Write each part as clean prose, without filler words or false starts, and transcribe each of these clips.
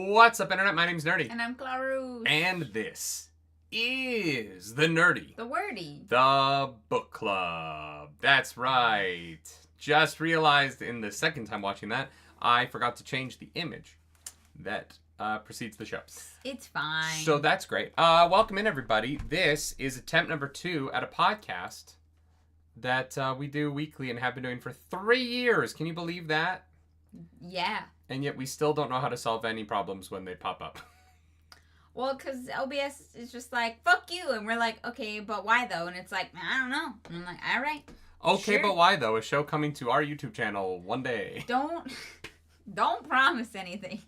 What's up, Internet? My name's Nerdy. And I'm Clarus. And this is the Nerdy. The Wordy. The Book Club. That's right. Just realized in the second time watching that, I forgot to change the image that precedes the show. It's fine. So that's great. Welcome in, everybody. This is attempt number 2 at a podcast that we do weekly and have been doing for 3 years. Can you believe that? Yeah. And yet we still don't know how to solve any problems when they pop up. Well, because OBS is just like, fuck you. And we're like, okay, but why though? And it's like, I don't know. And I'm like, all right. Okay, sure. but why though? A show coming to our YouTube channel one day. Don't promise anything.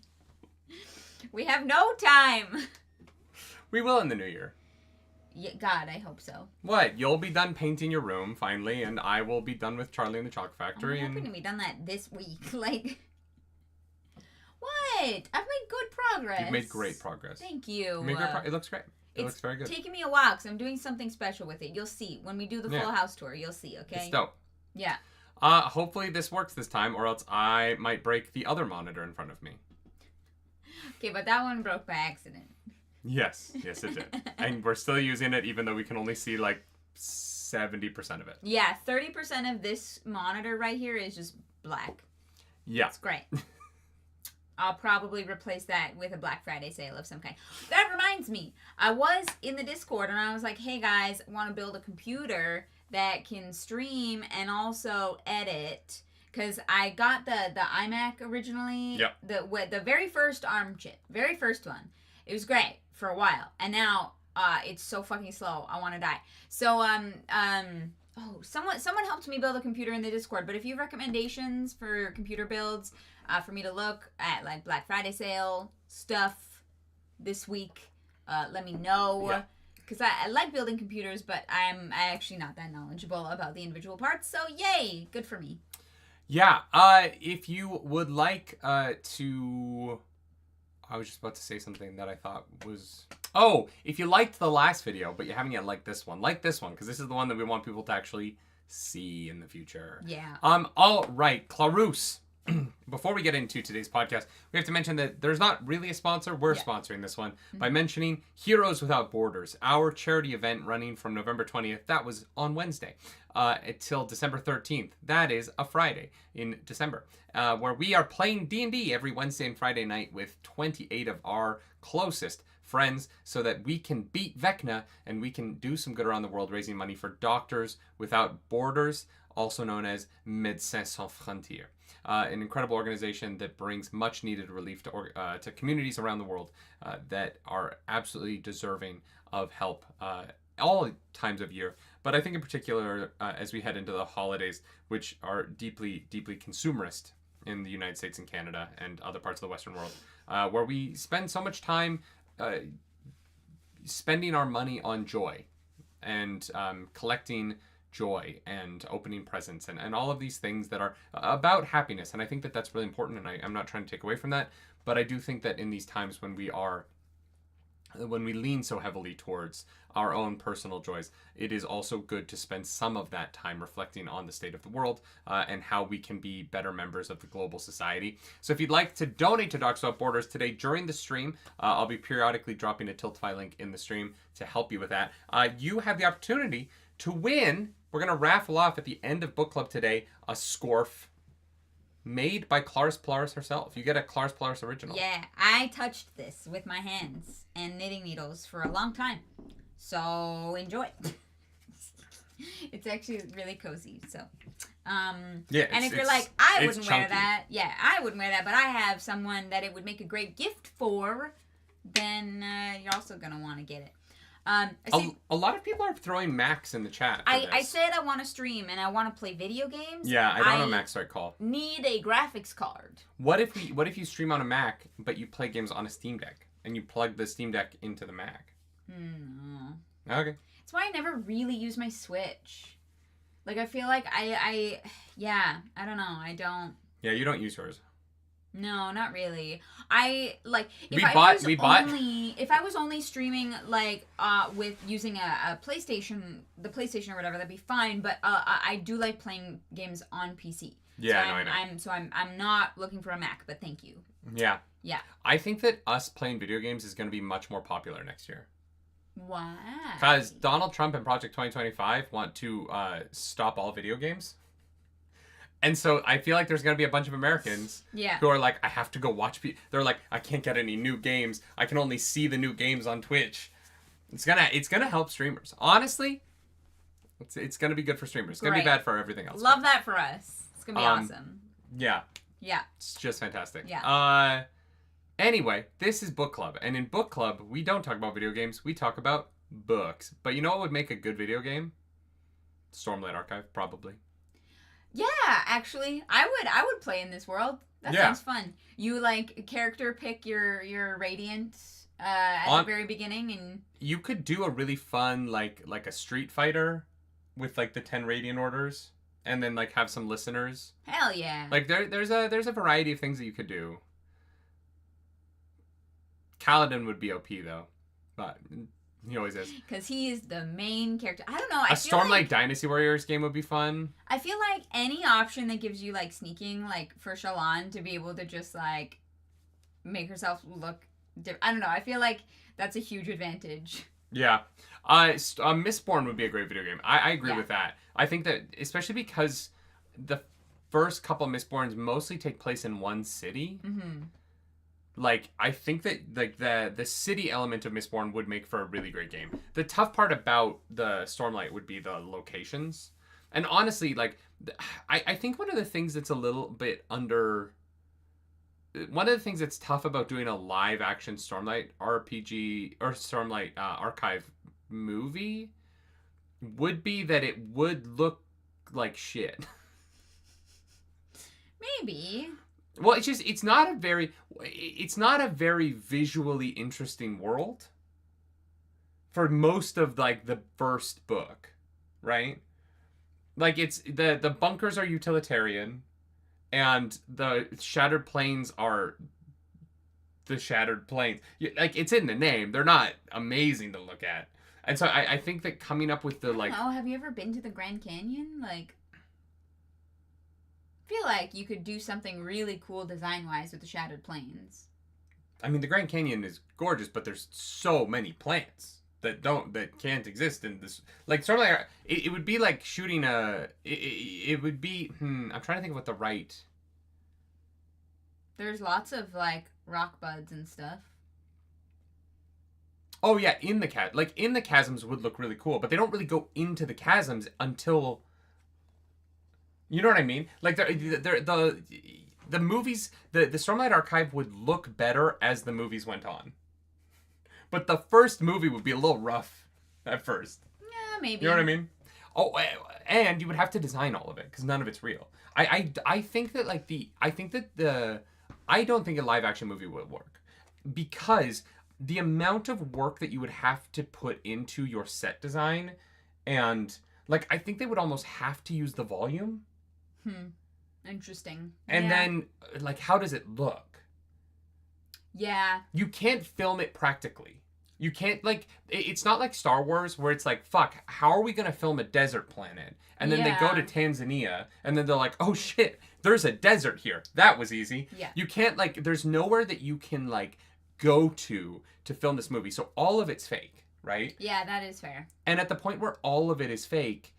We have no time. We will in the new year. Yeah, God, I hope so. What? You'll be done painting your room finally, and I will be done with Charlie and the Chalk Factory. I'm hoping to be done that this week. Like, what? I've made good progress. You've made great progress. Thank you. It looks great. It looks very good. It's taking me a while because I'm doing something special with it. You'll see. When we do the full house tour, you'll see, okay? It's dope. Yeah. Hopefully this works this time, or else I might break the other monitor in front of me. Okay, but that one broke by accident. Yes, it did. And we're still using it even though we can only see like 70% of it. Yeah, 30% of this monitor right here is just black. Yeah. It's great. I'll probably replace that with a Black Friday sale of some kind. That reminds me, I was in the Discord and I was like, hey guys, I want to build a computer that can stream and also edit. Because I got the iMac originally. Yep. The very first ARM chip. Very first one. It was great for a while. And now it's so fucking slow. I want to die. So, someone helped me build a computer in the Discord. But if you have recommendations for computer builds for me to look at, like Black Friday sale stuff this week, let me know. Yeah. Because I like building computers, but I'm actually not that knowledgeable about the individual parts. So, yay! Good for me. Yeah, if you would like to... I was just about to say something that I thought was... Oh, if you liked the last video, but you haven't yet liked this one, because this is the one that we want people to actually see in the future. Yeah. All right, Clarus. Before we get into today's podcast, we have to mention that there's not really a sponsor. We're sponsoring this one by mentioning Heroes Without Borders, our charity event running from November 20th. That was on Wednesday until December 13th. That is a Friday in December, where we are playing D&D every Wednesday and Friday night with 28 of our closest friends so that we can beat Vecna and we can do some good around the world raising money for Doctors Without Borders, also known as Médecins Sans Frontières. An incredible organization that brings much needed relief to communities around the world that are absolutely deserving of help all times of year. But I think in particular, as we head into the holidays, which are deeply, deeply consumerist in the United States and Canada and other parts of the Western world, where we spend so much time spending our money on joy and collecting joy and opening presents and all of these things that are about happiness. And I think that that's really important, and I'm not trying to take away from that, but I do think that in these times when we lean so heavily towards our own personal joys, it is also good to spend some of that time reflecting on the state of the world and how we can be better members of the global society. So if you'd like to donate to Docs Without Borders today during the stream, I'll be periodically dropping a Tiltify link in the stream to help you with that. You have the opportunity to win. We're going to raffle off at the end of book club today a Scorf made by Claris Polaris herself. You get a Claris Polaris original. Yeah, I touched this with my hands and knitting needles for a long time. So enjoy. It's actually really cozy. So, and if you're like, I wouldn't wear that. Yeah, I wouldn't wear that, but I have someone that it would make a great gift for, then you're also going to want to get it. A lot of people are throwing Macs in the chat. I said I want to stream and I want to play video games. Yeah, I don't know Mac's right call. Need a graphics card. What if you stream on a Mac but you play games on a Steam Deck and you plug the Steam Deck into the Mac? Okay. That's why I never really use my Switch. Like I feel like I don't know. I don't. Yeah, you don't use yours. No, not really. I like if I was only streaming like with using a PlayStation, the PlayStation or whatever, that'd be fine. But I do like playing games on PC. Yeah, so I know. I'm not looking for a Mac, but thank you. Yeah. Yeah. I think that us playing video games is going to be much more popular next year. Why? Because Donald Trump and Project 2025 want to stop all video games. And so I feel like there's going to be a bunch of Americans who are like, I have to go watch they're like, I can't get any new games. I can only see the new games on Twitch. It's gonna help streamers. Honestly, it's gonna be good for streamers. It's gonna be bad for everything else. Love that for us. It's gonna be awesome. Yeah. Yeah. It's just fantastic. Yeah. Anyway, this is book club, and in book club we don't talk about video games. We talk about books. But you know what would make a good video game? Stormlight Archive, probably. Yeah, actually, I would play in this world. That sounds fun. You like character pick your radiant at the very beginning, and you could do a really fun like a Street Fighter with like the 10 radiant orders, and then like have some listeners. Hell yeah! Like there's a variety of things that you could do. Kaladin would be OP though, but he always is. Because he is the main character. I don't know. A Stormlight Dynasty Warriors game would be fun. I feel like any option that gives you, like, sneaking, like, for Shallan to be able to just, like, make herself look different. I don't know. I feel like that's a huge advantage. Yeah. Mistborn would be a great video game. I agree with that. I think that, especially because the first couple of Mistborns mostly take place in one city. Mm-hmm. Like, I think that, like, the city element of Mistborn would make for a really great game. The tough part about the Stormlight would be the locations. And honestly, like, I think one of the things that's a little bit under... One of the things that's tough about doing a live-action Stormlight RPG, or Stormlight Archive movie, would be that it would look like shit. Maybe... Well, it's not a very visually interesting world for most of like the first book, right? Like it's the bunkers are utilitarian and the shattered plains are the shattered plains. Like it's in the name. They're not amazing to look at. And so I think that coming up with the like Oh, have you ever been to the Grand Canyon? Like I feel like you could do something really cool design-wise with the Shattered Plains. I mean, the Grand Canyon is gorgeous, but there's so many plants that can't exist in this. Like, sort of like, it would be like shooting it would be, I'm trying to think of what the right... There's lots of, like, rock buds and stuff. Oh, yeah, in the chasms would look really cool, but they don't really go into the chasms until... You know what I mean? Like the movies, the Stormlight Archive would look better as the movies went on. But the first movie would be a little rough at first. Yeah, maybe. You know what I mean? Oh, and you would have to design all of it because none of it's real. I think that I don't think a live action movie would work because the amount of work that you would have to put into your set design and like I think they would almost have to use the volume. Interesting. And then, like, how does it look? Yeah. You can't film it practically. You can't, like, it's not like Star Wars where it's like, fuck, how are we going to film a desert planet? And then they go to Tanzania, and then they're like, oh shit, there's a desert here. That was easy. Yeah. You can't, like, there's nowhere that you can, like, go to film this movie. So all of it's fake, right? Yeah, that is fair. And at the point where all of it is fake,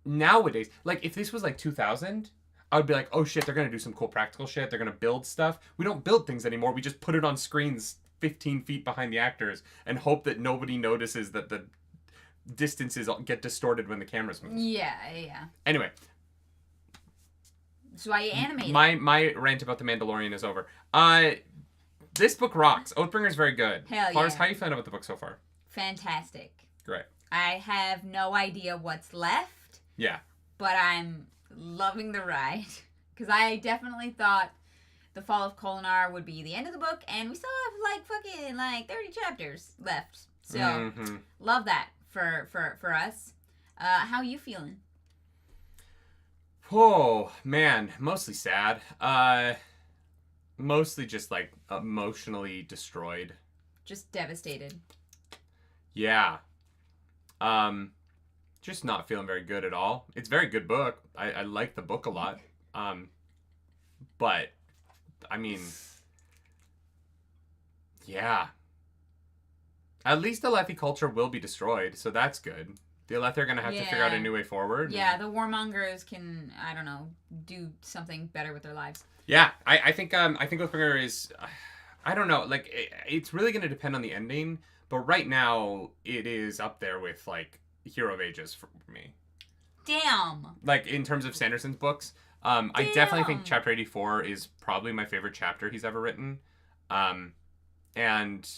nowadays, like if this was like 2000, I would be like, oh shit, they're going to do some cool practical shit. They're going to build stuff. We don't build things anymore. We just put it on screens 15 feet behind the actors and hope that nobody notices that the distances get distorted when the cameras move. Yeah. Anyway. That's why you animate. My rant about The Mandalorian is over. This book rocks. Oathbringer is very good. Hell Lars, yeah. how you feeling about the book so far? Fantastic. Great. I have no idea what's left. Yeah. But I'm loving the ride. Because I definitely thought The Fall of Kolinar would be the end of the book. And we still have fucking 30 chapters left. So, love that for us. How are you feeling? Oh, man. Mostly sad. Mostly just, like, emotionally destroyed. Just devastated. Yeah. Just not feeling very good at all. It's a very good book. I like the book a lot. But, I mean, yeah. At least the Lethe culture will be destroyed, so that's good. The Lethe are going to have to figure out a new way forward. Yeah, the warmongers can, I don't know, do something better with their lives. Yeah, I think Oathbringer is, I don't know, like, it's really going to depend on the ending, but right now, it is up there with, like, Hero of Ages for me. Damn. Like, in terms of Sanderson's books, I definitely think Chapter 84 is probably my favorite chapter he's ever written. And,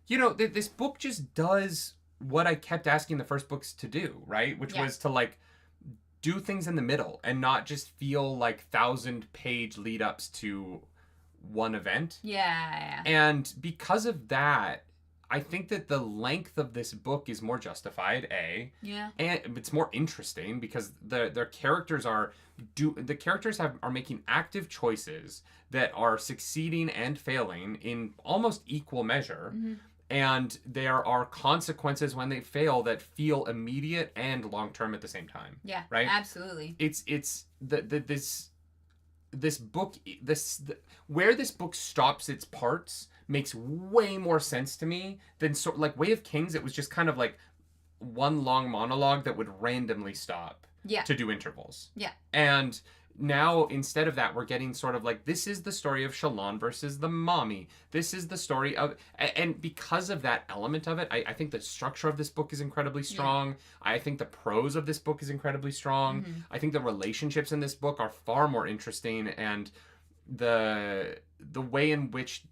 you know, this book just does what I kept asking the first books to do, right? Which was to, like, do things in the middle and not just feel like 1,000-page lead-ups to one event. Yeah. And because of that, I think that the length of this book is more justified, Yeah. and it's more interesting because their characters are making active choices that are succeeding and failing in almost equal measure. Mm-hmm. And there are consequences when they fail that feel immediate and long term at the same time. Yeah. Right? Absolutely. It's this book where this book stops its parts makes way more sense to me than like Way of Kings. It was just kind of like one long monologue that would randomly stop to do intervals. Yeah. And now, instead of that, we're getting sort of like, this is the story of Shallan versus the mommy. This is the story of... And because of that element of it, I think the structure of this book is incredibly strong. Yeah. I think the prose of this book is incredibly strong. Mm-hmm. I think the relationships in this book are far more interesting. And the way in which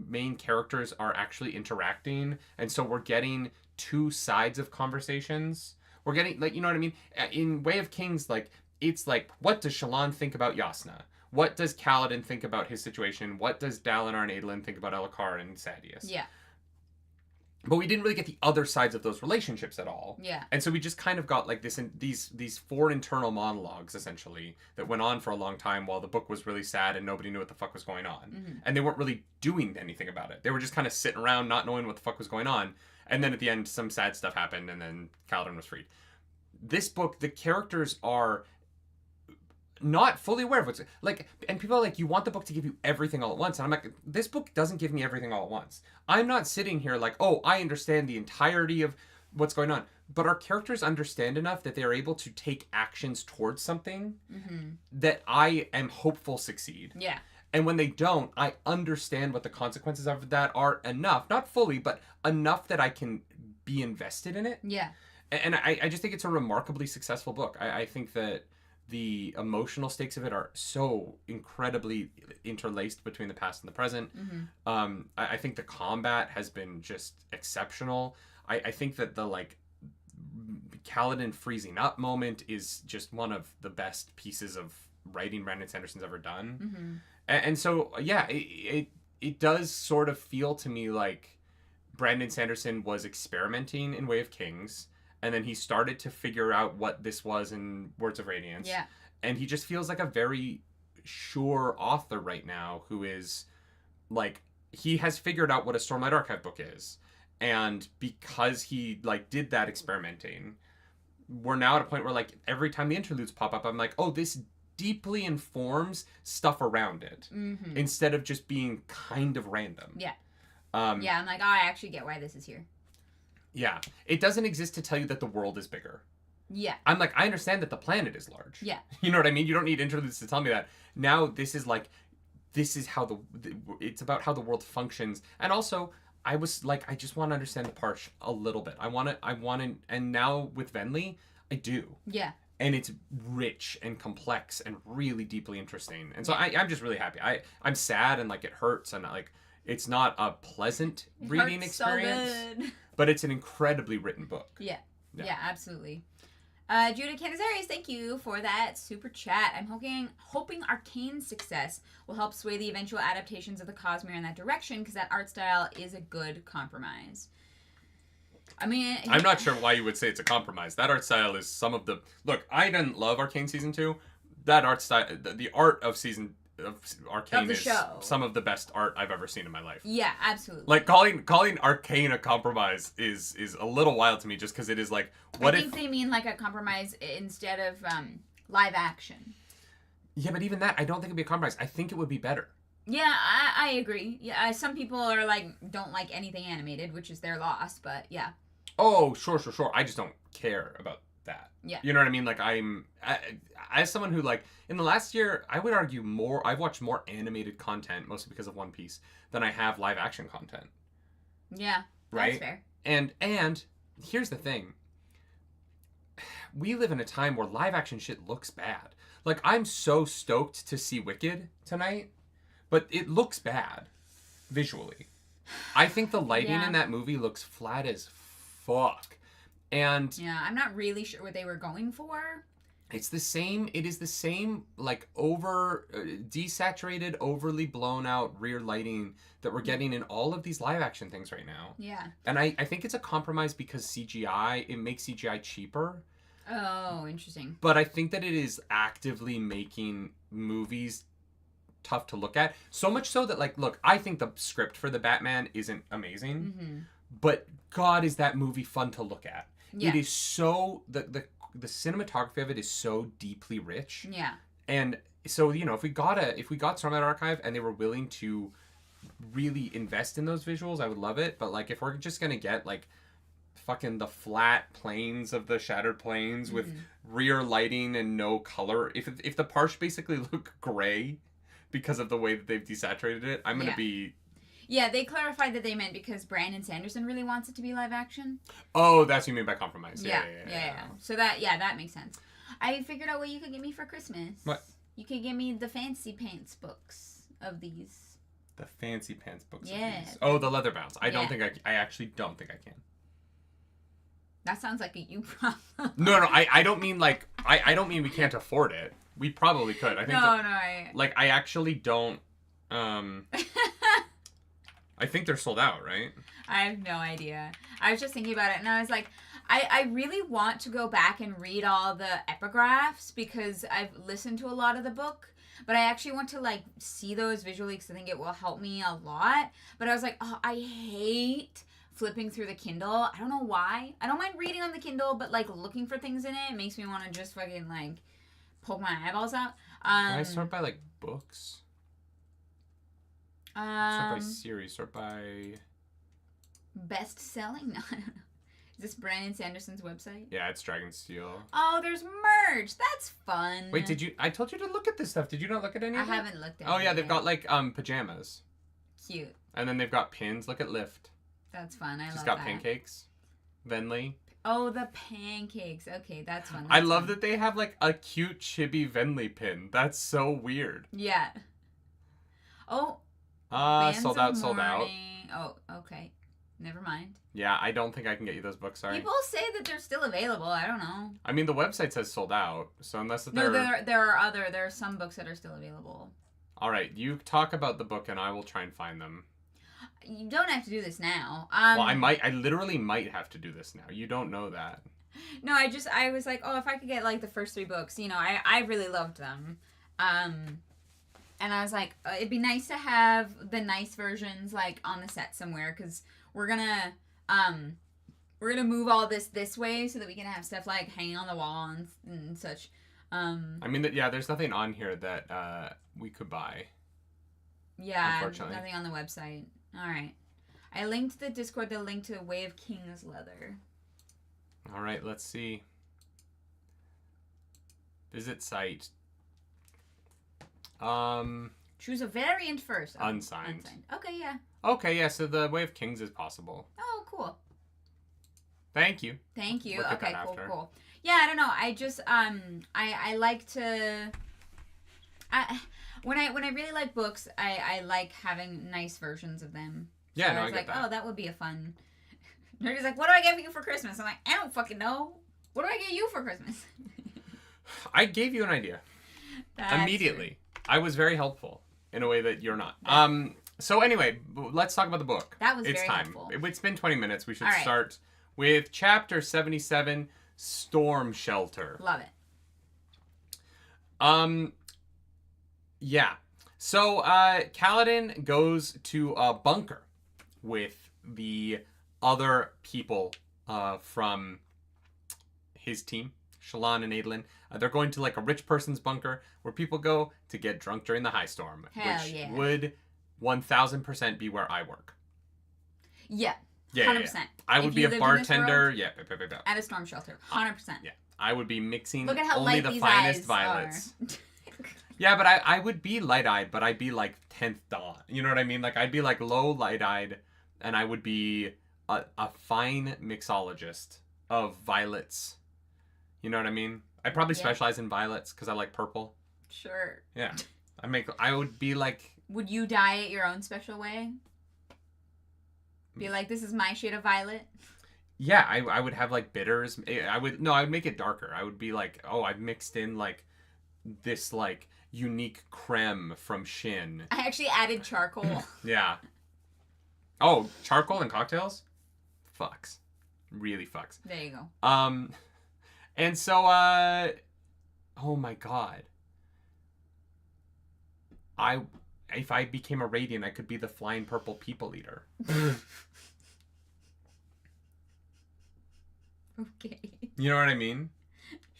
main characters are actually interacting. And so we're getting two sides of conversations. We're getting, like, you know what I mean? In Way of Kings, like... It's like, what does Shallan think about Yasna? What does Kaladin think about his situation? What does Dalinar and Adolin think about Elhokar and Sadeas? Yeah. But we didn't really get the other sides of those relationships at all. Yeah. And so we just kind of got like these four internal monologues, essentially, that went on for a long time while the book was really sad and nobody knew what the fuck was going on. Mm-hmm. And they weren't really doing anything about it. They were just kind of sitting around not knowing what the fuck was going on. And then at the end, some sad stuff happened and then Kaladin was freed. This book, the characters are... not fully aware of what's like, and people are like, you want the book to give you everything all at once, and I'm like, this book doesn't give me everything all at once. I'm not sitting here like, oh, I understand the entirety of what's going on, but our characters understand enough that they're able to take actions towards something that I am hopeful succeed. Yeah. And when they don't, I understand what the consequences of that are enough, not fully, but enough that I can be invested in it. Yeah. And I just think it's a remarkably successful book. I think that the emotional stakes of it are so incredibly interlaced between the past and the present. Mm-hmm. I think the combat has been just exceptional. I think that the, like, Kaladin freezing up moment is just one of the best pieces of writing Brandon Sanderson's ever done. Mm-hmm. And so, yeah, it does sort of feel to me like Brandon Sanderson was experimenting in Way of Kings, and then he started to figure out what this was in Words of Radiance. Yeah. And he just feels like a very sure author right now who is, like, he has figured out what a Stormlight Archive book is. And because he, like, did that experimenting, we're now at a point where, like, every time the interludes pop up, I'm like, oh, this deeply informs stuff around it. Mm-hmm. Instead of just being kind of random. Yeah. I'm like, oh, I actually get why this is here. Yeah. It doesn't exist to tell you that the world is bigger. Yeah. I'm like, I understand that the planet is large. Yeah. You know what I mean? You don't need interludes to tell me that. Now, this is how it's about how the world functions. And also, I was like, I just want to understand the Parch a little bit. I want to, and now with Venli, I do. Yeah. And it's rich and complex and really deeply interesting. And so I'm just really happy. I'm sad and, like, it hurts and, like, it's not a pleasant reading experience. So good. But it's an incredibly written book. Yeah, absolutely. Judah Canizares, thank you for that super chat. I'm hoping Arcane's success will help sway the eventual adaptations of the Cosmere in that direction, because that art style is a good compromise. I mean, I'm not sure why you would say it's a compromise. That art style is some of the... Look, I didn't love Arcane Season 2. That art style... The art of Arcane is some of the best art I've ever seen in my life. Yeah, absolutely. Like, calling Arcane a compromise is a little wild to me, just because it is like... I think they mean like a compromise instead of live action. Yeah, but even that, I don't think it'd be a compromise. I think it would be better. Yeah, I agree. Yeah, some people are like, don't like anything animated, which is their loss, but yeah. Oh, sure. I just don't care about that. Yeah. You know what I mean? Like, as someone who, like, in the last year, I would argue I've watched more animated content, mostly because of One Piece, than I have live action content. Yeah, right? That's fair. And here's the thing. We live in a time where live action shit looks bad. Like, I'm so stoked to see Wicked tonight, but it looks bad visually. I think the lighting in that movie looks flat as fuck. And yeah, I'm not really sure what they were going for. It is the same, like, desaturated, overly blown out rear lighting that we're getting in all of these live action things right now. Yeah. And I think it's a compromise because it makes CGI cheaper. Oh, interesting. But I think that it is actively making movies tough to look at. So much so that, like, look, I think the script for the Batman isn't amazing. Mm-hmm. But God, is that movie fun to look at. Yeah. It is so... The cinematography of it is so deeply rich. Yeah. And so, you know, if we got Stormlight Archive and they were willing to really invest in those visuals, I would love it. But, like, if we're just going to get, like, fucking the flat planes of the Shattered Plains with rear lighting and no color, if the parts basically look gray because of the way that they've desaturated it, I'm going to be... Yeah, they clarified that they meant because Brandon Sanderson really wants it to be live action. Oh, that's what you mean by compromise. Yeah. So that makes sense. I figured out what you could get me for Christmas. What? You could get me the Fancy Pants books of these. The Fancy Pants books of these? Oh, the leather bounds. I actually don't think I can. That sounds like a you problem. No, I don't mean like, I don't mean we can't afford it. We probably could. I think I actually don't, I think they're sold out, right? I have no idea. I was just thinking about it, and I was like, I really want to go back and read all the epigraphs because I've listened to a lot of the book, but I actually want to, like, see those visually because I think it will help me a lot. But I was like, oh, I hate flipping through the Kindle. I don't know why. I don't mind reading on the Kindle, but, like, looking for things in it makes me want to just fucking, like, poke my eyeballs out. Can I start by, like, books? Sort by series, sort by... Best-selling? No, I don't know. Is this Brandon Sanderson's website? Yeah, it's Dragonsteel. Oh, there's merch! That's fun! Wait, I told you to look at this stuff. Did you not look at any of it? I haven't looked at it. Oh, yeah, they've got, like, pajamas. Cute. And then they've got pins. Look at Lift. That's fun. I love that. She's got pancakes. Venli. Oh, the pancakes. Okay, that's fun. I love that they have, like, a cute chibi Venli pin. That's so weird. Yeah. Oh... sold out. Oh, okay. Never mind. Yeah, I don't think I can get you those books, sorry. People say that they're still available. I don't know. I mean, the website says sold out, so unless there are some books that are still available. All right, you talk about the book and I will try and find them. You don't have to do this now. Well, I literally might have to do this now. You don't know that. No, I was like, oh, if I could get, like, the first 3 books, you know, I really loved them. And I was like, it'd be nice to have the nice versions, like, on the set somewhere, because we're gonna move all this way so that we can have stuff, like, hanging on the wall and such. I mean, there's nothing on here that we could buy. Yeah, unfortunately. Nothing on the website. All right. I linked the Discord, the link to Way of Kings leather. All right, let's see. Visit site. Choose a variant first. Oh, unsigned. Okay, yeah. Okay, yeah, so the Way of Kings is possible. Oh, cool. Thank you. Okay, cool. Yeah, I don't know. I just I like to when I really like books, I like having nice versions of them. Yeah, so no, I was get that. Oh, that would be a fun. Nerdy's like, what do I get you for Christmas? I'm like, I don't fucking know. What do I get you for Christmas? I gave you an idea. Immediately. True. I was very helpful in a way that you're not. So anyway, let's talk about the book. That was very helpful. It's been 20 minutes. We should start with Chapter 77, Storm Shelter. Love it. Yeah. So, Kaladin goes to a bunker with the other people from his team, Shallan and Adolin. They're going to like a rich person's bunker where people go to get drunk during the high storm. Hell which yeah. would 1000% be where I work. Yeah. Yeah, 100%. Yeah. I would be a bartender. Yeah. At a storm shelter. 100%. Yeah. I would be mixing Look at how only light the these finest eyes violets. Are. Yeah, but I would be light-eyed, but I'd be like 10th dawn. You know what I mean? Like I'd be like low light-eyed, and I would be a fine mixologist of violets. You know what I mean? I probably specialize in violets because I like purple. Sure. Yeah. I would be like... Would you dye it your own special way? Be like, this is my shade of violet? Yeah, I would have like bitters. I would make it darker. I would be like, oh, I've mixed in like this like unique creme from Shin. I actually added charcoal. Yeah. Oh, charcoal in cocktails? Fucks. Really fucks. There you go. And so, oh my god. If I became a Radiant, I could be the flying purple people eater. Okay. You know what I mean?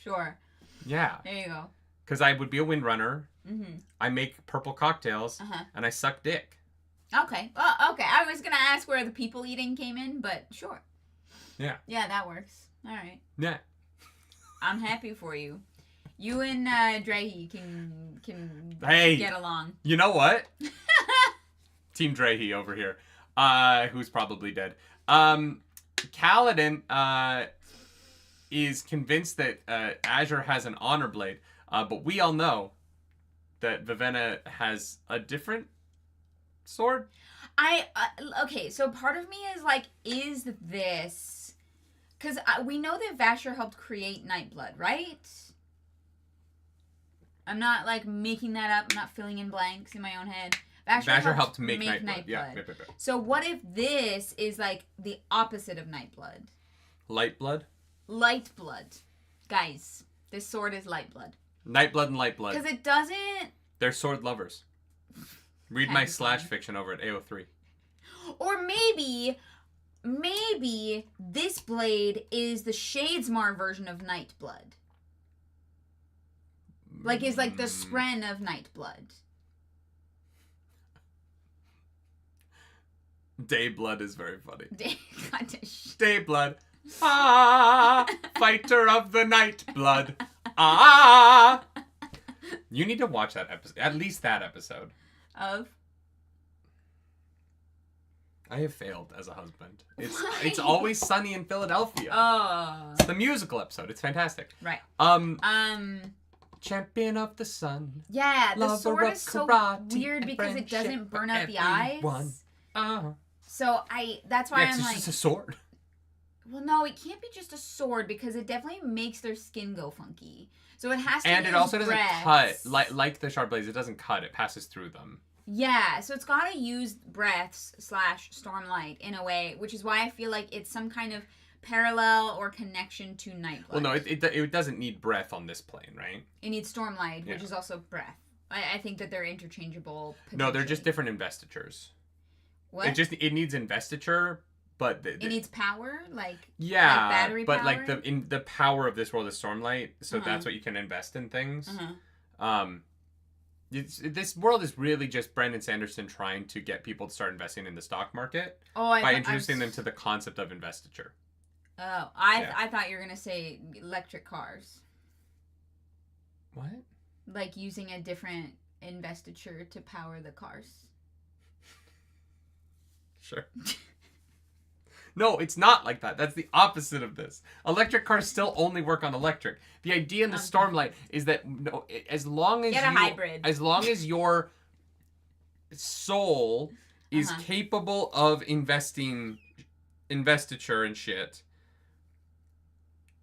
Sure. Yeah. There you go. Because I would be a windrunner. Mm-hmm. I make purple cocktails. And I suck dick. Okay. Well, okay. I was going to ask where the people eating came in, but sure. Yeah. Yeah, that works. All right. Yeah. I'm happy for you. You and Drahe can get along. You know what? Team Drahe over here. Who's probably dead. Kaladin is convinced that Azure has an honor blade, but we all know that Vivenna has a different sword. Okay, so part of me is like, is this... Because we know that Vasher helped create Nightblood, right? I'm not like making that up. I'm not filling in blanks in my own head. Vasher helped make Nightblood. Yeah. So what if this is like the opposite of Nightblood? Light blood? Light blood. Guys, this sword is light blood. Nightblood and light blood. Because it doesn't... They're sword lovers. Read my slash fiction over at AO3. Or maybe this blade is the Shadesmar version of Nightblood. Like, is like the Spren of Nightblood. Dayblood is very funny. Dayblood. Ah, fighter of the Nightblood. Ah. You need to watch that episode. At least that episode. Of? I have failed as a husband. It's Always Sunny in Philadelphia. Oh. It's the musical episode. It's fantastic. Right. Champion of the Sun. Yeah, the sword is so weird because it doesn't burn out the eyes. So that's why I'm like... It's just a sword. Well, no, it can't be just a sword because it definitely makes their skin go funky. So it has to And use it also doesn't breaths. cut. Like the sharp blades, it doesn't cut. It passes through them. Yeah, so it's got to use breaths / stormlight in a way, which is why I feel like it's some kind of parallel or connection to Nightblood. Well, no, it doesn't need breath on this plane, right? It needs stormlight, which is also breath. I think that they're interchangeable. No, they're just different investitures. What? It needs investiture, but it needs power, like battery power? like the power of this world is stormlight, so that's what you can invest in things. This world is really just Brandon Sanderson trying to get people to start investing in the stock market by introducing them to the concept of investiture. Oh, I thought you were gonna say electric cars. What? Like using a different investiture to power the cars. Sure. No, it's not like that. That's the opposite of this. Electric cars still only work on electric. The idea in the Stormlight is that as long as as long as your soul is capable of investiture and shit,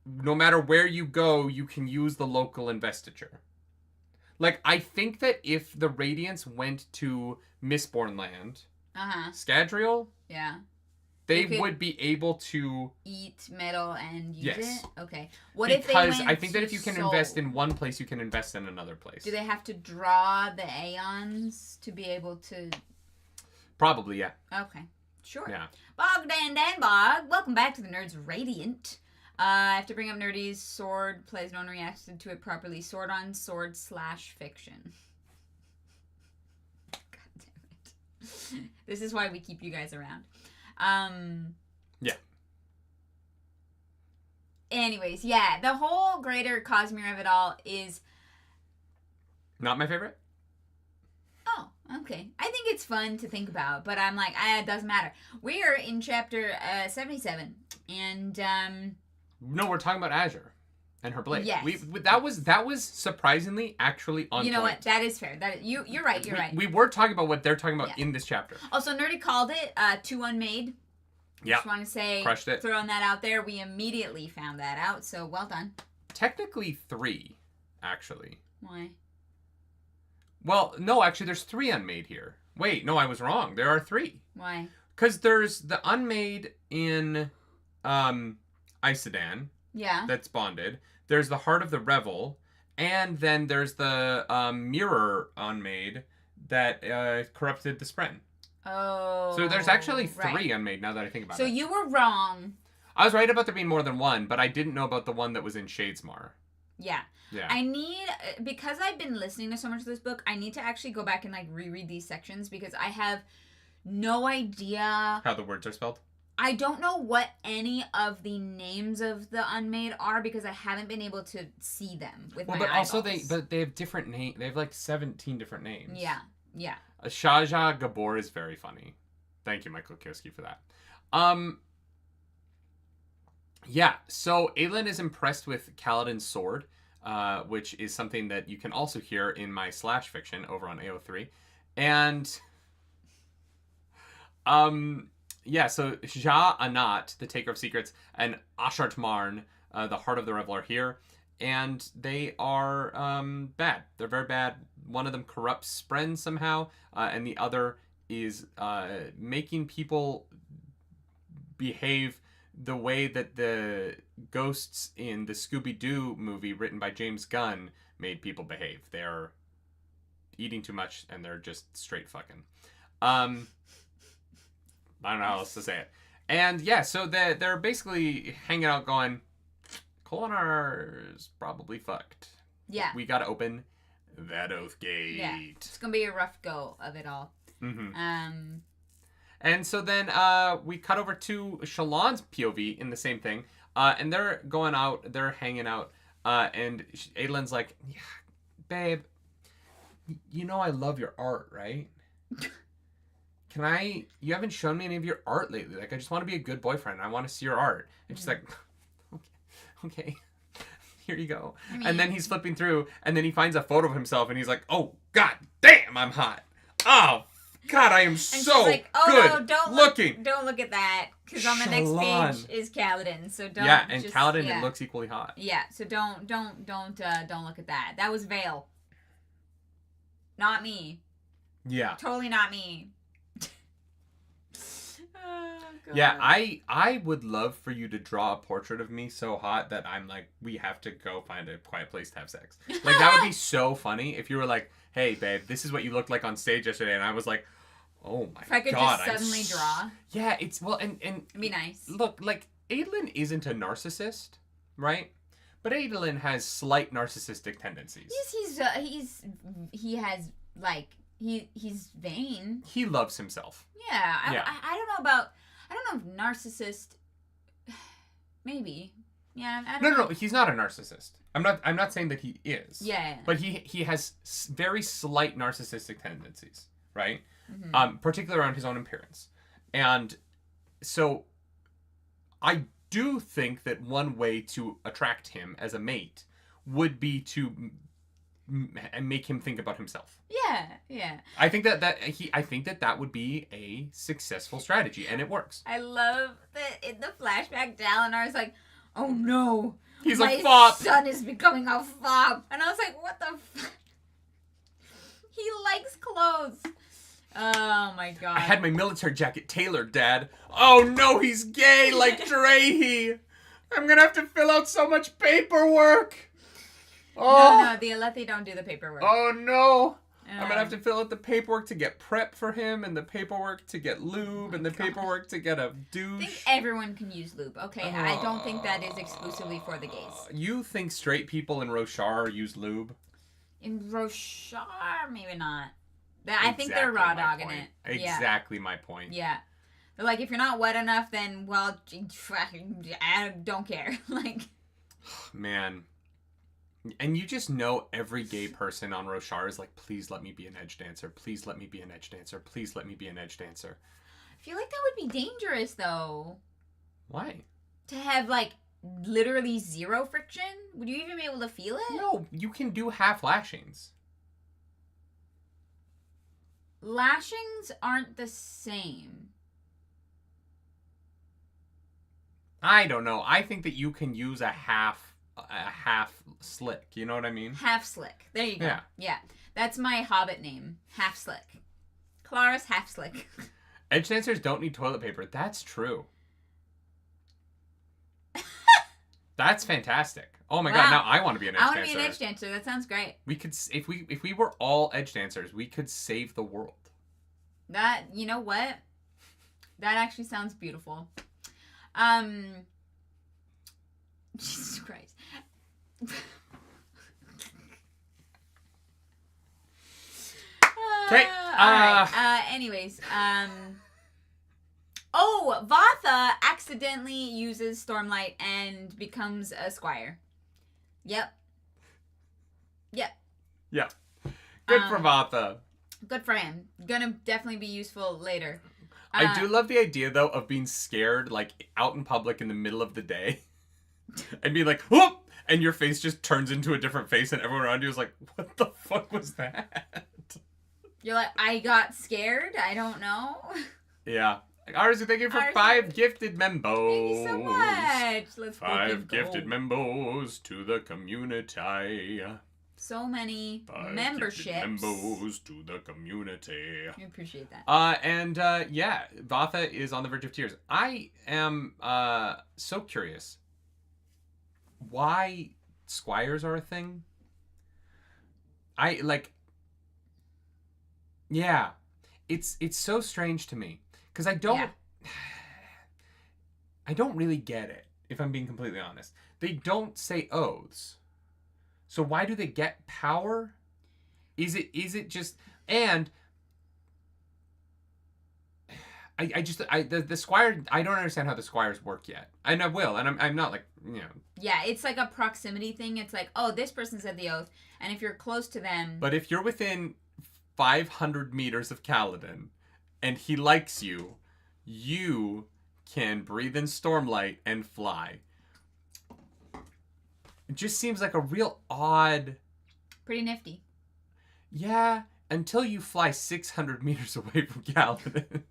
no matter where you go, you can use the local investiture. Like, I think that if the Radiants went to Mistborn Land, Scadrial, They would be able to eat metal and use it? Okay. What because if they went I think that if you can invest soul? in one place, you can invest in another place. Do they have to draw the aeons to be able to... Probably, yeah. Okay. Sure. Yeah. Bog Dan Dan Bog. Welcome back to the Nerds Radiant. I have to bring up Nerdy's sword. Plays no one reacted to it properly. Sword on sword / fiction. God damn it. This is why we keep you guys around. Yeah. Anyways, yeah. The whole greater Cosmere of it all is... Not my favorite? Oh, okay. I think it's fun to think about, but I'm like, it doesn't matter. We are in chapter 77, and no, we're talking about Azure and her blade. Yes. That was surprisingly actually on point. You know what? That is fair. You're right. You're right. We were talking about what they're talking about in this chapter. Also, Nerdy called it 2 unmade. Yeah. Just want to say, crushed it. Throwing that out there. We immediately found that out, so well done. Technically 3, actually. Why? Well, no, actually, there's 3 unmade here. Wait, no, I was wrong. There are 3. Why? Because there's the unmade in Isodan. Yeah. That's bonded. There's the Heart of the Revel. And then there's the Mirror unmade that corrupted the Spren. Oh. So there's actually 3 unmade now that I think about it. So you were wrong. I was right about there being more than 1, but I didn't know about the one that was in Shadesmar. Yeah. Yeah. I need, because I've been listening to so much of this book, I need to actually go back and like reread these sections because I have no idea how the words are spelled. I don't know what any of the names of the unmade are because I haven't been able to see them with my eyeballs. Also they have different names. They have like 17 different names. Yeah. Yeah. Shaja Gabor is very funny. Thank you, Michael Kioski, for that. Yeah, so Aelin is impressed with Kaladin's sword, which is something that you can also hear in my / fiction over on AO3. And yeah, so Ja Anat, the Taker of Secrets, and Ashart Marn, the Heart of the Revel, are here. And they are bad. They're very bad. One of them corrupts Spren somehow, and the other is making people behave the way that the ghosts in the Scooby-Doo movie written by James Gunn made people behave. They're eating too much, and they're just straight fucking. I don't know how else to say it. And yeah, so they're basically hanging out going, Kolanar's probably fucked. Yeah. We gotta open that oath gate. Yeah. It's gonna be a rough go of it all. Mm-hmm. And so then we cut over to Shallan's POV in the same thing. And they're going out, they're hanging out. And Aelin's like, yeah, babe, you know I love your art, right? You haven't shown me any of your art lately. Like, I just want to be a good boyfriend. I want to see your art. And she's like, okay, here you go. And then he's flipping through, and then he finds a photo of himself, and he's like, oh, god damn, I'm hot. Oh, God, I am so like, good looking. Don't look at that, because on the next page is Kaladin. So don't. Yeah, and Kaladin it looks equally hot. Yeah, so don't look at that. That was Vale. Not me. Yeah. Totally not me. Yeah, I would love for you to draw a portrait of me so hot that I'm like, we have to go find a quiet place to have sex. Like, that would be so funny if you were like, hey, babe, this is what you looked like on stage yesterday. And I was like, oh my God. If I could just suddenly draw. Yeah, it's, well, and it'd be nice. Look, like, Aelin isn't a narcissist, right? But Aelin has slight narcissistic tendencies. He's vain. He loves himself. Yeah. I don't know if narcissist. Maybe. Yeah. I don't know. No. He's not a narcissist. I'm not saying that he is. Yeah. But he has very slight narcissistic tendencies, right? Mm-hmm. Particularly around his own appearance, and so I do think that one way to attract him as a mate would be to make him think about himself. Yeah. I think that would be a successful strategy, and it works. I love that in the flashback, Dalinar is like, "Oh no, he's my a fop. son is becoming a fop," and I was like, "What the fuck?" He likes clothes. Oh my god. I had my military jacket tailored, Dad. Oh no, he's gay like Drahe. I'm gonna have to fill out so much paperwork. Oh. No, the Alethi don't do the paperwork. Oh no. I'm gonna have to fill out the paperwork to get prep for him, and the paperwork to get lube, and the paperwork to get a douche. I think everyone can use lube, okay? I don't think that is exclusively for the gays. You think straight people in Roshar use lube? In Roshar, maybe not. I think they're raw dogging it. Exactly my point. Yeah. They're like, if you're not wet enough, then, well, I don't care. Like. Man. And you just know every gay person on Roshar is like, please let me be an edge dancer. Please let me be an edge dancer. Please let me be an edge dancer. I feel like that would be dangerous, though. Why? To have, like, literally zero friction? Would you even be able to feel it? No, you can do half lashings. Lashings aren't the same. I don't know. I think that you can use a half slick. You know what I mean? Half slick. There you go. Yeah. That's my Hobbit name. Half slick. Clara's half slick. Edge dancers don't need toilet paper. That's true. That's fantastic. Oh my god, now I want to be an edge dancer. I want to be an edge dancer. That sounds great. We could, if we were all edge dancers, we could save the world. That, you know what? That actually sounds beautiful. Jesus Christ. Okay. Alright. Anyways, oh, Vatha accidentally uses Stormlight and becomes a squire. Yep. Yeah. Good for Vatha. Good for him. Gonna definitely be useful later. I do love the idea, though, of being scared, like, out in public in the middle of the day. And being like, whoop! And your face just turns into a different face, and everyone around you is like, what the fuck was that? You're like, I got scared? I don't know. Yeah. Arzu, thank you for 5 gifted members. Thank you so much. Let's 5 gifted members to the community. So many 5 memberships. Members to the community. I appreciate that. Yeah, Vatha is on the verge of tears. I am so curious why squires are a thing. It's so strange to me because I don't really get it, if I'm being completely honest. They don't say oaths. So why do they get power? Is it just, and the squire, I don't understand how the squires work yet. And I will, and I'm not like, you know. Yeah, it's like a proximity thing. It's like, oh, this person said the oath, and if you're close to them. But if you're within 500 meters of Kaladin and he likes you, you can breathe in Stormlight and fly. It just seems like a real odd... Pretty nifty. Yeah, until you fly 600 meters away from Kaladin.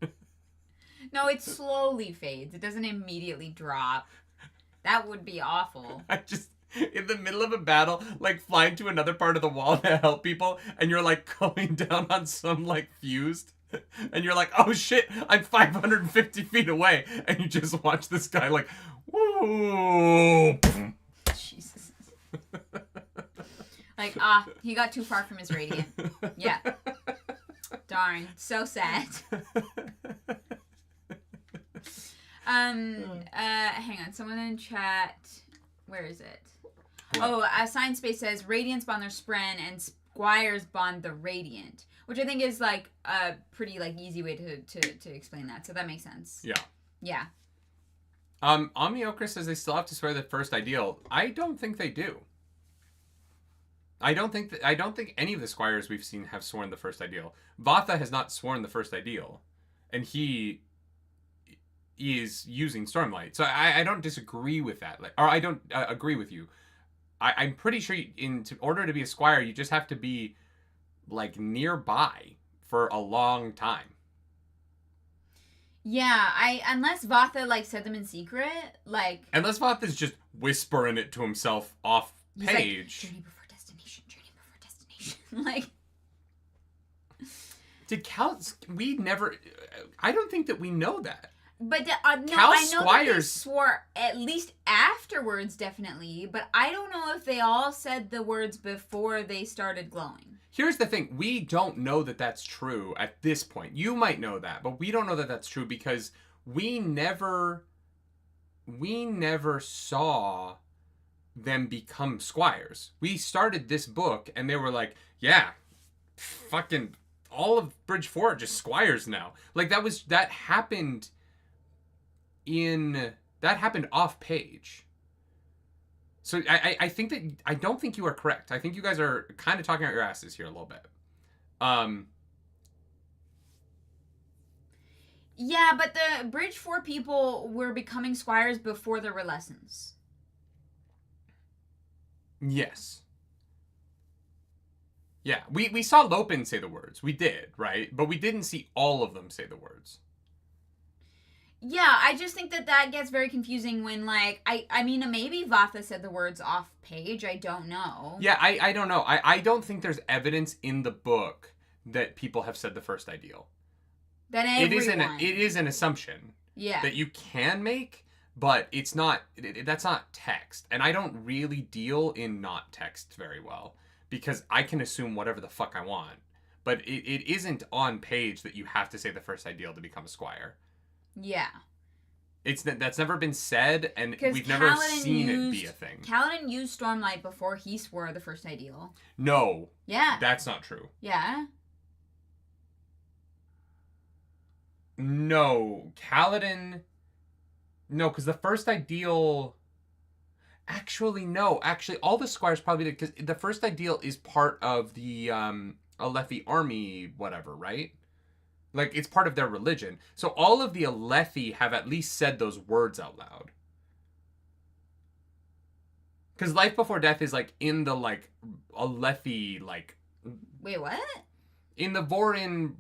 No, it slowly fades. It doesn't immediately drop. That would be awful. I just... In the middle of a battle, like, flying to another part of the wall to help people, and you're, like, going down on some, like, fused... And you're like, oh shit, I'm 550 feet away. And you just watch this guy like, whoa. Jesus. Like, he got too far from his radiant. Yeah. Darn. So sad. Hang on. Someone in chat. Where is it? What? Oh, Science Space says, Radiants bond their Spren and Squires bond the Radiant. Which I think is, like, a pretty, like, easy way to explain that. So that makes sense. Yeah. Yeah. Omniocra says they still have to swear the first ideal. I don't think they do. I don't think any of the squires we've seen have sworn the first ideal. Vatha has not sworn the first ideal. And he is using Stormlight. So I don't disagree with that. Or I don't agree with you. I'm pretty sure in order to be a squire, you just have to be... like nearby for a long time. Yeah, unless Vatha like said them in secret, like unless Vatha's just whispering it to himself off page. Like, journey before destination, like Did Cal... We never... I don't think that we know that. But no, Cal I know Squires... that they swore at least afterwards, definitely. But I don't know if they all said the words before they started glowing. Here's the thing. We don't know that that's true at this point. You might know that, but we don't know that that's true because we never saw them become squires. We started this book and they were like, yeah, fucking all of Bridge 4 are just squires now. Like that happened off page. So I think that I don't think you are correct. I think you guys are kind of talking out your asses here a little bit. Yeah, but the Bridge 4 people were becoming squires before there were lessons. Yes. Yeah, we saw Lopin say the words. We did, right? But we didn't see all of them say the words. Yeah, I just think that gets very confusing when, like, I mean, maybe Vatha said the words off page. I don't know. Yeah, I don't know. I don't think there's evidence in the book that people have said the first ideal. Then everyone. It is an assumption. Yeah. That you can make, but it's not, that's not text. And I don't really deal in not text very well. Because I can assume whatever the fuck I want. But it isn't on page that you have to say the first ideal to become a squire. Yeah. That's never been said, and we've never seen it be a thing. Kaladin used Stormlight before he swore the first ideal. No. Yeah. That's not true. Yeah. No. Kaladin... No, because the first ideal... Actually, no. Actually, all the squires probably did, because the first ideal is part of the Alethi army, whatever, right? Like, it's part of their religion. So all of the Alethi have at least said those words out loud. Because life before death is, like, in the, like, Alethi, like... Wait, what? In the Vorin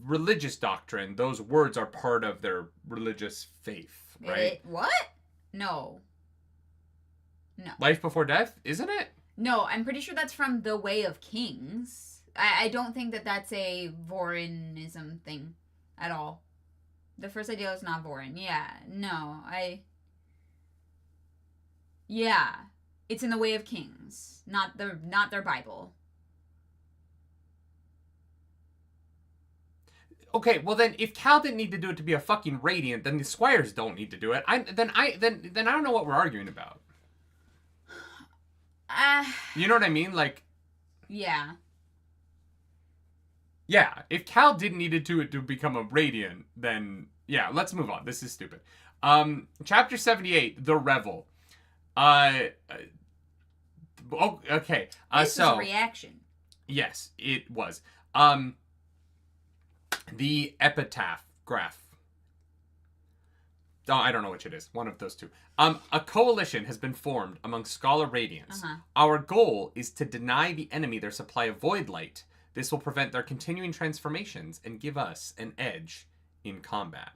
religious doctrine, those words are part of their religious faith, right? What? No. No. Life before death, isn't it? No, I'm pretty sure that's from The Way of Kings. I don't think that that's a Vorinism thing at all. The first ideal is not Vorin. Yeah, no, Yeah, it's in The Way of Kings, not their Bible. Okay, well then, if Cal didn't need to do it to be a fucking radiant, then the squires don't need to do it. Then I don't know what we're arguing about. You know what I mean? Like... Yeah. Yeah, if Cal didn't need to do it to become a Radiant, then... Yeah, let's move on. This is stupid. Chapter 78, The Revel. Okay. This was a reaction. Yes, it was. The epitaph graph. Oh, I don't know which it is. One of those two. A coalition has been formed among Scholar Radiants. Our goal is to deny the enemy their supply of void light. This will prevent their continuing transformations and give us an edge in combat.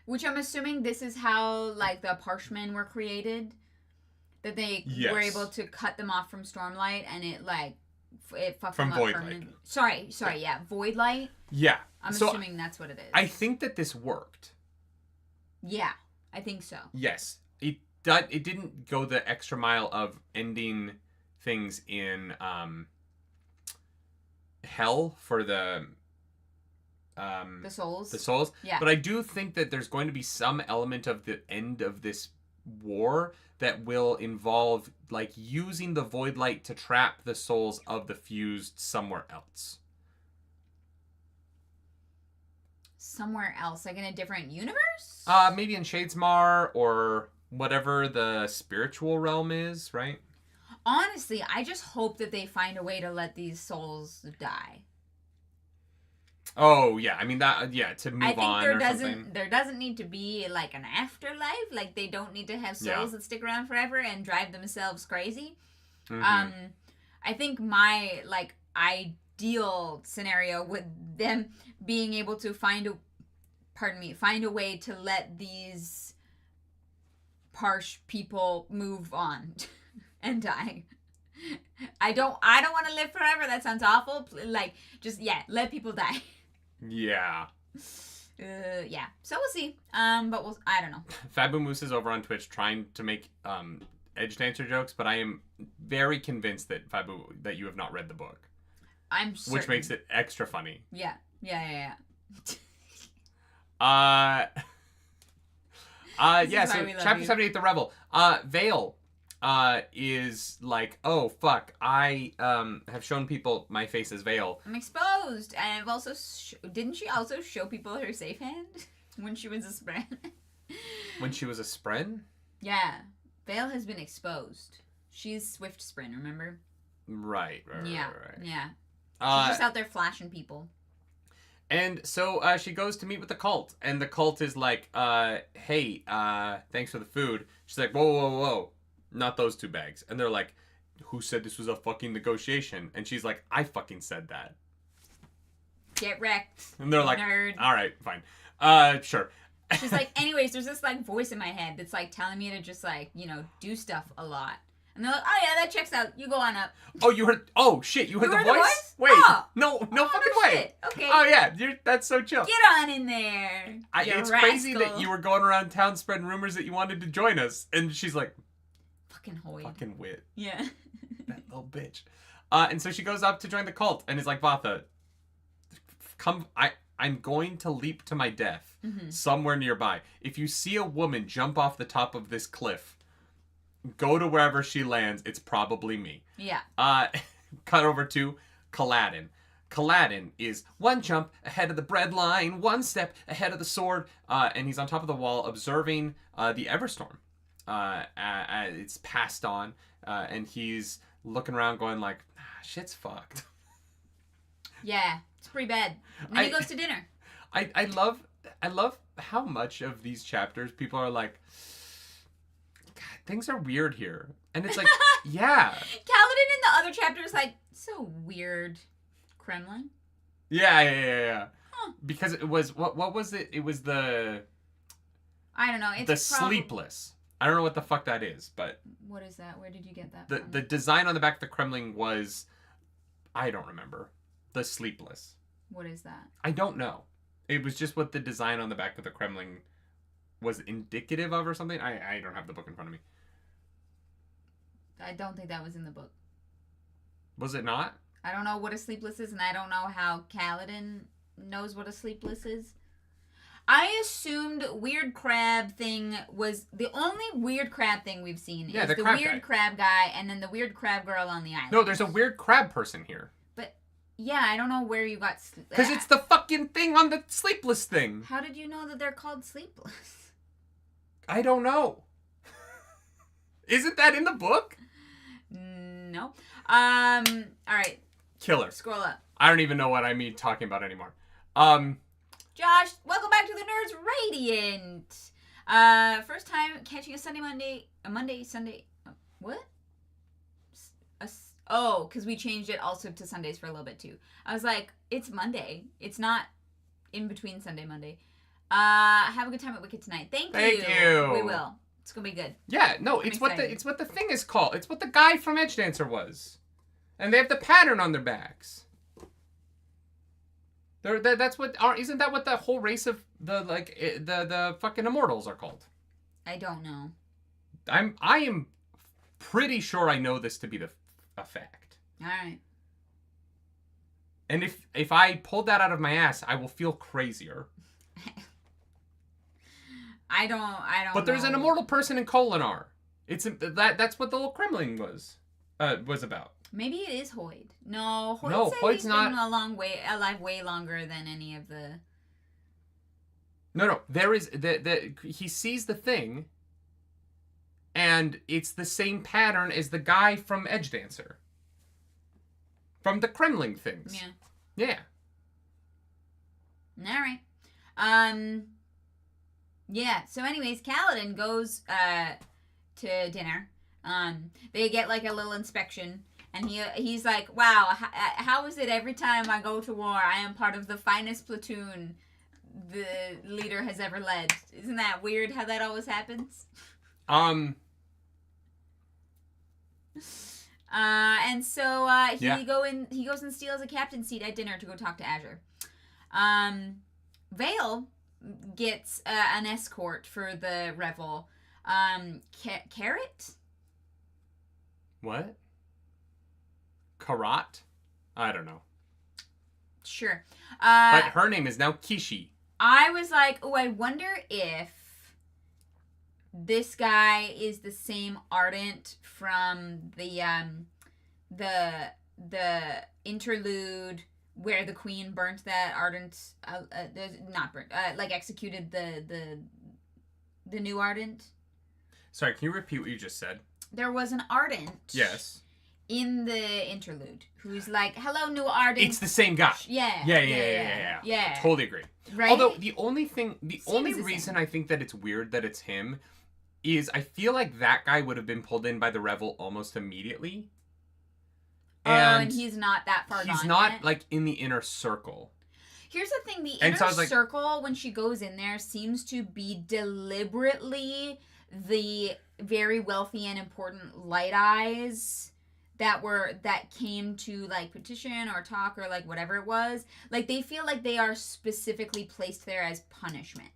Which I'm assuming this is how, like, the Parshmen were created? That they were able to cut them off from Stormlight and it, like, it fucked them up permanently. Sorry, yeah. Void light? Yeah. I'm assuming that's what it is. I think that this worked. Yeah, I think so. Yes. It didn't go the extra mile of ending things in hell for the souls. The souls. Yeah. But I do think that there's going to be some element of the end of this war that will involve, like, using the void light to trap the souls of the fused somewhere else. Somewhere else, like in a different universe? Maybe in Shadesmar or whatever the spiritual realm is, right? Honestly, I just hope that they find a way to let these souls die. Oh, yeah. I mean, to move on or something. There doesn't need to be, like, an afterlife. Like, they don't need to have souls that stick around forever and drive themselves crazy. Mm-hmm. I think my, like, ideal scenario with them being able to find a way to let these Parsh people move on and die. I don't want to live forever. That sounds awful. Like, just, let people die. Yeah. Yeah. So we'll see. But I don't know. Fabu Moose is over on Twitch trying to make Edge Dancer jokes, but I am very convinced that that you have not read the book. I'm certain. Which makes it extra funny. Yeah. Yeah. Yeah, so chapter 78, The Rebel. Vale is like, oh, fuck, I have shown people my face as Vale. I'm exposed. And I've also... Didn't she also show people her safe hand? When she was a spren? When she was a spren? Yeah. Vale has been exposed. She's Swift Spren, remember? Right. Yeah. She's just out there flashing people. And so she goes to meet with the cult, and the cult is like, hey, thanks for the food. She's like, whoa, not those 2 bags. And they're like, who said this was a fucking negotiation? And she's like, I fucking said that. Get wrecked. And they're like, nerd. All right, fine. Sure. She's like, anyways, there's this like voice in my head that's like telling me to just like, do stuff a lot. And they're like, oh yeah, that checks out. You go on up. Oh, you heard? Oh shit, you heard the voice? Wait, no fucking way. Shit. Okay. Oh yeah, that's so chill. Get on in there. It's crazy that you were going around town spreading rumors that you wanted to join us, and she's like, fucking Hoyd. Fucking wit. Yeah. That little bitch. And so she goes up to join the cult, and is like, Vatha, come. I'm going to leap to my death somewhere nearby. If you see a woman jump off the top of this cliff, go to wherever she lands. It's probably me. Yeah. Cut over to Kaladin. Kaladin is 1 jump ahead of the bread line, 1 step ahead of the sword, and he's on top of the wall observing the Everstorm. It's passed on, and he's looking around going like, shit's fucked. Yeah, it's pretty bad. And then he goes to dinner. I love how much of these chapters people are like, God, things are weird here. And it's like, yeah. Kaladin in the other chapter is like, so weird. Kremlin? Yeah. Huh. Because it was, what was it? It was the... I don't know. It's Sleepless. I don't know what the fuck that is, but... What is that? Where did you get that from? The design on the back of the Kremlin was... I don't remember. The Sleepless. What is that? I don't know. It was just what the design on the back of the Kremlin was indicative of or something. I don't have the book in front of me. I don't think that was in the book. Was it not? I don't know what a Sleepless is, and I don't know how Kaladin knows what a Sleepless is. I assumed Weird Crab thing was... The only Weird Crab thing we've seen is the Weird Crab guy and then the Weird Crab girl on the island. No, there's a Weird Crab person here. But, yeah, I don't know where you got... Because it's the fucking thing on the Sleepless thing. How did you know that they're called Sleepless? I don't know. Isn't that in the book? No. All right. Killer. Scroll up. I don't even know what I mean talking about anymore. Josh, welcome back to the Nerds Radiant. First time catching a Sunday. What? Oh, because we changed it also to Sundays for a little bit too. I was like, it's Monday. It's not in between Sunday, Monday. Have a good time at Wicked tonight. Thank you. We will. It's gonna be good. Yeah, no, it's what the thing is called. It's what the guy from Edge Dancer was, and they have the pattern on their backs. That's what isn't that what the whole race of the fucking immortals are called? I don't know. I am pretty sure I know this to be a fact. All right. And if I pulled that out of my ass, I will feel crazier. I don't. But there's an immortal person in Kolinar. That's what the little Kremlin was about. Maybe it is Hoyd. No, Hoyd's not been alive way longer than any of the... No. There is... he sees the thing, and it's the same pattern as the guy from Edge Dancer. From the Kremlin things. Yeah. Alright. Yeah, so anyways, Kaladin goes to dinner. They get like a little inspection. And he's like, wow, how is it every time I go to war, I am part of the finest platoon the leader has ever led? Isn't that weird how that always happens? And so he goes and steals a captain's seat at dinner to go talk to Azure. Vale gets an escort for the revel. Carrot? What? Karat? I don't know. Sure. But her name is now Kishi. I was like, oh, I wonder if this guy is the same Ardent from the interlude where the queen burnt that Ardent, not burnt, like executed the new Ardent. Sorry, can you repeat what you just said? There was an Ardent. Yes. In the interlude, who's like, "Hello, new Ardent." It's the same guy. Yeah. Yeah. I totally agree. Right. Although the only reason I think that it's weird that it's him is I feel like that guy would have been pulled in by the revel almost immediately. And he's not that far gone. He's not like in the inner circle. Here's the thing: the inner circle, when she goes in there, seems to be deliberately the very wealthy and important light eyes that came to like petition or talk or like whatever it was. Like they feel like they are specifically placed there as punishment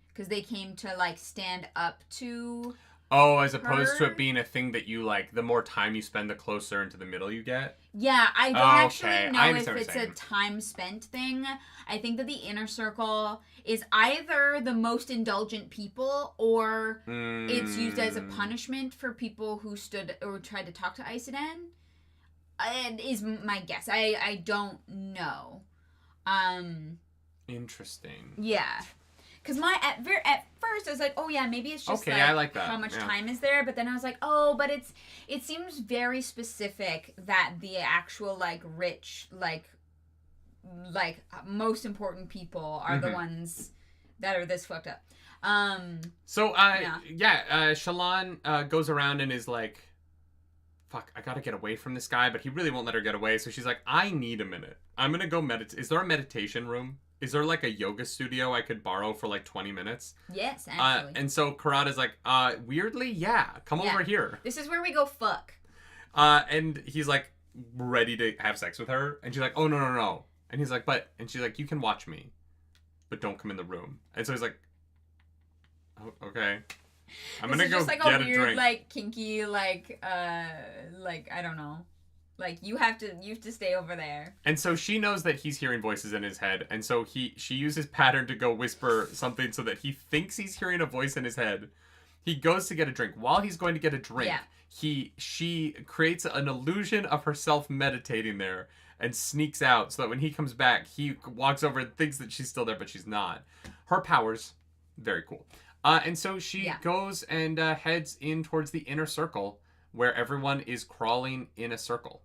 because they came to like stand up to. Oh, as opposed to it being a thing that you like, the more time you spend, the closer into the middle you get? Yeah, I don't actually know if it's a time spent thing. I think that the inner circle is either the most indulgent people or it's used as a punishment for people who stood or tried to talk to Isiden. Is my guess. I don't know. Interesting. Yeah. Because at first I was like, oh yeah, maybe it's just I like that. How much time is there? But then I was like, oh, but it seems very specific that the actual like rich like most important people are the ones that are this fucked up. Shallan goes around and is like, fuck, I gotta get away from this guy, but he really won't let her get away. So she's like, I need a minute. I'm gonna go meditate. Is there a meditation room? Is there like a yoga studio I could borrow for like 20 minutes? Yes, actually. And so Karat is like, weirdly, yeah, come over here. This is where we go fuck. And he's like ready to have sex with her. And she's like, oh, no. And he's like, and she's like, you can watch me, but don't come in the room. And so he's like, oh, okay. I'm going to go get a drink. This is just like a weird, like, kinky, like, I don't know. Like, you have to stay over there. And so she knows that he's hearing voices in his head. And so she uses pattern to go whisper something so that he thinks he's hearing a voice in his head. He goes to get a drink. While he's going to get a drink, she creates an illusion of herself meditating there and sneaks out so that when he comes back, he walks over and thinks that she's still there, but she's not. Her powers, very cool. And so she goes and heads in towards the inner circle where everyone is crawling in a circle.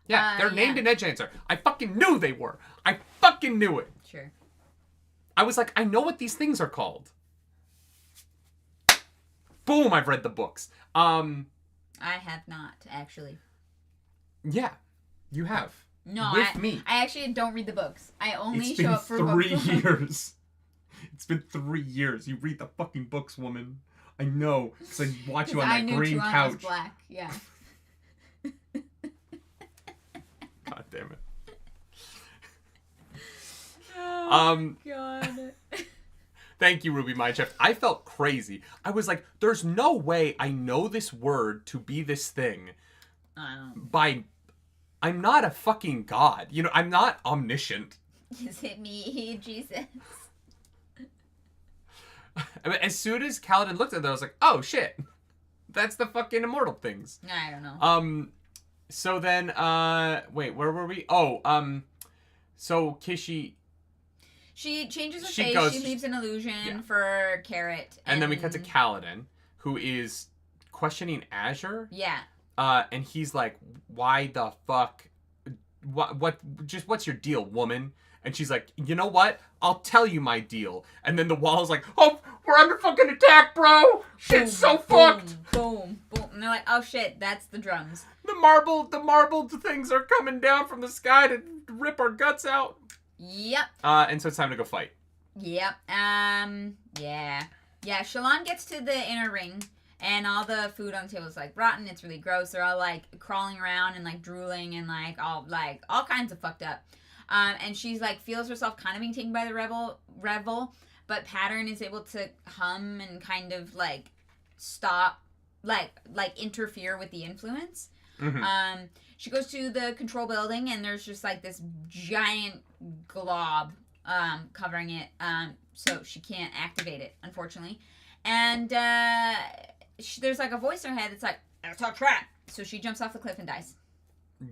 Yeah, they're named in Edge Answer. I fucking knew they were. I fucking knew it. Sure. I was like, I know what these things are called. Boom, I've read the books. I have not, actually. Yeah, you have. No, me. I actually don't read the books. I only show up for books. It's been 3 years. It's been 3 years. You read the fucking books, woman. I know, because I watch you on that green couch. Was black. Yeah. God damn it. Oh, God. Thank you, Ruby Mindchef. I felt crazy. I was like, there's no way I know this word to be this thing I'm not a fucking god. You know, I'm not omniscient. Is it me, Jesus? I mean, as soon as Kaladin looked at it, I was like, oh, shit. That's the fucking immortal things. I don't know. So then, wait, where were we? Oh, so Kishi... She changes her face, she leaves an illusion for Carrot. And then we cut to Kaladin, who is questioning Azure. Yeah. And he's like, why the fuck? What's your deal, woman? And she's like, you know what? I'll tell you my deal. And then the wall is like, oh, we're under fucking attack, bro. Shit's so fucked. Boom, boom. And they're like, oh shit, that's the drums. The marbled things are coming down from the sky to rip our guts out. Yep. And so it's time to go fight. Yep. Yeah. Shallan gets to the inner ring, and all the food on the table is like rotten. It's really gross. They're all like crawling around and like drooling and like all kinds of fucked up. And she's like feels herself kind of being taken by the revel, but Pattern is able to hum and kind of like stop, like interfere with the influence. Mm-hmm. She goes to the control building, and there's just like this giant glob covering it, so she can't activate it, unfortunately. And there's like a voice in her head that's like, "That's our trap." So she jumps off the cliff and dies.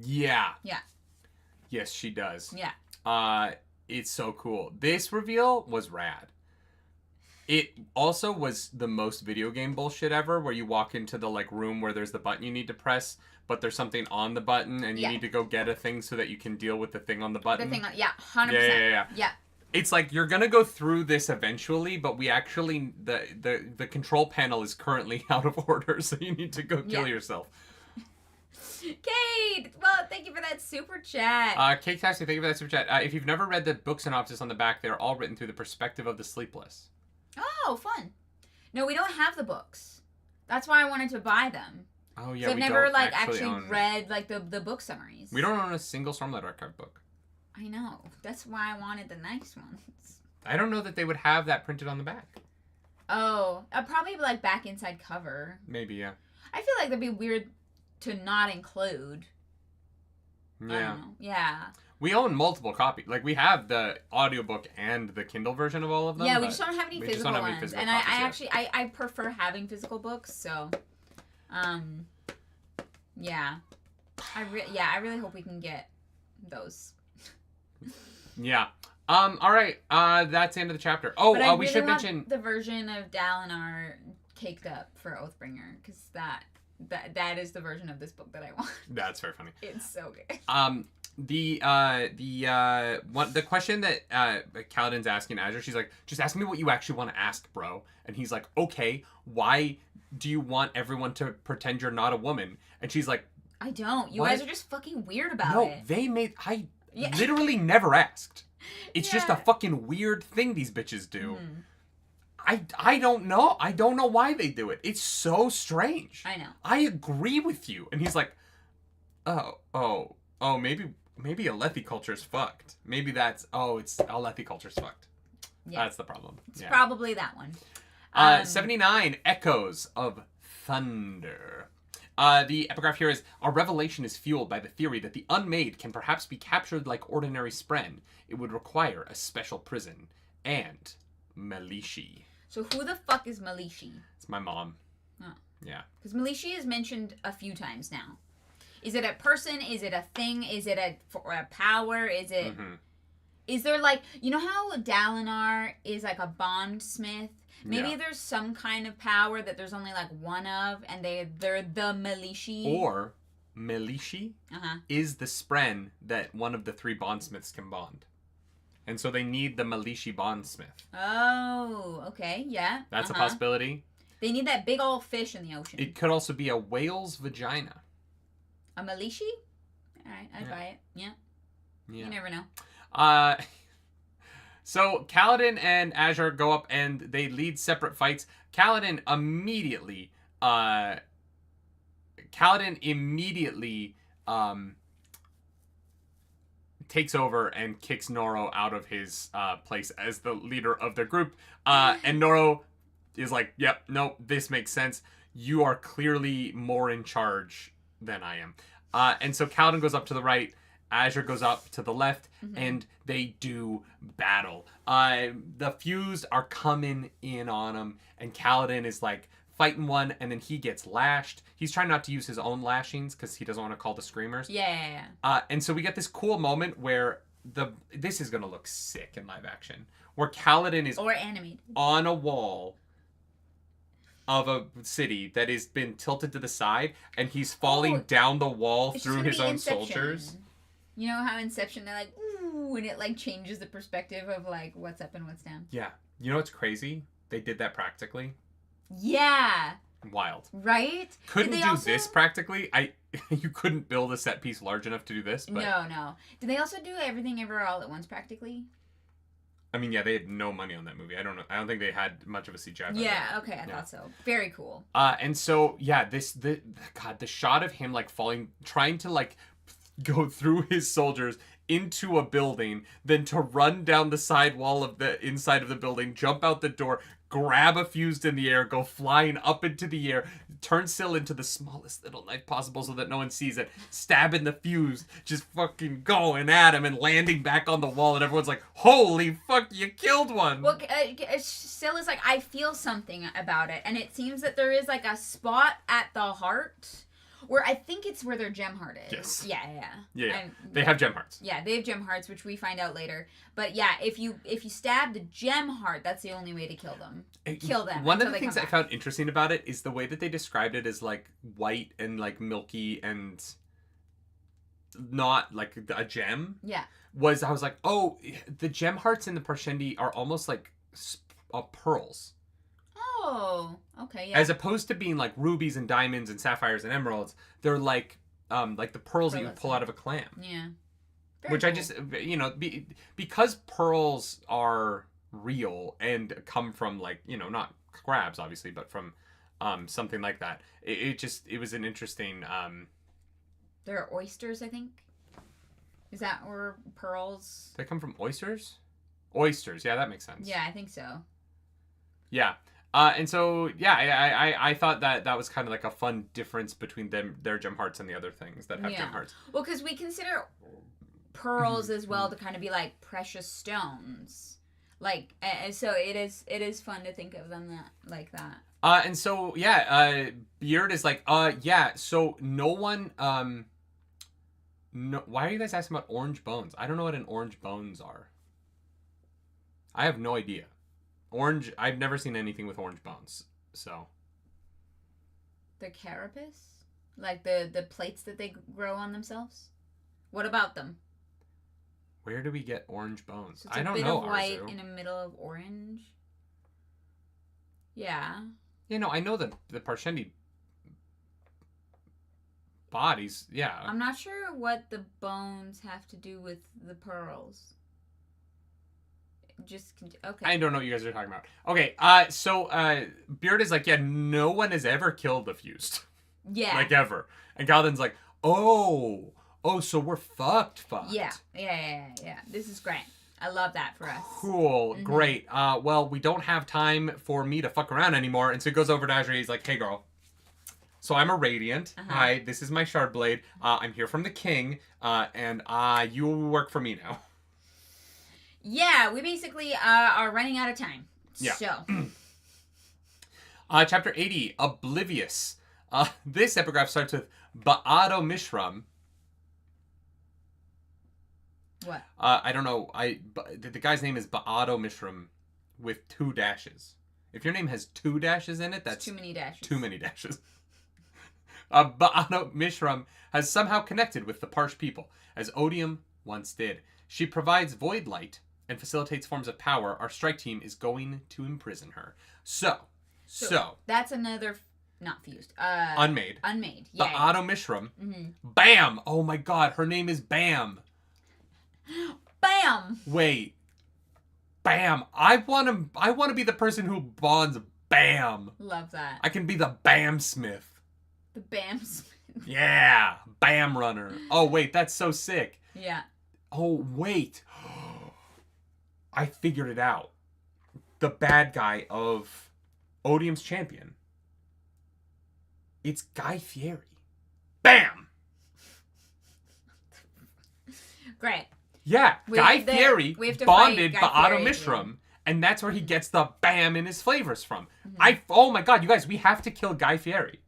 Yeah. Yeah. Yes, she does. Yeah. It's so cool. This reveal was rad. It also was the most video game bullshit ever, where you walk into the like room where there's the button you need to press, but there's something on the button, and you need to go get a thing so that you can deal with the thing on the button. The thing on, 100%. Yeah. It's like you're gonna go through this eventually, but we actually the control panel is currently out of order, so you need to go kill yourself. Kate, well, thank you for that super chat. Kate Tassie, thank you for that super chat. If you've never read the book synopsis on the back, they're all written through the perspective of the sleepless. Oh, fun. No, we don't have the books. That's why I wanted to buy them. Oh, yeah, so I've never like actually read like the book summaries. We don't own a single Stormlight Archive book. I know. That's why I wanted the nice ones. I don't know that they would have that printed on the back. Oh, probably like back inside cover. Maybe, yeah. I feel like that'd be weird to not include. Yeah. I don't know. Yeah. We own multiple copies. Like, we have the audiobook and the Kindle version of all of them. Yeah, we just don't have any physical ones. And I actually, yet. I prefer having physical books, so, yeah. I really hope we can get those. Yeah. All right. That's the end of the chapter. Oh, but we should mention the version of Dalinar caked up for Oathbringer, because that is the version of this book that I want. That's very funny. It's so good. The question that Kaladin's asking Azure, she's like, just ask me what you actually want to ask, bro. And he's like, okay, why do you want everyone to pretend you're not a woman? And she's like, I don't. You guys are just fucking weird about it. No, they made... literally never asked. It's just a fucking weird thing these bitches do. I don't know. I don't know why they do it. It's so strange. I know. I agree with you. And he's like, oh, maybe Alethi culture's fucked. Maybe that's, it's Alethi culture's fucked. Yeah. That's the problem. It's probably that one. 79, Echoes of Thunder. The epigraph here is, our revelation is fueled by the theory that the unmade can perhaps be captured like ordinary spren. It would require a special prison. And Melishi. So who the fuck is Melishi? It's my mom. Oh. Yeah. Because Melishi is mentioned a few times now. Is it a person? Is it a thing? Is it a power? Is it... Mm-hmm. Is there like... You know how Dalinar is like a bondsmith? Maybe there's some kind of power that there's only like one of, and they're the Melishi. Or Melishi is the spren that one of the three bondsmiths can bond. And so they need the Melishi bondsmith. Oh, okay, yeah. That's a possibility. They need that big old fish in the ocean. It could also be a whale's vagina. A Melishi? Alright, I'd buy it. Yeah. You never know. So Kaladin and Azure go up and they lead separate fights. Kaladin immediately takes over and kicks Noro out of his place as the leader of the group. And Noro is like, yep, nope, this makes sense. You are clearly more in charge than I am. And so Kaladin goes up to the right. Azure goes up to the left, and they do battle. The fused are coming in on him, and Kaladin is like fighting one, and then he gets lashed. He's trying not to use his own lashings because he doesn't want to call the screamers. Yeah. And so we get this cool moment where this is gonna look sick in live action, where Kaladin is animated on a wall of a city that has been tilted to the side, and he's falling down the wall through his own soldiers. You know how Inception, they're like, ooh, and it like changes the perspective of like what's up and what's down. Yeah. You know what's crazy? They did that practically. Yeah. Wild. Right? Couldn't do this practically. You couldn't build a set piece large enough to do this. But... No. Did they also do Everything Ever All at Once practically? I mean, yeah, they had no money on that movie. I don't know. I don't think they had much of a CGI. Yeah, okay, I thought so. Very cool. And so, yeah, the shot of him like falling, trying to like go through his soldiers into a building, then to run down the side wall of the inside of the building, jump out the door, grab a fused in the air, go flying up into the air, turn Syl into the smallest little knife possible so that no one sees it, stabbing the fused, just fucking going at him and landing back on the wall, and everyone's like, holy fuck, you killed one. Well, Syl is like, I feel something about it, and it seems that there is like a spot at the heart where I think it's where their gem heart is. Yes. Yeah. They have gem hearts. Yeah, they have gem hearts, which we find out later. But yeah, if you stab the gem heart, that's the only way to kill them. Kill them. One of the things I found interesting about it is the way that they described it as like white and like milky and not like a gem. Yeah. I was like, oh, the gem hearts in the Parshendi are almost like pearls. Oh, okay, yeah. As opposed to being like rubies and diamonds and sapphires and emeralds, they're like the pearls that you pull out of a clam. Yeah. Which cool. I just, because pearls are real and come from like, not crabs obviously, but from something like that. It was an interesting. There are oysters, I think. Is that where pearls? They come from oysters? Oysters, yeah, that makes sense. Yeah, I think so. Yeah. And so, yeah, I thought that was kind of like a fun difference between their gem hearts and the other things that have gem hearts. Well, because we consider pearls as well to kind of be like precious stones. Like, so it is fun to think of them like that. And so, yeah, Beard is like, so no one, why are you guys asking about orange bones? I don't know what an orange bones are. I have no idea. Orange, I've never seen anything with orange bones, so. The carapace? Like the plates that they grow on themselves? What about them? Where do we get orange bones? So it's I don't know. A bit of white in the middle of orange. Yeah. I know the Parshendi bodies, yeah. I'm not sure what the bones have to do with the pearls. Okay. I don't know what you guys are talking about. Okay, so Beard is like, yeah, no one has ever killed the fused. Yeah. Like ever. And Galdan's like, oh, so we're fucked. Yeah. This is great. I love that for us. Cool, great. Well, we don't have time for me to fuck around anymore. And so he goes over to Azure. He's like, hey, girl. So I'm a Radiant. Hi, this is my Shard Blade. I'm here from the King. And you work for me now. Yeah, we basically are running out of time. Yeah. So. Chapter 80, Oblivious. This epigraph starts with Ba'ado Mishram. What? I don't know. The guy's name is Ba'ado Mishram with 2 dashes. If your name has 2 dashes in it, that's too many dashes. Too many dashes. Ba'ado Mishram has somehow connected with the Parsh people, as Odium once did. She provides void light and facilitates forms of power. Our strike team is going to imprison her. So that's another, not fused. Unmade. Yeah. Ba'ado Mishram. Bam! Oh my god, her name is Bam. Bam! Wait. Bam! I want to be the person who bonds Bam. Love that. I can be the Bam Smith. The Bam Smith. Yeah, Bam Runner. Oh wait, that's so sick. Yeah. Oh wait. I figured it out. The bad guy of Odium's champion. It's Guy Fieri. Bam! Great. Yeah, Guy Fieri bonded Ba'ado Mishram, and that's where he gets the bam in his flavors from. Oh my god, you guys, we have to kill Guy Fieri.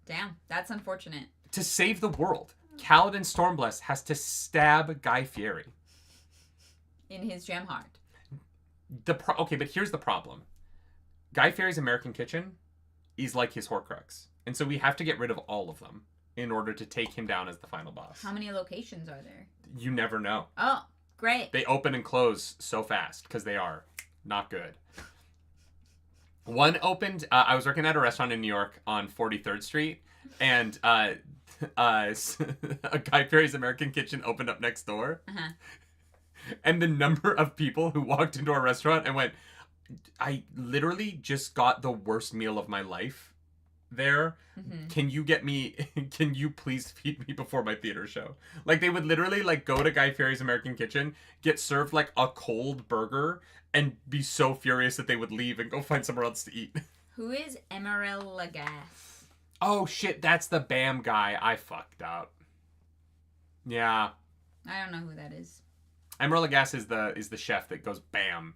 Damn, that's unfortunate. To save the world, Kaladin Stormblessed has to stab Guy Fieri. In his gem heart. Okay, but here's the problem. Guy Fieri's American Kitchen is like his Horcrux. And so we have to get rid of all of them in order to take him down as the final boss. How many locations are there? You never know. Oh, great. They open and close so fast because they are not good. One opened, I was working at a restaurant in New York on 43rd Street, and a Guy Fieri's American Kitchen opened up next door. Uh-huh. And the number of people who walked into our restaurant and went, I literally just got the worst meal of my life there. Can you please feed me before my theater show? Like, they would literally, like, go to Guy Fieri's American Kitchen, get served, like, a cold burger, and be so furious that they would leave and go find somewhere else to eat. Who is Emeril Lagasse? Oh, shit, that's the BAM guy. I fucked up. Yeah. I don't know who that is. Emeril Lagasse is the chef that goes BAM.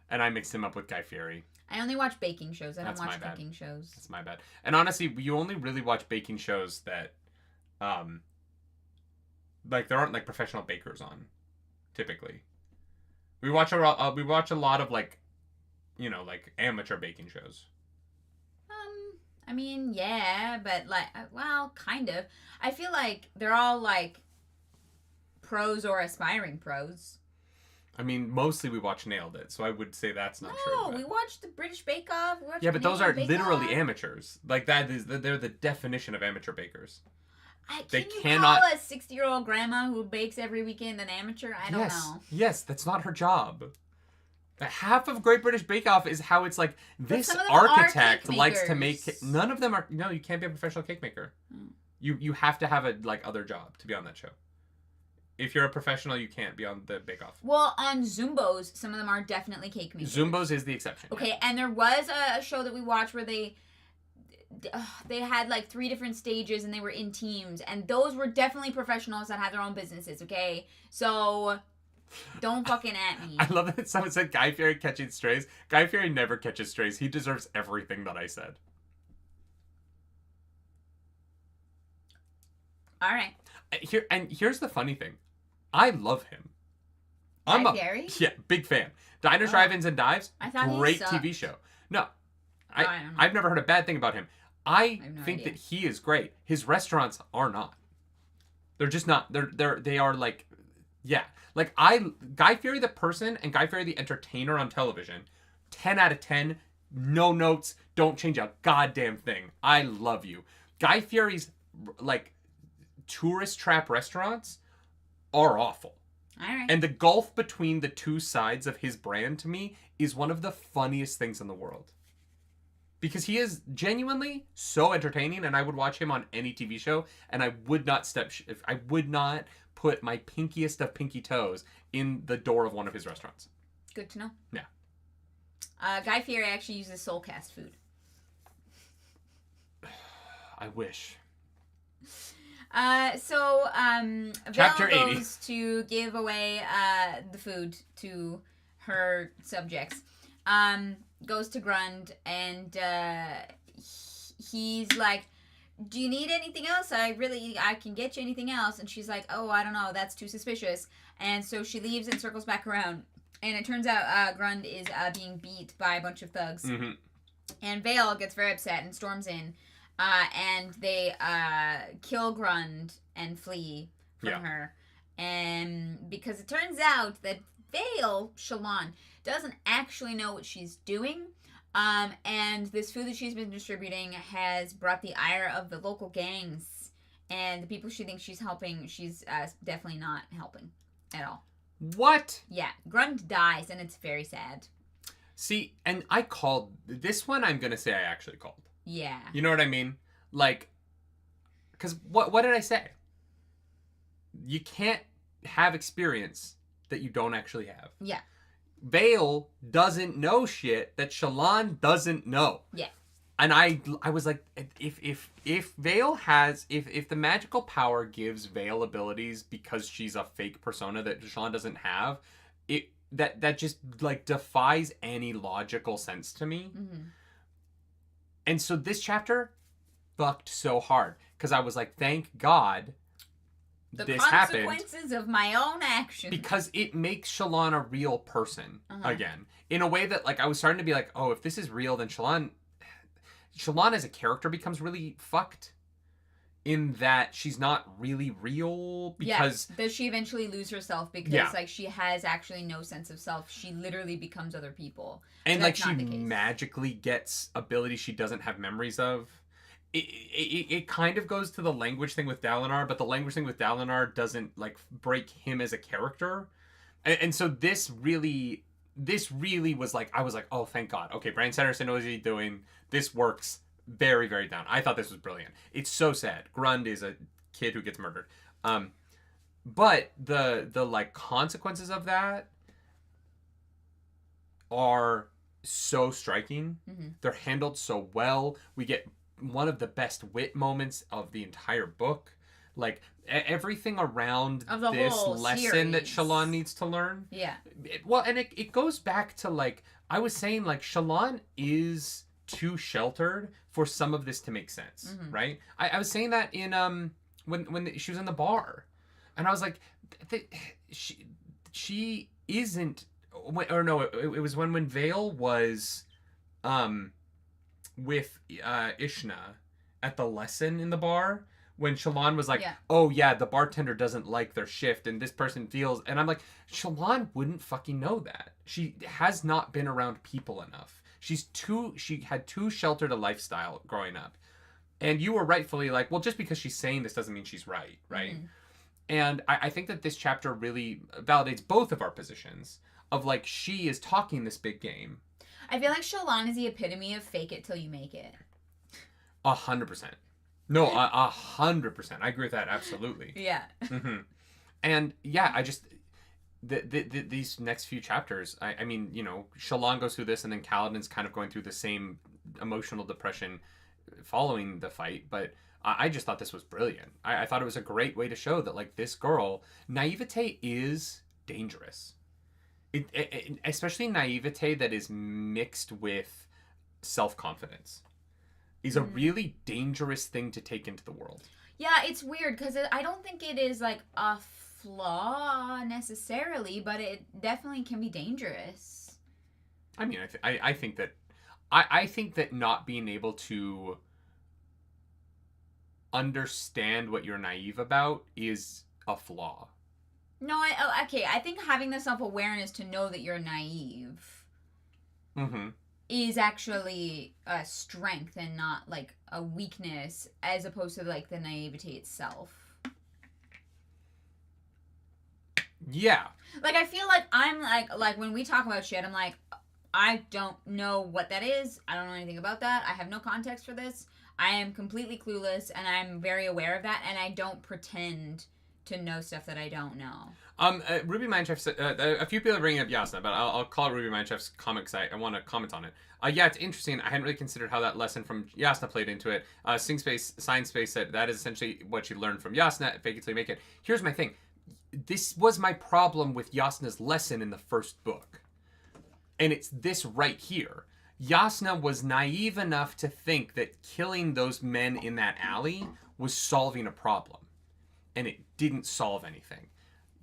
And I mixed him up with Guy Fieri. I only watch baking shows. I don't watch cooking shows. That's my bad. And honestly, you only really watch baking shows that, like, there aren't, like, professional bakers on, typically. We watch a lot of, like, you know, like, amateur baking shows. I mean, yeah, but, like, well, kind of. I feel like they're all, like, pros or aspiring pros. I mean, mostly we watch Nailed It, so I would say that's not true. No, we watched the British Bake Off. Yeah, but those are literally amateurs. Like, they're the definition of amateur bakers. Can you call a 60-year-old grandma who bakes every weekend an amateur? I don't know. Yes, that's not her job. Half of Great British Bake Off is how it's like, this architect likes to make... None of them are... No, you can't be a professional cake maker. You have to have a, like, other job to be on that show. If you're a professional, you can't be on the Bake Off. Well, on Zumbos, some of them are definitely cake makers. Zumbos is the exception. Okay, and there was a show that we watched where they had like 3 different stages and they were in teams, and those were definitely professionals that had their own businesses, okay? So, don't fucking at me. I love that someone said Guy Fieri catching strays. Guy Fieri never catches strays. He deserves everything that I said. All right. Here's the funny thing. I love him. Guy Fieri? Yeah, big fan. Diners, Drive-Ins, and Dives, great TV show. No, I've never heard a bad thing about him. I think that he is great. His restaurants are not. They're just not. They are like, yeah. Like, Guy Fieri the person and Guy Fieri the entertainer on television, 10 out of 10, no notes, don't change a goddamn thing. I love you. Guy Fieri's, like, tourist trap restaurants are awful. All right. And the gulf between the two sides of his brand to me is one of the funniest things in the world. Because he is genuinely so entertaining, and I would watch him on any TV show, and I would not put my pinkiest of pinky toes in the door of one of his restaurants. Good to know. Yeah. Guy Fieri actually uses Soulcast food. I wish. Chapter Val goes to give away the food to her subjects. Goes to Grund, and he's like, do you need anything else? I can get you anything else. And she's like, oh, I don't know, that's too suspicious. And so she leaves and circles back around. And it turns out Grund is being beat by a bunch of thugs. Mm-hmm. And Vale gets very upset and storms in. And they kill Grund and flee from her. And because it turns out that Vale, Shalon, doesn't actually know what she's doing. And this food that she's been distributing has brought the ire of the local gangs. And the people she thinks she's helping, she's definitely not helping at all. What? Yeah. Grund dies, and it's very sad. See, and I called... This one I'm going to say I actually called. Yeah. You know what I mean? Like, because what did I say? You can't have experience that you don't actually have. Yeah. Vale doesn't know shit that Shalon doesn't know. Yeah. And I was like, if Vale has, if the magical power gives Vale abilities because she's a fake persona that Shalon doesn't have, that just, like, defies any logical sense to me. Mm-hmm. And so this chapter fucked so hard because I was like, thank God this happened. The consequences of my own actions. Because it makes Shalon a real person again. In a way that, like, I was starting to be like, oh, if this is real, then Shalon as a character becomes really fucked. In that she's not really real because... Yeah, does she eventually lose herself because, like, she has actually no sense of self. She literally becomes other people. And, like, she magically gets abilities she doesn't have memories of. It kind of goes to the language thing with Dalinar, but the language thing with Dalinar doesn't, like, break him as a character. And so this really was, like, I was like, oh, thank God. Okay, Brandon Sanderson knows what he's doing. This works. very, very down. I thought this was brilliant. It's so sad. Grund is a kid who gets murdered. But the like consequences of that are so striking. Mm-hmm. They're handled so well. We get one of the best wit moments of the entire book. Like everything around this lesson series that Shallan needs to learn. Yeah. And it goes back to like I was saying, like Shallan is too sheltered for some of this to make sense, mm-hmm. right? I was saying that in when she was in the bar, and I was like, she isn't. Or no, it was when Vale was with Ishna at the lesson in the bar. When Shallan was like, oh yeah, the bartender doesn't like their shift and this person feels... And I'm like, Shallan wouldn't fucking know that. She has not been around people enough. She had too sheltered a lifestyle growing up. And you were rightfully like, well, just because she's saying this doesn't mean she's right? Mm-hmm. And I think that this chapter really validates both of our positions of like, she is talking this big game. I feel like Shallan is the epitome of fake it till you make it. 100%. No, 100%. I agree with that, absolutely. Yeah. Mm-hmm. And yeah, I just... these next few chapters, I mean, you know, Shallan goes through this and then Kaladin's kind of going through the same emotional depression following the fight, but I just thought this was brilliant. I thought it was a great way to show that, like, this girl, naivete is dangerous. Especially naivete that is mixed with self-confidence. Is a really dangerous thing to take into the world. Yeah, it's weird because I don't think it is like a flaw necessarily, but it definitely can be dangerous. I mean, I think that I think that not being able to understand what you're naive about is a flaw. No, okay. I think having the self-awareness to know that you're naive. Mm-hmm. Is actually a strength and not like a weakness, as opposed to like the naivete itself. Yeah. Like I feel like I'm like when we talk about shit, I'm like, I don't know what that is. I don't know anything about that. I have no context for this. I am completely clueless, and I'm very aware of that, and I don't pretend to know stuff that I don't know. Ruby Mindchef said, a few people are bringing up Yasna, but I'll call it Ruby Mindchef's comic because I want to comment on it. Yeah, it's interesting. I hadn't really considered how that lesson from Yasna played into it. Science Space said that is essentially what she learned from Yasna, fake it till you make it. Here's my thing. This was my problem with Yasna's lesson in the first book. And it's this right here. Yasna was naive enough to think that killing those men in that alley was solving a problem. And it didn't solve anything.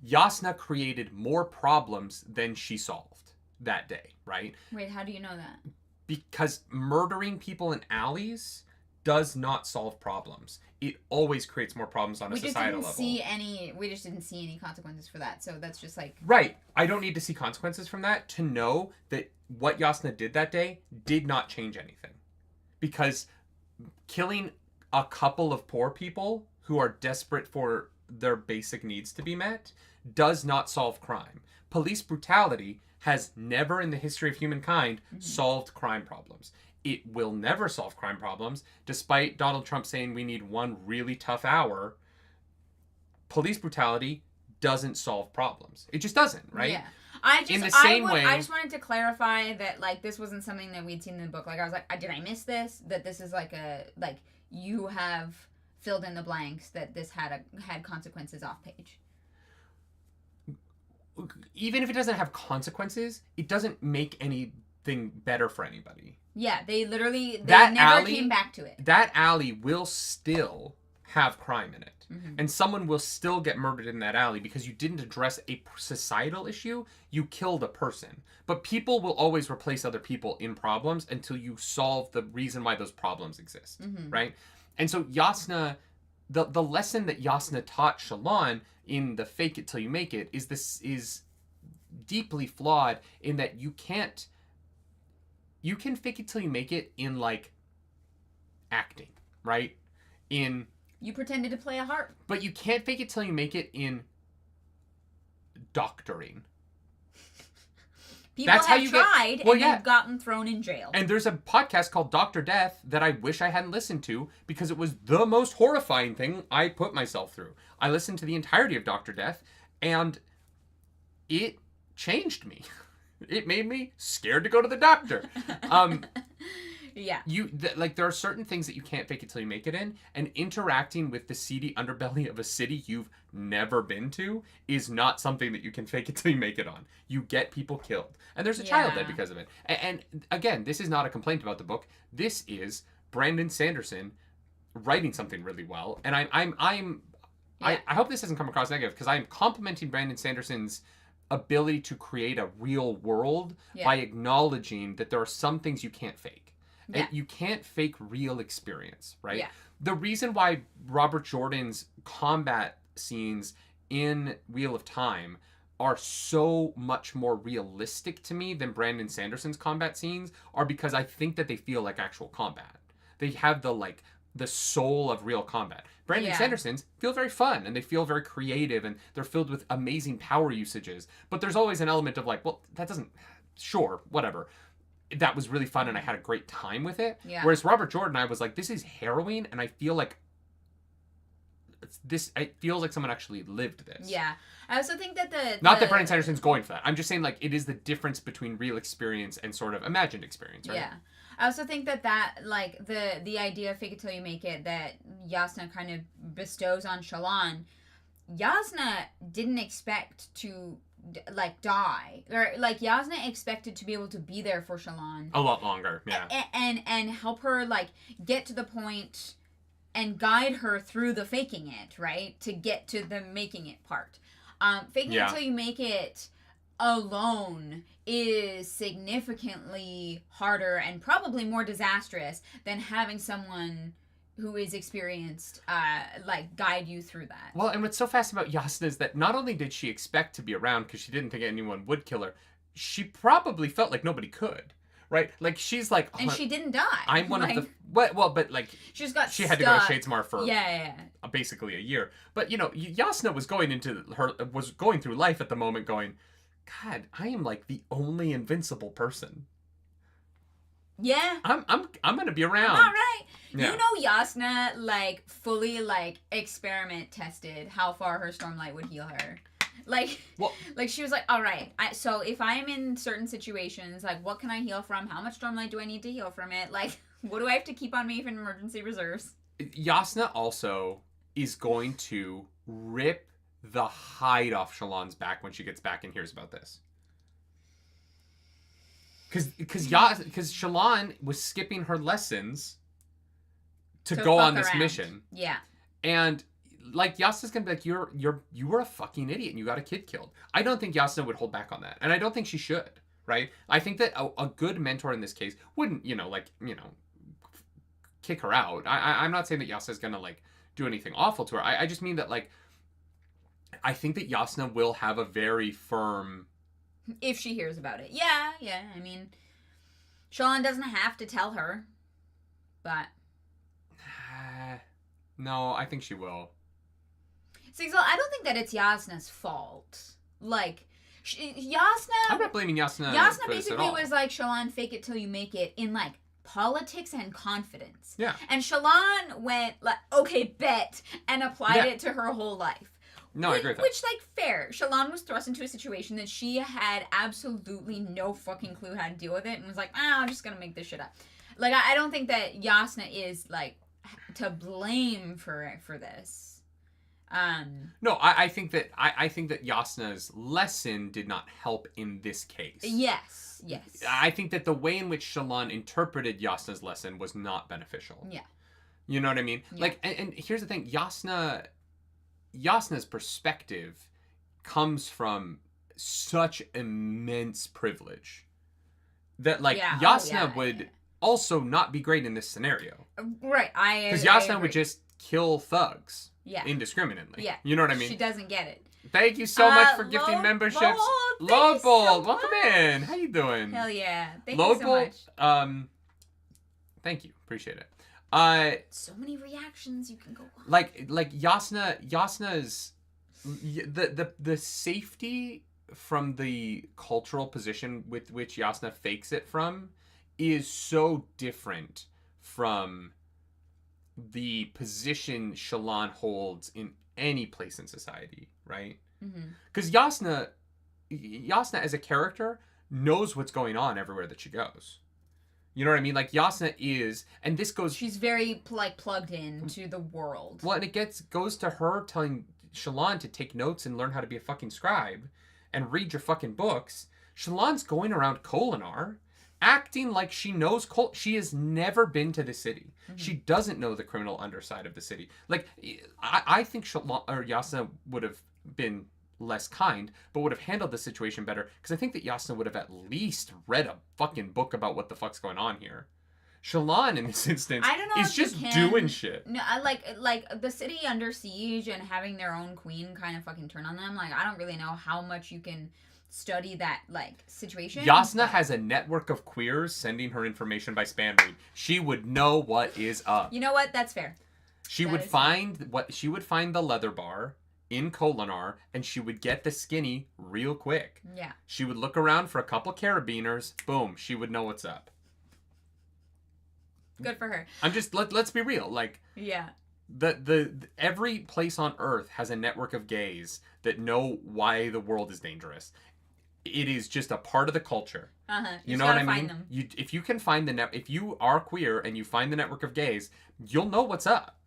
Yasna created more problems than she solved that day, right? Wait, how do you know that? Because murdering people in alleys does not solve problems. It always creates more problems on a societal level. We just didn't see any consequences for that, so that's just like... Right. I don't need to see consequences from that to know that what Yasna did that day did not change anything. Because killing a couple of poor people who are desperate for their basic needs to be met does not solve crime. Police brutality has never in the history of humankind solved crime problems. It will never solve crime problems, despite Donald Trump saying we need one really tough hour. Police brutality doesn't solve problems. It just doesn't, right? Yeah. I just wanted to clarify that, like, this wasn't something that we'd seen in the book. Like, I was like, did I miss this? That this is like you have filled in the blanks that this had consequences off page. Even if it doesn't have consequences, it doesn't make anything better for anybody. Yeah, they never came back to it. That alley will still have crime in it. Mm-hmm. And someone will still get murdered in that alley because you didn't address a societal issue, you killed a person. But people will always replace other people in problems until you solve the reason why those problems exist, right? And so Yasna, the lesson that Yasna taught Shallan in the fake it till you make it is deeply flawed in that you can fake it till you make it in like acting, right? You pretended to play a harp. But you can't fake it till you make it in doctoring. People have tried and they've gotten thrown in jail. And there's a podcast called Dr. Death that I wish I hadn't listened to because it was the most horrifying thing I put myself through. I listened to the entirety of Dr. Death and it changed me. It made me scared to go to the doctor. Yeah. There are certain things that you can't fake it till you make it in, and interacting with the seedy underbelly of a city you've never been to is not something that you can fake it till you make it on. You get people killed. And there's a child dead because of it. And again, this is not a complaint about the book. This is Brandon Sanderson writing something really well. And I hope this doesn't come across negative because I'm complimenting Brandon Sanderson's ability to create a real world by acknowledging that there are some things you can't fake. Yeah. You can't fake real experience, right? Yeah. The reason why Robert Jordan's combat scenes in Wheel of Time are so much more realistic to me than Brandon Sanderson's combat scenes are because I think that they feel like actual combat. They have the soul of real combat. Brandon Sanderson's feel very fun and they feel very creative and they're filled with amazing power usages. But there's always an element of sure, whatever. That was really fun and I had a great time with it. Yeah. Whereas Robert Jordan, I was like, this is harrowing and I feel like it feels like someone actually lived this. Yeah. I also think that Not that Brandon Sanderson's going for that. I'm just saying it is the difference between real experience and sort of imagined experience, right? Yeah. I also think that the idea of fake it till you make it that Jasnah kind of bestows on Shallan, Jasnah didn't expect to die, or Jasnah expected to be able to be there for Shallan a lot longer, and help her get to the point and guide her through the faking it, right, to get to the making it part. Faking it till you make it alone is significantly harder and probably more disastrous than having someone who is experienced, guide you through that. Well, and what's so fast about Jasnah is that not only did she expect to be around because she didn't think anyone would kill her, she probably felt like nobody could, right? She's like... And she didn't die. I'm one of the... Well, but she had to go to Shadesmar for basically a year. But, Jasnah was was going through life at the moment going, God, I am the only invincible person. Yeah. I'm gonna be around. All right. Yeah. You know Jasnah fully experiment tested how far her Stormlight would heal her. She was all right. So if I am in certain situations, what can I heal from? How much Stormlight do I need to heal from it? What do I have to keep on me for emergency reserves? Jasnah also is going to rip the hide off Shallan's back when she gets back and hears about this. Because Shallan was skipping her lessons to go on this mission. Yeah. And Jasnah's gonna be you were a fucking idiot and you got a kid killed. I don't think Jasnah would hold back on that. And I don't think she should, right? I think that a good mentor in this case wouldn't, kick her out. I'm not saying that Jasnah's gonna do anything awful to her. I just mean that I think that Jasnah will have a very firm... If she hears about it. Yeah. I mean, Shallan doesn't have to tell her, but... No, I think she will. See, so I don't think that it's Jasnah's fault. Jasnah... I'm not blaming Jasnah Jasnah basically was Shallan, fake it till you make it in, politics and confidence. Yeah. And Shallan went, okay, bet, and applied it to her whole life. No, I agree with that. Which, fair. Shallan was thrust into a situation that she had absolutely no fucking clue how to deal with it and was I'm just gonna make this shit up. I don't think that Jasnah is, to blame for this. No, I think that Jasnah's lesson did not help in this case. Yes. I think that the way in which Shallan interpreted Jasnah's lesson was not beneficial. Yeah. You know what I mean? Yeah. And here's the thing, Jasnah's perspective comes from such immense privilege that Jasnah would also not be great in this scenario. Right, because Jasnah would just kill thugs indiscriminately. Yeah, you know what I mean? She doesn't get it. Thank you so much for gifting memberships. Lodebold, welcome in. How you doing? Hell yeah, thank you so much. Thank you, appreciate it. So many reactions you can go on. Jasnah's the safety from the cultural position with which Yasna fakes it from is so different from the position Shallan holds in any place in society, right? Because Yasna as a character knows what's going on everywhere that she goes. You know what I mean? Like, Yasna is, and this goes... She's very, like, plugged in to the world. Well, and it goes to her telling Shallan to take notes and learn how to be a fucking scribe and read your fucking books. Shallan's going around Kholinar acting like she knows she has never been to the city. She doesn't know the criminal underside of the city. Like, I think Yasna would have been less kind, but would have handled the situation better, because I think that Yasna would have at least read a fucking book about what the fuck's going on here. Shallan, in this instance, is just doing shit. No, I like the city under siege and having their own queen kind of fucking turn on them. Like, I don't really know how much you can study that, like, situation. Yasna has a network of queers sending her information by spam read. She would know what is up. You know what? That's fair. She would find the leather bar in Kholinar, and she would get the skinny real quick. Yeah. She would look around for a couple carabiners. Boom. She would know what's up. Good for her. I'm just let's be real. Like, yeah. The every place on Earth has a network of gays that know why the world is dangerous. It is just a part of the culture. You know what I mean? If you can find if you are queer and you find the network of gays, you'll know what's up.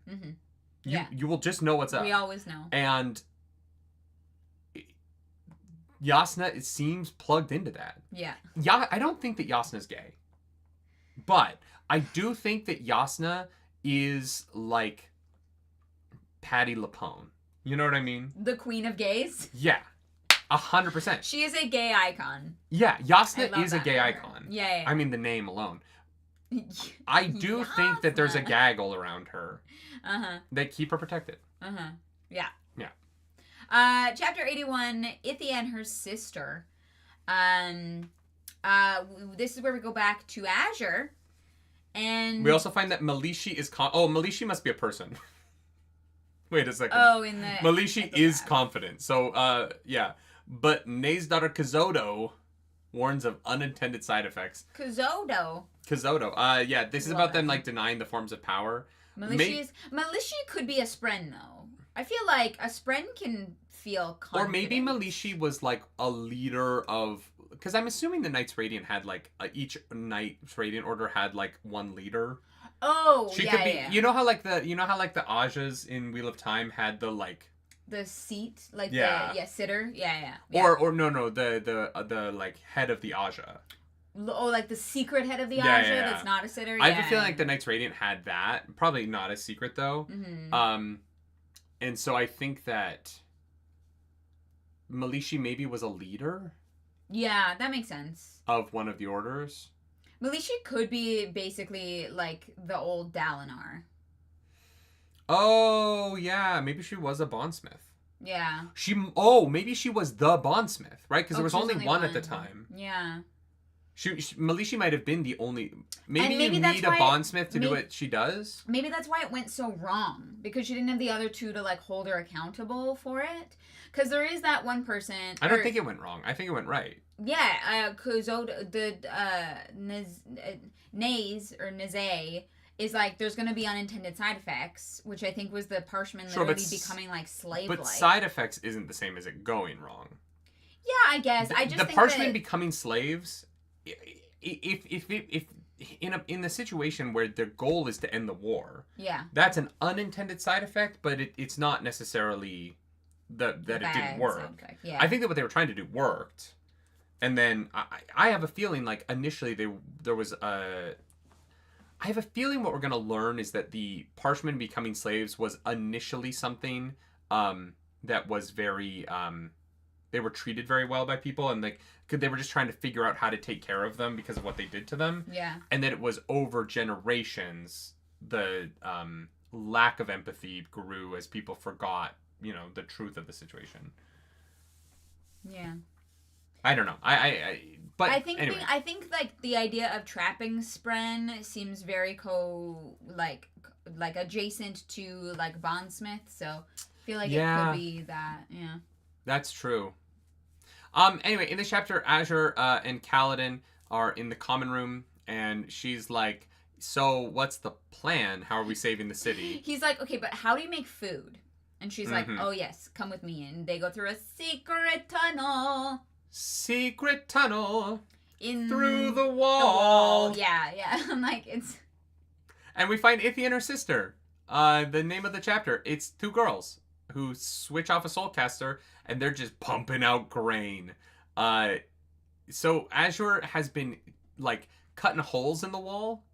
You will just know what's up. We always know. And Yasna, it seems, plugged into that. Yeah. I don't think that Yasna's gay. But I do think that Yasna is like Patti LuPone. You know what I mean? The queen of gays? Yeah. 100%. She is a gay icon. Yeah, Yasna is a gay icon. Yeah. I mean, the name alone. I do think that there's a gaggle around her. That keep her protected. Yeah. Yeah. Chapter 81, Ithia and her sister. This is where we go back to Azure. And we also find that Malishi is Malishi must be a person. Wait a second. Oh, in the Malishi is confident. So yeah. But Nae's daughter Kazodo warns of unintended side effects. Kazodo. Yeah, this is about them, like, denying the forms of power. Malishi could be a Spren, though. I feel like a Spren can feel confident. Or maybe Malishi was, like, a leader of... Because I'm assuming the Knights Radiant had, like, each Knights Radiant order had, like, one leader. Oh, she could be, yeah. You know how, like, the Ajas in Wheel of Time had the, like... The seat, like the sitter, yeah. Or no, the like head of the Aja. Oh, like the secret head of the Aja that's not a sitter. I have a feeling like the Knights Radiant had that. Probably not a secret though. And so I think that Malishi maybe was a leader. Yeah, that makes sense. Of one of the orders. Malishi could be basically like the old Dalinar. Oh, yeah. Maybe she was a bondsmith. Yeah. Maybe she was the bondsmith, right? Because there was only one at the time. Yeah. Malishi might have been the only... Maybe you need a bondsmith to do what she does? Maybe that's why it went so wrong. Because she didn't have the other two to, like, hold her accountable for it. Because there is that one person... I don't think it went wrong. I think it went right. Yeah. Kuzoda, Naze is like, there's going to be unintended side effects, which I think was the Parshman literally becoming, like, slave-like. But side effects isn't the same as it going wrong. Yeah, I guess. I just think the Parshmen becoming slaves, if in the situation where their goal is to end the war, that's an unintended side effect, but it's not necessarily that it didn't work. Yeah. I think that what they were trying to do worked. And then I have a feeling, like, initially there was a... I have a feeling what we're going to learn is that the Parshmen becoming slaves was initially something that was very... they were treated very well by people, and they were just trying to figure out how to take care of them because of what they did to them. Yeah. And that it was over generations, the lack of empathy grew as people forgot, the truth of the situation. Yeah. I don't know. But I think anyway. I think like the idea of trapping Spren seems very like adjacent to like Bondsmith, so I feel like it could be that. Yeah. That's true. Anyway, in this chapter, Azure and Kaladin are in the common room, and she's like, so what's the plan? How are we saving the city? He's like, okay, but how do you make food? And she's like, oh yes, come with me. And they go through a secret tunnel. Secret tunnel. Through the wall. Yeah. I'm like, it's... And we find Ithi and her sister. The name of the chapter. It's two girls who switch off a soulcaster, and they're just pumping out grain. So Azure has been, like, cutting holes in the wall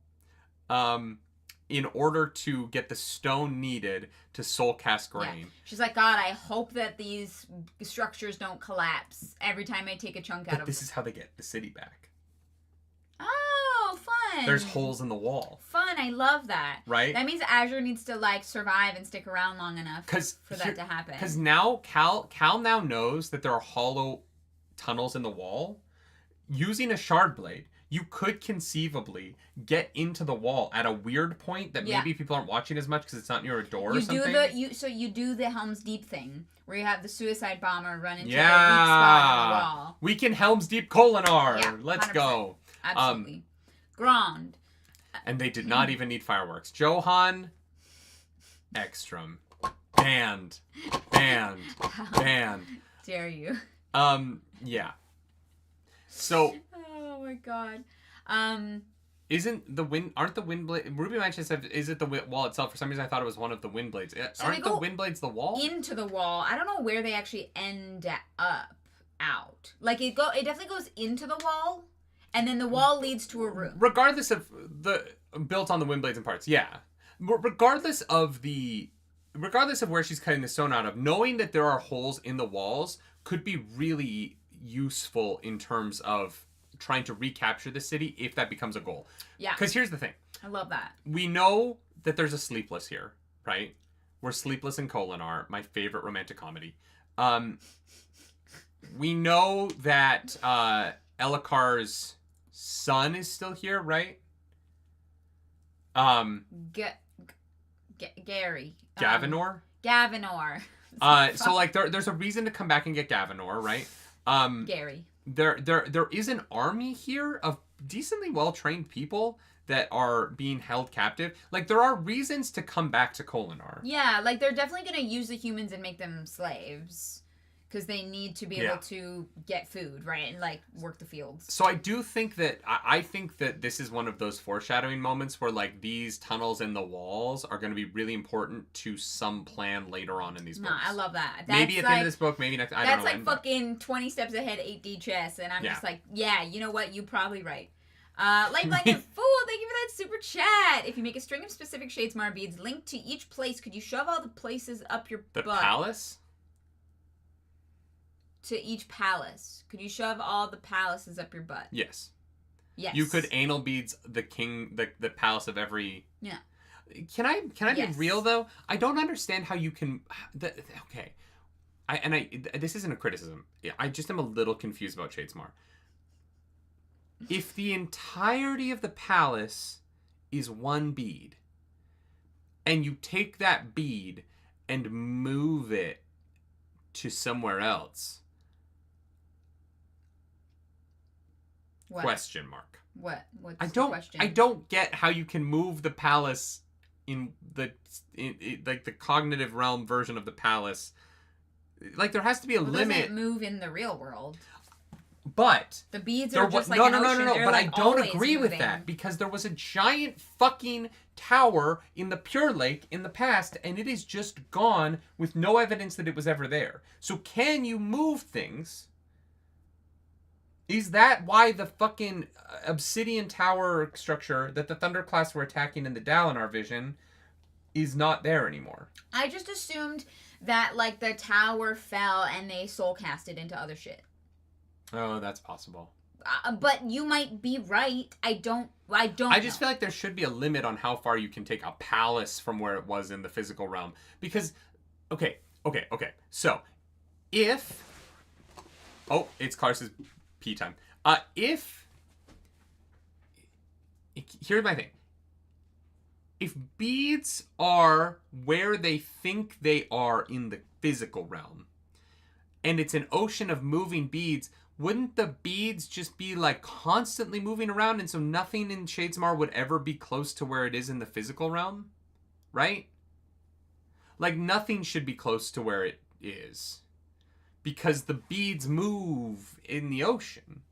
in order to get the stone needed to soulcast grain. Yeah. She's like, God, I hope that these structures don't collapse every time I take a chunk out of them. This is how they get the city back. Oh, fun. There's holes in the wall. Fun, I love that. Right? That means Azure needs to, like, survive and stick around long enough for that to happen. Because now, Cal now knows that there are hollow tunnels in the wall. Using a shard blade, you could conceivably get into the wall at a weird point that maybe people aren't watching as much because it's not near a door or something. So you do the Helm's Deep thing, where you have the suicide bomber run into the weak spot in the wall. We can Helm's Deep Kolinar. Yeah, Let's 100%. go. Absolutely. Grand. And they did not even need fireworks. Johan Ekstrom. Banned. Dare you. Yeah. So. Oh my god. Aren't the wind blades... Ruby mentioned, is it the wall itself? For some reason I thought it was one of the wind blades. So aren't the wind blades the wall? Into the wall. I don't know where they actually end up out. Like, it definitely goes into the wall, and then the wall leads to a room. Regardless of built on the wind blades and parts, yeah. Regardless of where she's cutting the stone out of, knowing that there are holes in the walls could be really useful in terms of trying to recapture the city if that becomes a goal. Yeah. Because here's the thing. I love that. We know that there's a Sleepless here, right? We're Sleepless in Kolinar, my favorite romantic comedy. We know that Elikar's son is still here, right? Gary. Gavinor? Gavinor. So like there's a reason to come back and get Gavinor, right? Gary. There is an army here of decently well-trained people that are being held captive. Like, there are reasons to come back to Kolinar. Yeah, like, they're definitely going to use the humans and make them slaves. Because they need to be able to get food, right? And, like, work the fields. So I do think that... I think that this is one of those foreshadowing moments where, like, these tunnels in the walls are going to be really important to some plan later on in these books. I love that. Maybe at the end of this book, maybe next... I don't know. That's like fucking 20 steps ahead 8D chess. And I'm just like, yeah, you know what? You're probably right. Light Blanket Fool, thank you for that super chat. If you make a string of specific Shadesmar beads linked to each place, could you shove all the places up your butt? The palace? To each palace. Could you shove all the palaces up your butt? Yes. Yes. You could anal beads the king, the palace of every... Yeah. Can I be real, though? I don't understand how you can... Okay. This isn't a criticism. I just am a little confused about Shadesmar. If the entirety of the palace is one bead, and you take that bead and move it to somewhere else... What? Question mark. What? What's the question? I don't get how you can move the palace in like the cognitive realm version of the palace. Like, there has to be a limit. Doesn't move in the real world. But the beads are just like an ocean. No. But I don't agree with that, because there was a giant fucking tower in the Pure Lake in the past, and it is just gone with no evidence that it was ever there. So can you move things? Is that why the fucking obsidian tower structure that the Thunderclass were attacking in the Dalinar vision is not there anymore? I just assumed that, like, the tower fell and they soul casted into other shit. Oh, that's possible. But you might be right. I don't I just feel like there should be a limit on how far you can take a palace from where it was in the physical realm. Because, okay. So, if... Oh, it's Cars's pee time. Here's my thing. If beads are where they think they are in the physical realm, and it's an ocean of moving beads, wouldn't the beads just be like constantly moving around, and so nothing in Shadesmar would ever be close to where it is in the physical realm? Right? Like, nothing should be close to where it is. Because the beads move in the ocean.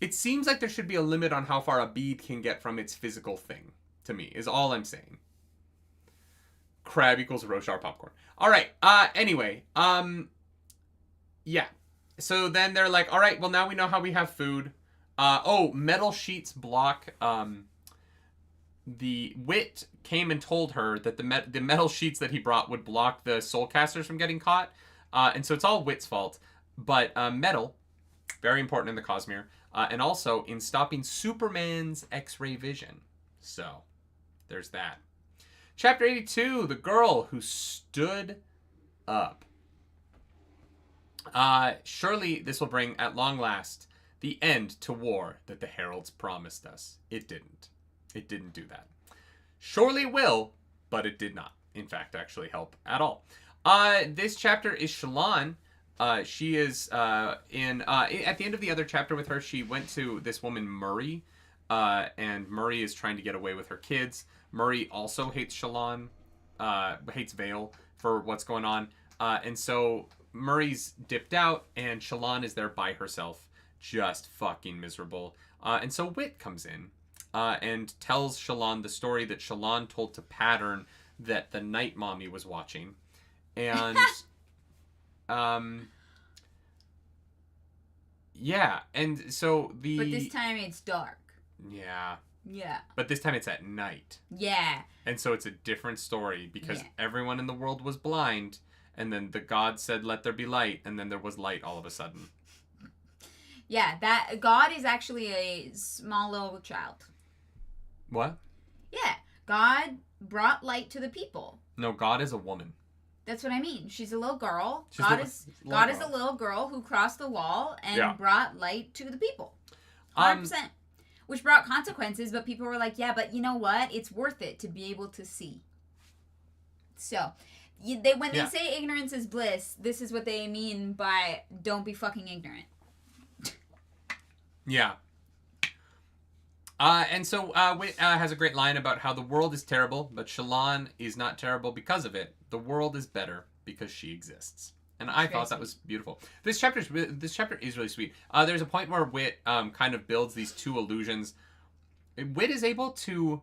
It seems like there should be a limit on how far a bead can get from its physical thing, to me, is all I'm saying. Crab equals Rochar popcorn. All right. Anyway. Yeah. So then they're like, all right, well, now we know how we have food. Metal sheets block. The Wit came and told her that the metal sheets that he brought would block the soulcasters from getting caught. And so it's all Wit's fault. But metal, very important in the Cosmere. And also in stopping Superman's X-ray vision. So there's that. Chapter 82, The Girl Who Stood Up. Surely this will bring, at long last, the end to war that the heralds promised us. It didn't. It didn't do that. Surely will, but it did not, in fact, actually help at all. This chapter is Shallan. She is at the end of the other chapter with her, she went to this woman, Murray, and Murray is trying to get away with her kids. Murray also hates Shallan, hates Vale for what's going on. And so Murray's dipped out, and Shallan is there by herself, just fucking miserable. And so Wit comes in and tells Shallan the story that Shallan told to Pattern that the Night Mommy was watching. And... yeah, and so But this time it's dark. Yeah. Yeah. But this time it's at night. Yeah. And so it's a different story because everyone in the world was blind, and then the god said, let there be light, and then there was light all of a sudden. Yeah, that God is actually a small little child. What? Yeah, God brought light to the people. No, God is a woman. That's what I mean. She's a little girl. She's God is a little girl who crossed the wall and brought light to the people. 100%. Which brought consequences, but people were like, yeah, but you know what? It's worth it to be able to see. So, when they say ignorance is bliss, this is what they mean by don't be fucking ignorant. Yeah. And so Wit has a great line about how the world is terrible, but Shallan is not terrible because of it. The world is better because she exists. And I thought that was beautiful. This chapter is really sweet. There's a point where Wit kind of builds these two illusions. Wit is able to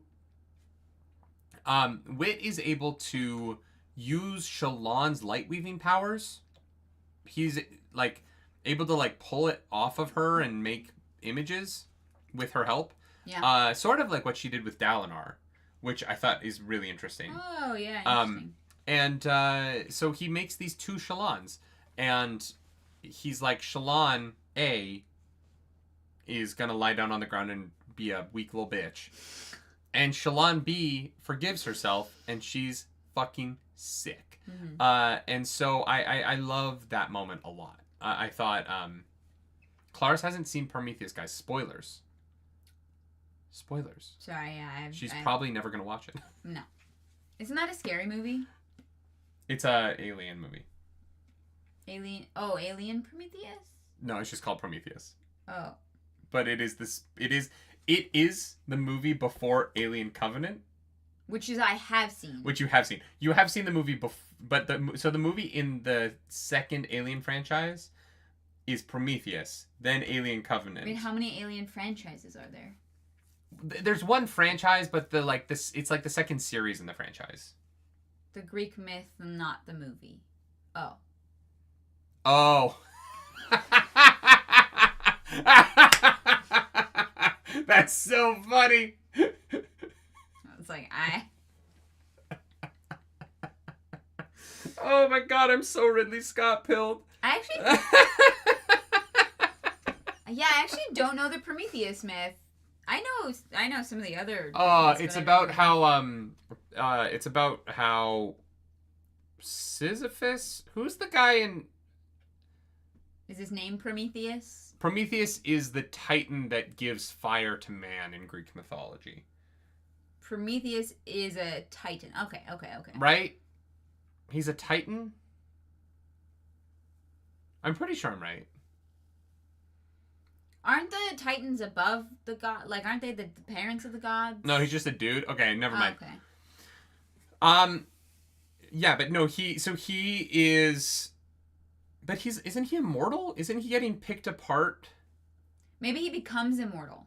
use Shallan's light weaving powers. He's like able to like pull it off of her and make images with her help. Yeah. Sort of like what she did with Dalinar, which I thought is really interesting. Oh yeah, interesting. And so he makes these two Shallans, and he's like, Shallan A is gonna lie down on the ground and be a weak little bitch, and Shallan B forgives herself, and she's fucking sick. Mm-hmm. And so I love that moment a lot. I thought Claris hasn't seen Prometheus, guys. Spoilers. Sorry, yeah. She's probably never gonna watch it. No. Isn't that a scary movie? It's a alien movie. Alien Prometheus? No, it's just called Prometheus. Oh. But it is the movie before Alien Covenant. Which I have seen. Which you have seen. You have seen the movie but the movie in the second Alien franchise is Prometheus, then Alien Covenant. Wait, how many Alien franchises are there? There's one franchise, but it's like the second series in the franchise. The Greek myth, not the movie. Oh. Oh. That's so funny. It's like, Oh my god, I'm so Ridley Scott pilled. I actually don't know the Prometheus myth. I know some of the other. It's about how Sisyphus. Who's the guy in? Is his name Prometheus? Prometheus is the titan that gives fire to man in Greek mythology. Prometheus is a titan. Okay. Right? He's a Titan? I'm pretty sure I'm right. Aren't the Titans above the god? Like, aren't they the parents of the gods? No, he's just a dude. Okay, never mind. Okay. Yeah, but no, he is... But isn't he immortal? Isn't he getting picked apart? Maybe he becomes immortal.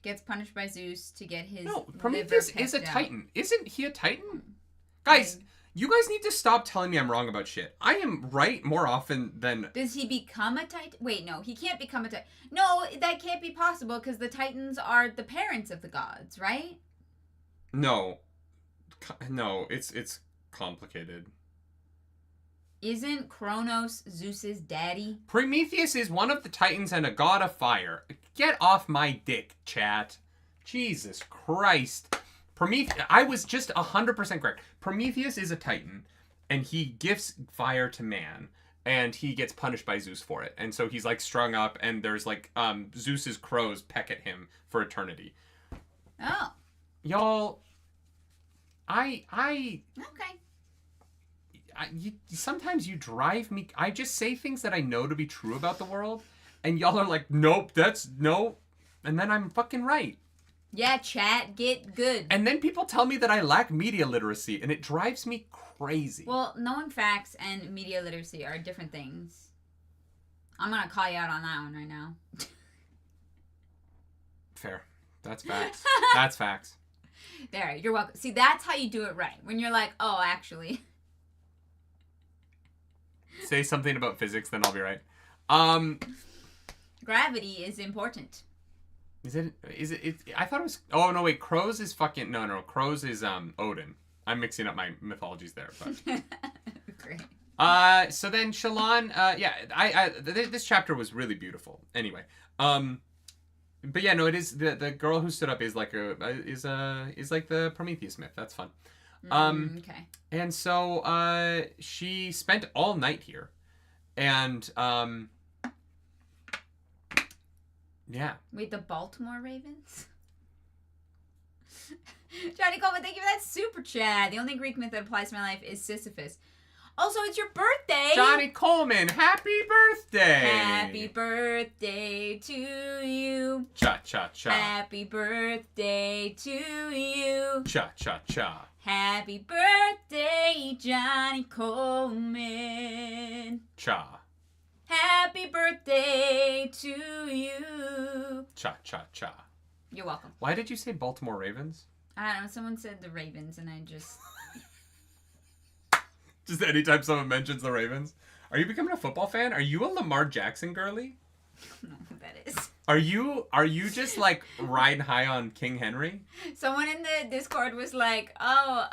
Gets punished by Zeus to get his... No, Prometheus is a Titan. Isn't he a Titan? Guys... You guys need to stop telling me I'm wrong about shit. I am right more often than... Does he become a Titan? Wait, no. He can't become a Titan. No, that can't be possible because the Titans are the parents of the gods, right? No. No, it's complicated. Isn't Kronos Zeus's daddy? Prometheus is one of the Titans and a god of fire. Get off my dick, chat. Jesus Christ. I was just 100% correct. Prometheus is a Titan, and he gives fire to man, and he gets punished by Zeus for it. And so he's, like, strung up, and there's, like, Zeus's crows peck at him for eternity. Oh. Y'all, Okay. Sometimes you drive me... I just say things that I know to be true about the world, and y'all are like, nope, no. And then I'm fucking right. Yeah, chat, get good. And then people tell me that I lack media literacy, and it drives me crazy. Well, knowing facts and media literacy are different things. I'm going to call you out on that one right now. Fair. That's facts. That's facts. There, you're welcome. See, that's how you do it right. When you're like, oh, actually. Say something about physics, then I'll be right. Gravity is important. Is it? I thought it was... Oh, no, wait. Crows is fucking... No. Crows is Odin. I'm mixing up my mythologies there. But... Great. So then Shallan... this chapter was really beautiful. Anyway. But yeah, no, it is... The girl who stood up is like is like the Prometheus myth. That's fun. Okay. And so she spent all night here. And... Yeah. Wait, the Baltimore Ravens? Johnny Coleman, thank you for that super chat. The only Greek myth that applies to my life is Sisyphus. Also, it's your birthday! Johnny Coleman, happy birthday! Happy birthday to you. Cha-cha-cha. Happy birthday to you. Cha-cha-cha. Happy birthday, Johnny Coleman. Cha. Happy birthday to you. Cha-cha-cha. You're welcome. Why did you say Baltimore Ravens? I don't know. Someone said the Ravens, and I just... Just anytime someone mentions the Ravens? Are you becoming a football fan? Are you a Lamar Jackson girly? I don't know who that is. Are you just like riding high on King Henry? Someone in the Discord was like, "Oh,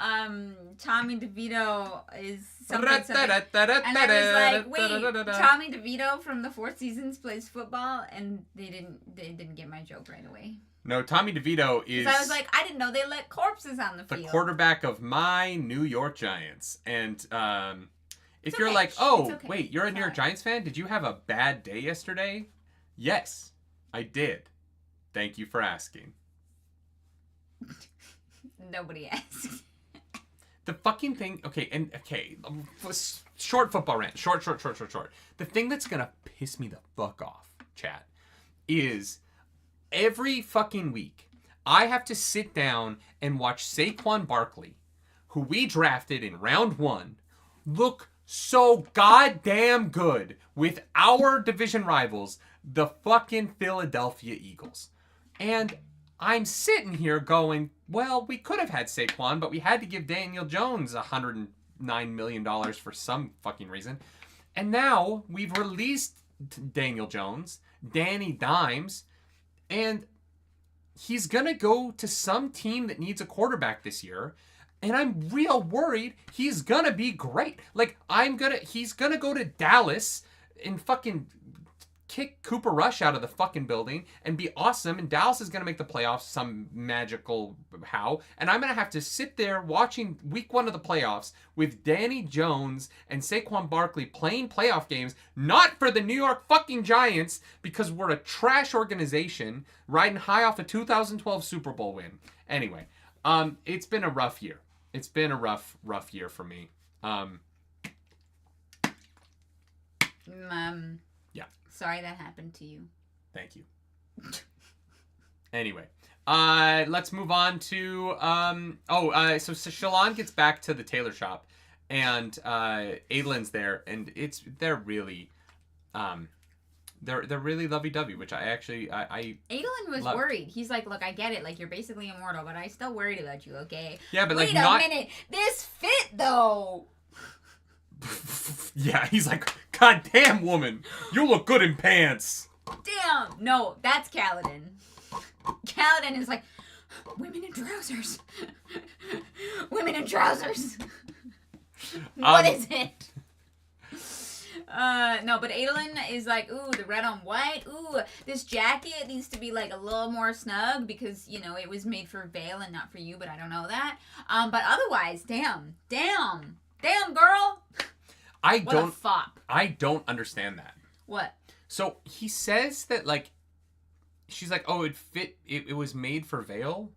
Tommy DeVito is something." And I was like, "Wait, Tommy DeVito from the Four Seasons plays football?" And they didn't get my joke right away. No, Tommy DeVito is... I was like, I didn't know they let corpses on the field. The quarterback of my New York Giants. And if you're okay. like, oh, okay. Wait, you're a New York Giants fan? Did you have a bad day yesterday? Yes, I did. Thank you for asking. Nobody asked. The fucking thing... Okay, short football rant. Short. The thing that's gonna piss me the fuck off, chat, is... Every fucking week, I have to sit down and watch Saquon Barkley, who we drafted in round 1, look so goddamn good with our division rivals, the fucking Philadelphia Eagles. And I'm sitting here going, well, we could have had Saquon, but we had to give Daniel Jones $109 million for some fucking reason. And now we've released Daniel Jones, Danny Dimes, and he's going to go to some team that needs a quarterback this year. And I'm real worried he's going to be great. Like, he's going to go to Dallas and fucking kick Cooper Rush out of the fucking building and be awesome. And Dallas is going to make the playoffs some magical how. And I'm going to have to sit there watching week 1 of the playoffs with Danny Jones and Saquon Barkley playing playoff games, not for the New York fucking Giants, because we're a trash organization riding high off a 2012 Super Bowl win. Anyway, it's been a rough year. it's been a rough year for me. Yeah. Sorry that happened to you. Thank you. Anyway, let's move on to so Shallan gets back to the tailor shop, and Adeline's there, and they're really they're really lovey-dovey, which I Adolin was loved. worried. He's like, look, I get it, like you're basically immortal, but I still worried about you, okay? Yeah, but wait like a minute, this fit though. Yeah, he's like, God damn, woman, you look good in pants. Damn, no, that's Kaladin. Kaladin is like, women in trousers. Women in trousers. What is it? No, but Adolin is like, ooh, the red on white. Ooh, this jacket needs to be like a little more snug because, you know, it was made for Vale and not for you, but I don't know that. But otherwise, damn, girl. What a fop. I don't understand that. What? So he says that, like, she's like, oh, it was made for Vale.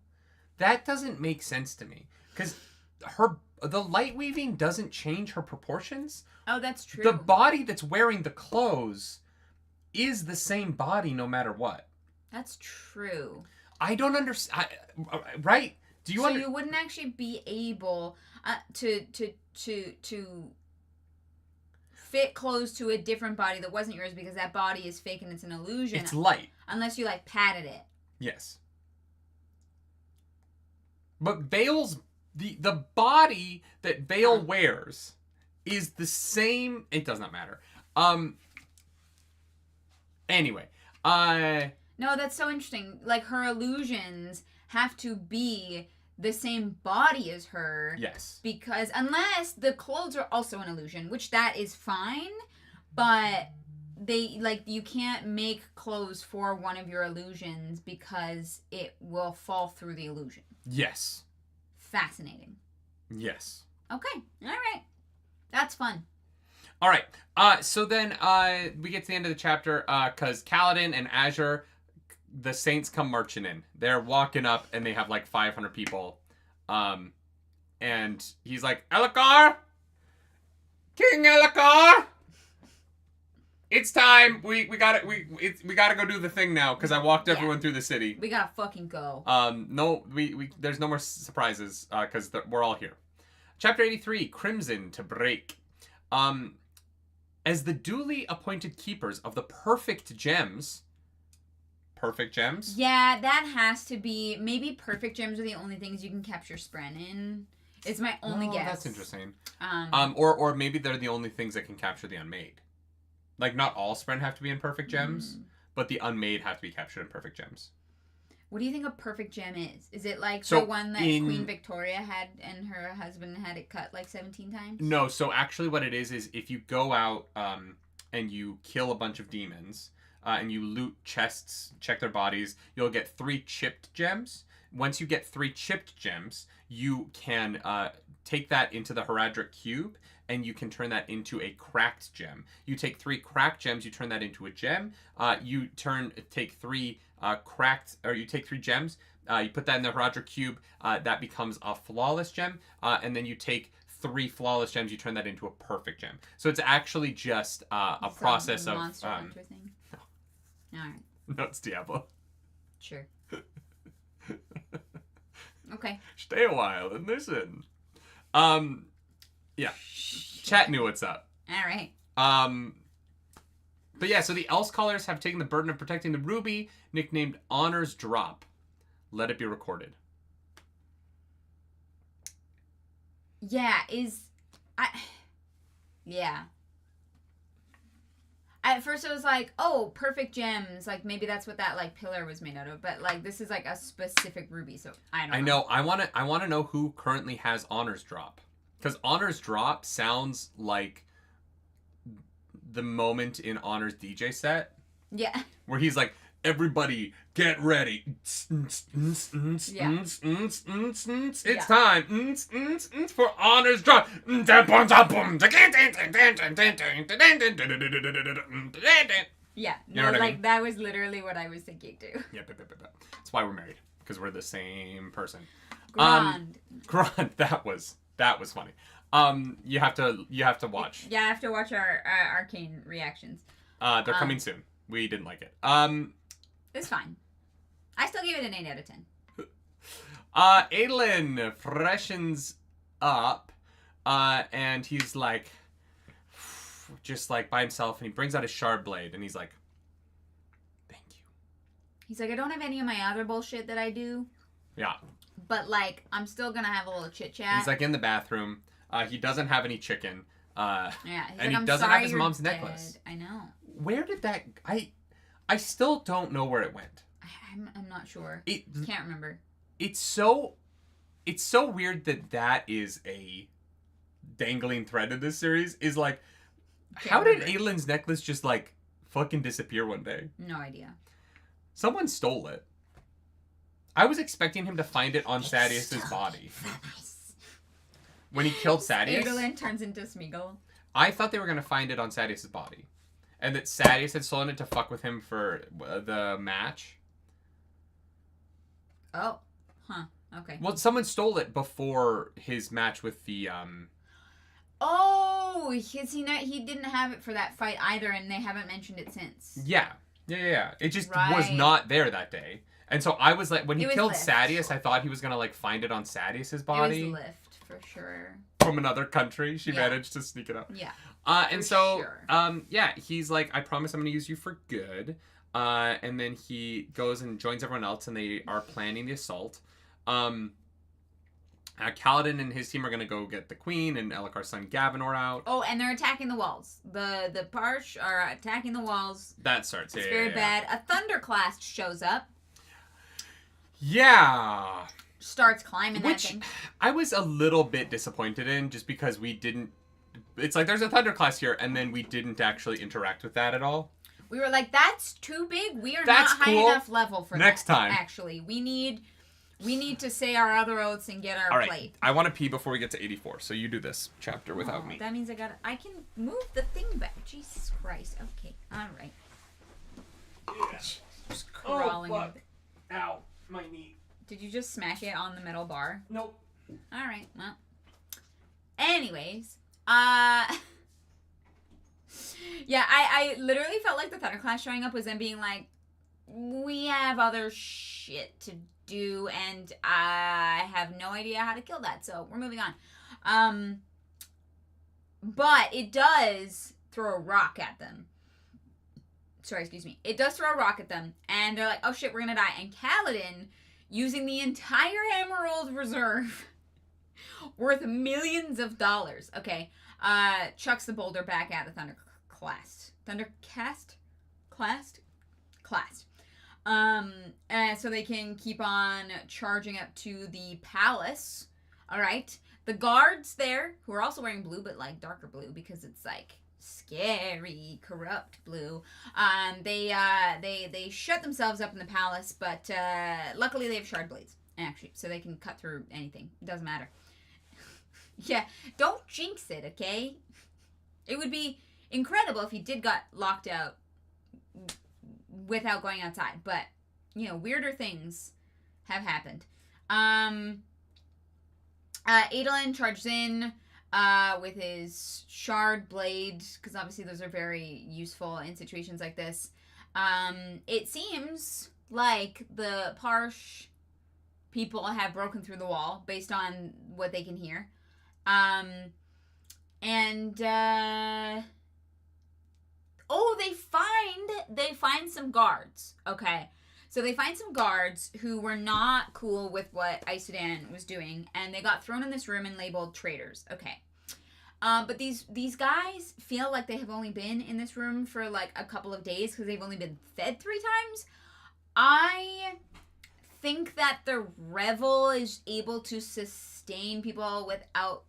That doesn't make sense to me. Because the light weaving doesn't change her proportions. Oh, that's true. The body that's wearing the clothes is the same body no matter what. That's true. I don't understand. Right? Do you? So you wouldn't actually be able to fit clothes to a different body that wasn't yours because that body is fake and it's an illusion. It's light. Unless you like padded it. Yes. But Vale's the body that Vale wears is the same. It does not matter. Anyway, no, that's so interesting. Like her illusions have to be the same body as her. Yes. Because unless the clothes are also an illusion, which that is fine, but you can't make clothes for one of your illusions because it will fall through the illusion. Yes. Fascinating. Yes. Okay. All right. That's fun. All right. So then we get to the end of the chapter because Kaladin and Azure, the Saints come marching in. They're walking up and they have like 500 people. And he's like, Elhokar! King Elhokar! It's time. We gotta go do the thing now because I walked everyone through the city. We gotta fucking go. No, there's no more surprises because we're all here. Chapter 83, Crimson to Break. As the duly appointed keepers of the perfect gems. Perfect gems? Yeah, that has to be. Maybe perfect gems are the only things you can capture Spren in. It's my only guess. That's interesting. Or maybe they're the only things that can capture the unmade. Like, not all Spren have to be in perfect gems, but the unmade have to be captured in perfect gems. What do you think a perfect gem is? Is it like the one that Queen Victoria had and her husband had it cut like 17 times? No, so actually what it is if you go out and you kill a bunch of demons and you loot chests, check their bodies, you'll get 3 chipped gems. Once you get 3 chipped gems, you can take that into the Heradric Cube and you can turn that into a cracked gem. You take 3 cracked gems, you turn that into a gem. You take 3 gems, you put that in the Heradric Cube, that becomes a flawless gem, and then you take 3 flawless gems, you turn that into a perfect gem. So it's actually just a process of... Monster Hunter thing? No. Alright. No, it's Diablo. Sure. Okay. Stay a while and listen. Yeah. Chat knew what's up. Alright. But yeah, so the Else Callers have taken the burden of protecting the ruby, nicknamed Honor's Drop. Let it be recorded. Yeah, yeah. At first it was like, oh, perfect gems. Like, maybe that's what that, like, pillar was made out of. But, like, this is, like, a specific ruby, so I don't know. I want to know who currently has Honor's Drop. Because Honor's Drop sounds like the moment in Honor's DJ set. Yeah. Where he's like, everybody, get ready. Yeah. It's time for Honor's Drop. Yeah. You know what I mean? That was literally what I was thinking too. Yep. That's why we're married. Because we're the same person. Grand. That was funny. You have to watch. Yeah, I have to watch our Arcane reactions. They're coming soon. We didn't like it. It's fine. I still give it an 8 out of 10. Adolin freshens up, and he's like, just like by himself, and he brings out his shard blade, and he's like, "Thank you." He's like, I don't have any of my other bullshit that I do. Yeah. But like, I'm still gonna have a little chit chat. He's like in the bathroom. He doesn't have any chicken. Yeah. And like, he doesn't have his mom's necklace. I know. Where did that? I still don't know where it went. I'm not sure. Can't remember. It's so weird that is a dangling thread in this series. Is like, how did Adelin's necklace just like fucking disappear one day? No idea. Someone stole it. I was expecting him to find it on Sadeas's body. When he killed Sadeas. Adolin turns into Smeagol. I thought they were gonna find it on Sadeas's body, and that Sadeas had stolen it to fuck with him for the match. Oh, huh. Okay. Well, someone stole it before his match with the Oh, because he didn't have it for that fight either, and they haven't mentioned it since. Yeah. It just was not there that day, and so I was like, when he killed Sadeas, I thought he was gonna like find it on Sadeas's body. It was Lift for sure. From another country, she managed to sneak it up. Yeah. And so, sure. He's like, I promise I'm gonna use you for good. And then he goes and joins everyone else, and they are planning the assault. Kaladin and his team are going to go get the queen, and Elhokar's son Gavin are out. Oh, and they're attacking the walls. The Parsh are attacking the walls. That starts. It's very bad. A Thunderclast shows up. Yeah. Starts climbing that thing. I was a little bit disappointed in, just because we didn't... It's like, there's a Thunderclast here, and then we didn't actually interact with that at all. We were like, that's too big. We are not high enough level for Next time. Actually, we need to say our other oaths and get our plate. I want to pee before we get to 84, so you do this chapter without me. That means I can move the thing back. Jesus Christ. Okay. All right. Yeah. Just crawling. Oh, fuck. Ow. My knee. Did you just smack it on the metal bar? Nope. All right. Well. Anyways, yeah, I literally felt like the Thunderclast showing up was them being like, we have other shit to do, and I have no idea how to kill that, so we're moving on. But it does throw a rock at them. Sorry, excuse me. It does throw a rock at them, and they're like, oh shit, we're gonna die. And Kaladin, using the entire Emerald Reserve, worth millions of dollars, okay, chucks the boulder back at the Thunderclast. Clast. So they can keep on charging up to the palace. All right. The guards there, who are also wearing blue, but like darker blue because it's like scary, corrupt blue. They shut themselves up in the palace, but luckily they have shard blades, actually, so they can cut through anything. It doesn't matter. Yeah, don't jinx it, okay? It would be incredible if he did got locked out without going outside, but weirder things have happened. Adolin charges in with his shard blade, because obviously those are very useful in situations like this. It seems like the Parsh people have broken through the wall based on what they can hear. They find some guards. Okay. So they find some guards who were not cool with what Isodan was doing, and they got thrown in this room and labeled traitors. Okay. But these guys feel like they have only been in this room for like a couple of days because they've only been fed 3 times. I think that the revel is able to sustain people without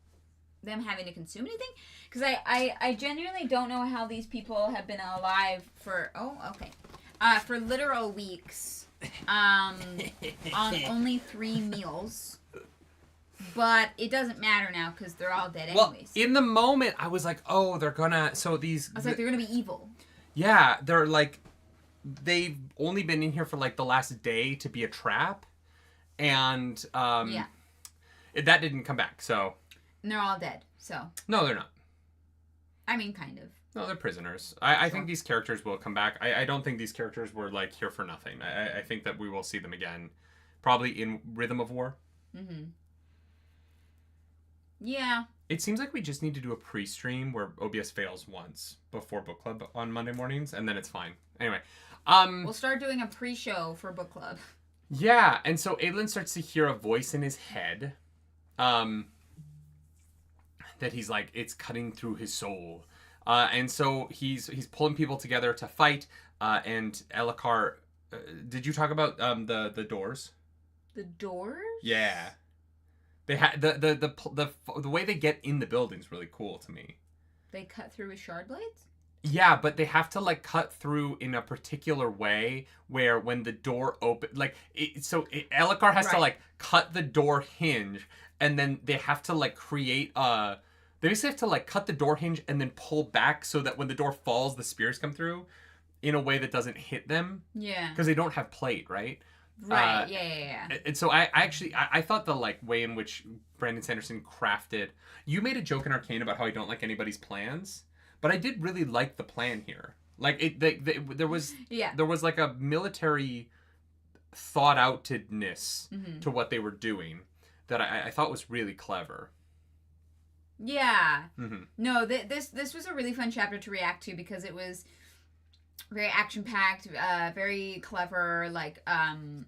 them having to consume anything, because I genuinely don't know how these people have been alive for for literal weeks on only 3 meals, but it doesn't matter now because they're all dead anyways. Well, in the moment I was like, oh, they're gonna they're gonna be evil. Yeah, they're like, they've only been in here for like the last day to be a trap, and that didn't come back, so... And they're all dead, so... No, they're not. I mean, kind of. No, they're prisoners. I think these characters will come back. I don't think these characters were, like, here for nothing. I think that we will see them again. Probably in Rhythm of War. Mm-hmm. Yeah. It seems like we just need to do a pre-stream where OBS fails once before book club on Monday mornings, and then it's fine. Anyway. We'll start doing a pre-show for book club. Yeah, and so Adlin starts to hear a voice in his head. That he's like, it's cutting through his soul. And so he's pulling people together to fight. And Elhokar, did you talk about the doors? The doors? Yeah. They had the way they get in the building's really cool to me. They cut through with shard blades? Yeah, but they have to like cut through in a particular way where when the door open, like Elhokar has to like cut the door hinge, and then they have to like create they basically have to like cut the door hinge and then pull back so that when the door falls, the spears come through in a way that doesn't hit them. Yeah. Because they don't have plate, right? Right. Yeah. And so I thought the like way in which Brandon Sanderson crafted. You made a joke in Arcane about how I don't like anybody's plans, but I did really like the plan here. Like there was like a military thought outedness to what they were doing that I thought was really clever. Yeah. Mm-hmm. No, this was a really fun chapter to react to because it was very action packed, very clever. Like,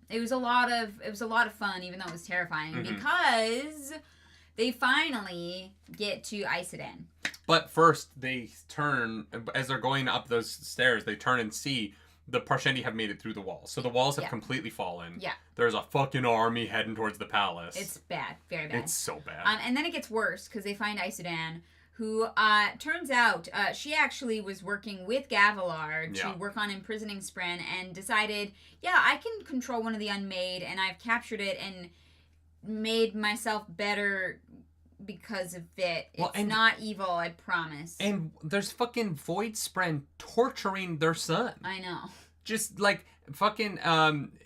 it was a lot of fun, even though it was terrifying because they finally get to Isodan. But first, they turn as they're going up those stairs. They turn and see the Parshendi have made it through the walls. So the walls have completely fallen. Yeah. There's a fucking army heading towards the palace. It's bad, very bad. It's so bad. And then it gets worse because they find Isodan, who turns out she actually was working with Gavilar to work on imprisoning Spren and decided, I can control one of the Unmade, and I've captured it and made myself better because of it. It's not evil, I promise. And there's fucking Void Spren torturing their son. I know. Just like fucking,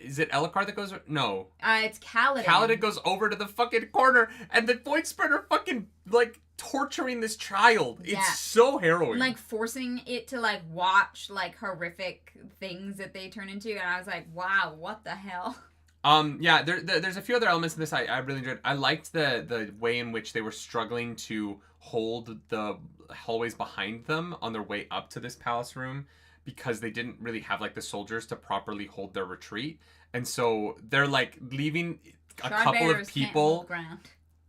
is it Elhokar that goes? No. It's Kaladin. Kaladin goes over to the fucking corner, and the Void Spren are fucking, like, torturing this child. It's so harrowing. Like, forcing it to, like, watch, like, horrific things that they turn into, and I was like, wow, what the hell? There's a few other elements in this I really enjoyed. I liked the way in which they were struggling to hold the hallways behind them on their way up to this palace room because they didn't really have like the soldiers to properly hold their retreat. And so they're like leaving a couple of people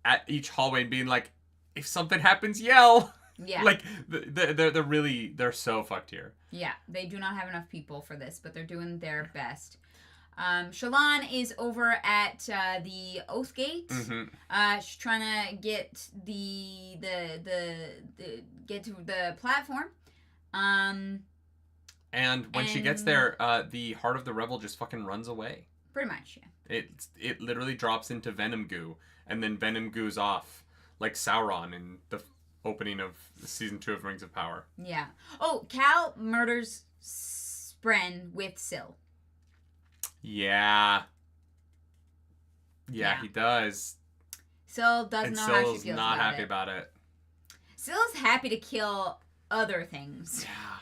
at each hallway and being like, if something happens, yell. Yeah. Like they're so fucked here. Yeah, they do not have enough people for this, but they're doing their best. Shallan is over at the Oathgate. She's trying to get get to the platform. And when she gets there, the Heart of the Revel just fucking runs away. Pretty much, yeah. It literally drops into Venom Goo, and then Venom Goo's off like Sauron in the opening of season 2 of Rings of Power. Yeah. Oh, Cal murders Spren with Syl. Yeah, he does. Syl doesn't know how she feels about it. Syl's not happy about it. Syl's happy to kill other things. Yeah.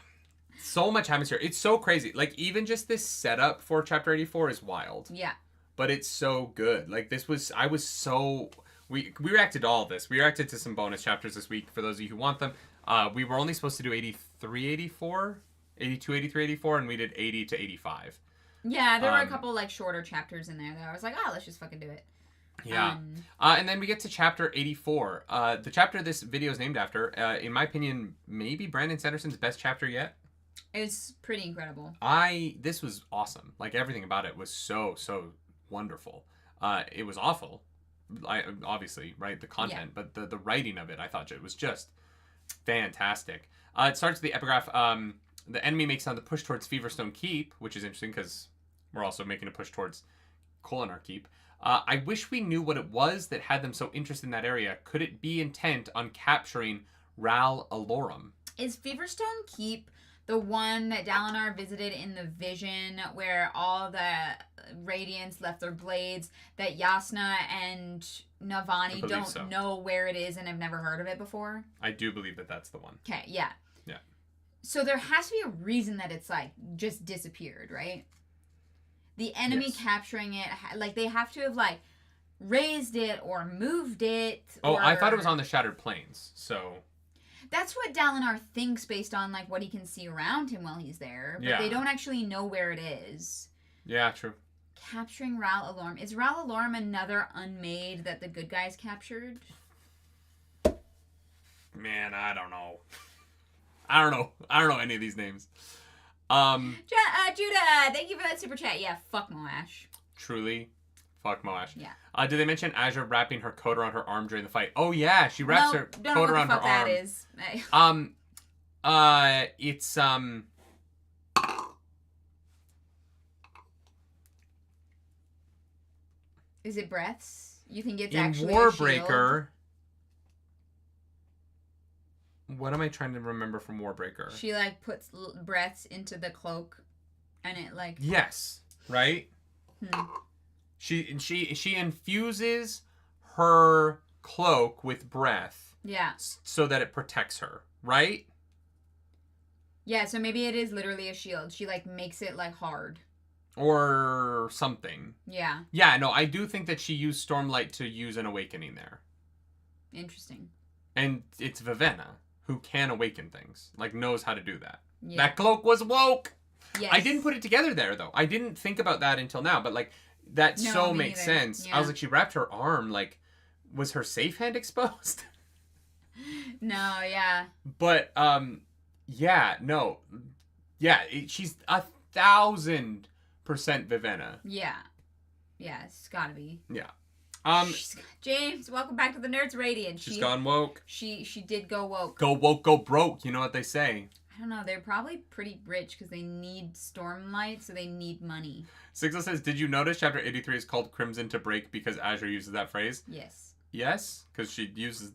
So much happens here. It's so crazy. Like, even just this setup for Chapter 84 is wild. Yeah. But it's so good. Like, we reacted to all of this. We reacted to some bonus chapters this week for those of you who want them. We were only supposed to do 83, 84, 82, 83, 84, and we did 80 to 85. Yeah, there were a couple, like, shorter chapters in there that I was like, let's just fucking do it. Yeah. And then we get to chapter 84. The chapter this video is named after, in my opinion, maybe Brandon Sanderson's best chapter yet. It's pretty incredible. This was awesome. Like, everything about it was so wonderful. It was awful, obviously, right? The content, but the writing of it, I thought it was just fantastic. It starts with the epigraph, the enemy makes on the push towards Feverstone Keep, which is interesting because we're also making a push towards Kholinar Keep. I wish we knew what it was that had them so interested in that area. Could it be intent on capturing Ral Alorum? Is Feverstone Keep The one that Dalinar visited in the vision where all the Radiants left their blades, that Yasna and Navani don't know where it is and have never heard of it before? I do believe that that's the one. Okay, yeah. Yeah. So there has to be a reason that it's like just disappeared, right? The enemy capturing it, like they have to have like raised it or moved it. Oh, I thought it was on the Shattered Plains, so... That's what Dalinar thinks based on like what he can see around him while he's there, but they don't actually know where it is. Yeah, true. Capturing Ral Alorm. Is Ral Alorm another unmade that the good guys captured? Man, I don't know. I don't know any of these names. Judah, thank you for that super chat. Yeah, fuck Moash. Truly, fuck Moash. Yeah. Did they mention Azure wrapping her coat around her arm during the fight? Oh yeah, she wraps her coat around her arm. That is. It's Is it breaths? You think it's in actually Warbreaker? What am I trying to remember from Warbreaker? She like puts breaths into the cloak, and it like. Yes. Right. She infuses her cloak with breath. Yeah. So that it protects her. Right. Yeah. So maybe it is literally a shield. She like makes it like hard. Or something. Yeah. Yeah, no, I do think that she used Stormlight to use an awakening there. Interesting. And it's Vivenna who can awaken things. Like, knows how to do that. Yeah. That cloak was woke! Yes. I didn't put it together there, though. I didn't think about that until now, but, like, that makes sense. Yeah. I was like, she wrapped her arm, like, was her safe hand exposed? No, yeah. But, yeah, no. Yeah, she's 1,000% Vivenna. Yeah. Yeah, it's gotta be. Yeah. James, welcome back to the Nerds Radiant. She's gone woke. She did go woke. Go woke, go broke. You know what they say. I don't know. They're probably pretty rich because they need Stormlight, so they need money. Sigla says, did you notice Chapter 83 is called Crimson to Break because Azure uses that phrase? Yes. Yes? Because she uses...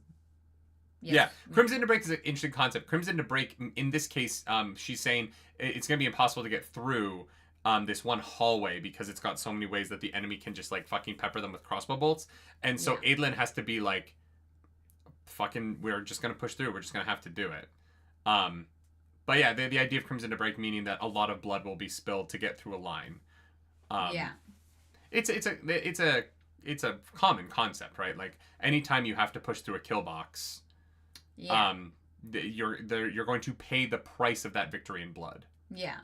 Yes. Yeah. Crimson to Break is an interesting concept. Crimson to Break, in this case, she's saying it's going to be impossible to get through this one hallway because it's got so many ways that the enemy can just, like, fucking pepper them with crossbow bolts. And so Adlin has to be like, fucking, we're just going to push through. We're just going to have to do it. But yeah, the idea of Crimson to Break meaning that a lot of blood will be spilled to get through a line. Yeah. It's a common concept, right? Like, anytime you have to push through a kill box, you're going to pay the price of that victory in blood. Yeah.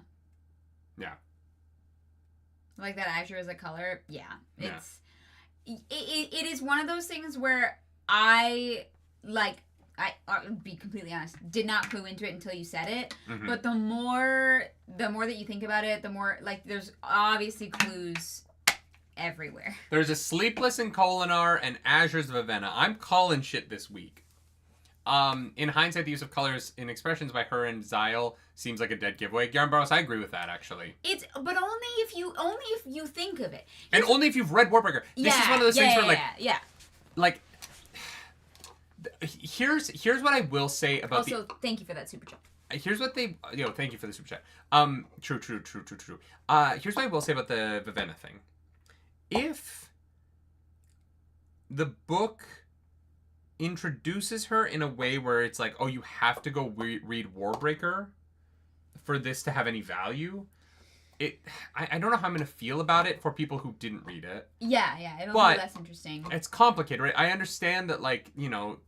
Yeah. Like that Azure as a color. Yeah. It is one of those things where I'll be completely honest, did not clue into it until you said it. Mm-hmm. But the more that you think about it, the more, like, there's obviously clues everywhere. There's a Sleepless in Kholinar and Azure's Vivenna. I'm calling shit this week. In hindsight, the use of colors in expressions by her and Zyle seems like a dead giveaway. Yarnbarros, I agree with that, actually. But only if you think of it. And only if you've read Warbreaker. This is one of those things where, like, here's what I will say about also, thank you for that super chat. Here's what they... thank you for the super chat. True. Here's what I will say about the Vivenna thing. If the book introduces her in a way where it's like, oh, you have to go read Warbreaker for this to have any value, I don't know how I'm going to feel about it for people who didn't read it. Yeah, it'll be less interesting. It's complicated, right? I understand that, like, you know,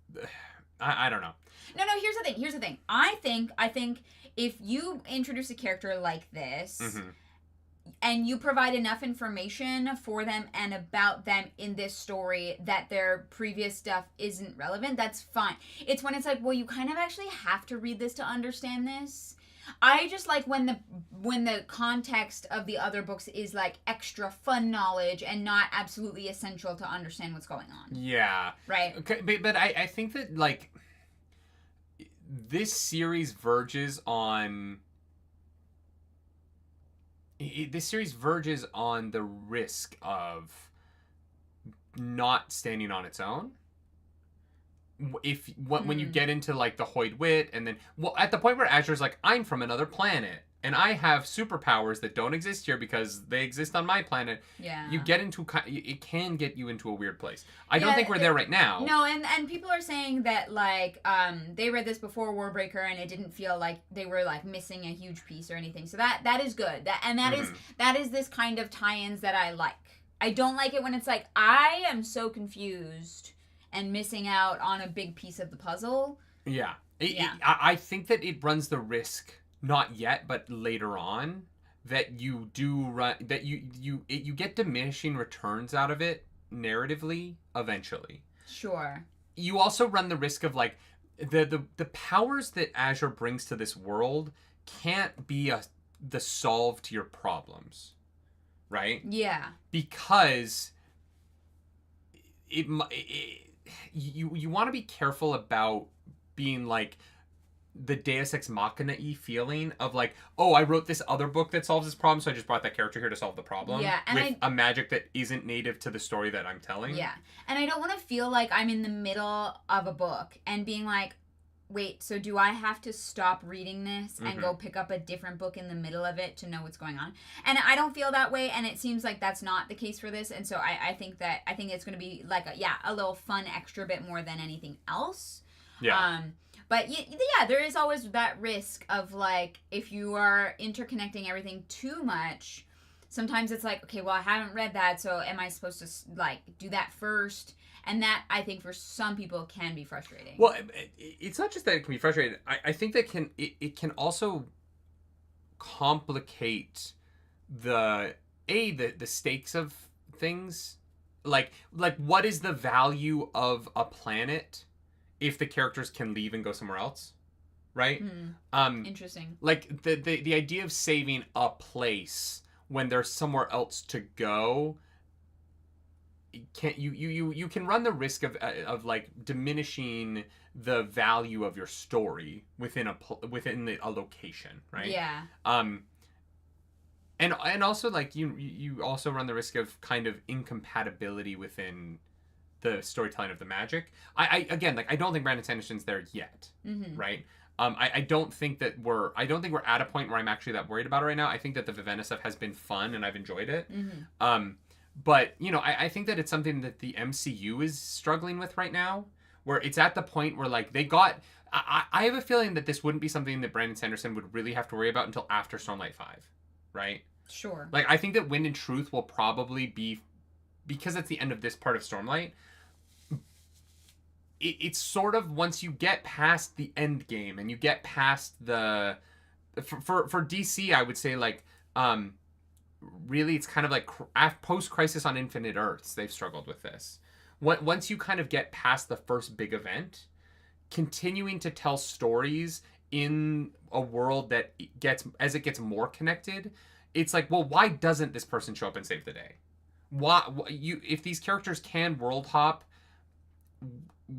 I don't know. No, here's the thing. I think if you introduce a character like this, mm-hmm. and you provide enough information for them and about them in this story that their previous stuff isn't relevant, that's fine. It's when it's like, well, you kind of actually have to read this to understand this. I just like when the context of the other books is like extra fun knowledge and not absolutely essential to understand what's going on. Yeah. Right? Okay, but I think that, like, this series verges on... This series verges on the risk of not standing on its own. when you get into like the Hoid Wit, and then at the point where Azure's like, I'm from another planet and I have superpowers that don't exist here because they exist on my planet. Yeah. You get into it can get you into a weird place. I don't think we're there right now. No, and people are saying that like they read this before Warbreaker and it didn't feel like they were like missing a huge piece or anything. So that is good. That is this kind of tie-ins that I like. I don't like it when it's like I am so confused and missing out on a big piece of the puzzle. Yeah. I think that it runs the risk, not yet, but later on, that you do run, that you get diminishing returns out of it narratively eventually. Sure. You also run the risk of like the powers that Azure brings to this world can't be the solve to your problems, right? Yeah. Because you want to be careful about being like the Deus Ex Machina-y feeling of like, oh, I wrote this other book that solves this problem, so I just brought that character here to solve the problem. Yeah, and with a magic that isn't native to the story that I'm telling. Yeah, and I don't want to feel like I'm in the middle of a book and being like, wait, so do I have to stop reading this and go pick up a different book in the middle of it to know what's going on? And I don't feel that way, and it seems like that's not the case for this, and so I think it's going to be like a little fun extra bit more than anything else. Yeah. But there is always that risk of like, if you are interconnecting everything too much, sometimes it's like, okay, well, I haven't read that, so am I supposed to like do that first? And that, I think, for some people can be frustrating. Well, it's not just that it can be frustrating. I think that it can also complicate the stakes of things. Like what is the value of a planet if the characters can leave and go somewhere else, right? Interesting. Like the idea of saving a place when there's somewhere else to go, you can run the risk of like diminishing the value of your story within a location, right? Yeah. And also like you also run the risk of kind of incompatibility within the storytelling of the magic. I don't think Brandon Sanderson's there yet, right? I don't think we're at a point where I'm actually that worried about it right now. I think that the Vivenna stuff has been fun and I've enjoyed it. But I think that it's something that the MCU is struggling with right now, where it's at the point where like they got. I have a feeling that this wouldn't be something that Brandon Sanderson would really have to worry about until after Stormlight 5, right? Sure. Like I think that Wind and Truth will probably be, because it's the end of this part of Stormlight. It's sort of once you get past the end game and you get past the for DC, I would say like really it's kind of like post Crisis on Infinite Earths, they've struggled with this. Once you kind of get past the first big event, continuing to tell stories in a world that gets more connected, it's like, well, why doesn't this person show up and save the day? If these characters can world hop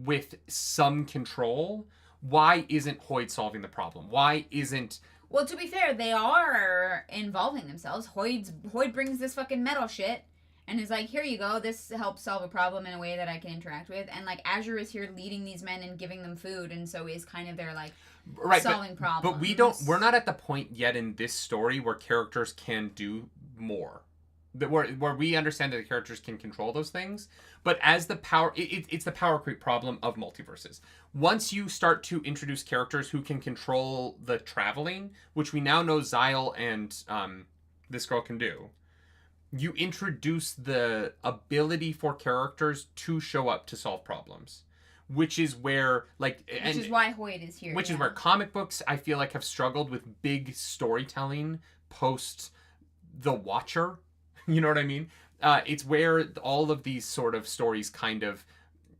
with some control, why isn't Hoid solving the problem? Why isn't... Well, to be fair, they are involving themselves. Hoid brings this fucking metal shit and is like, here you go, this helps solve a problem in a way that I can interact with. And like Azure is here leading these men and giving them food, and so is kind of their like solving problems. But we're not at the point yet in this story where characters can do more. Where we understand that the characters can control those things, but as the power, it's the power creep problem of multiverses. Once you start to introduce characters who can control the traveling, which we now know Xyle and this girl can do, you introduce the ability for characters to show up to solve problems, which is where which is why Hoid is here. Which is where comic books, I feel like, have struggled with big storytelling post The Watcher. You know what I mean? It's where all of these sort of stories kind of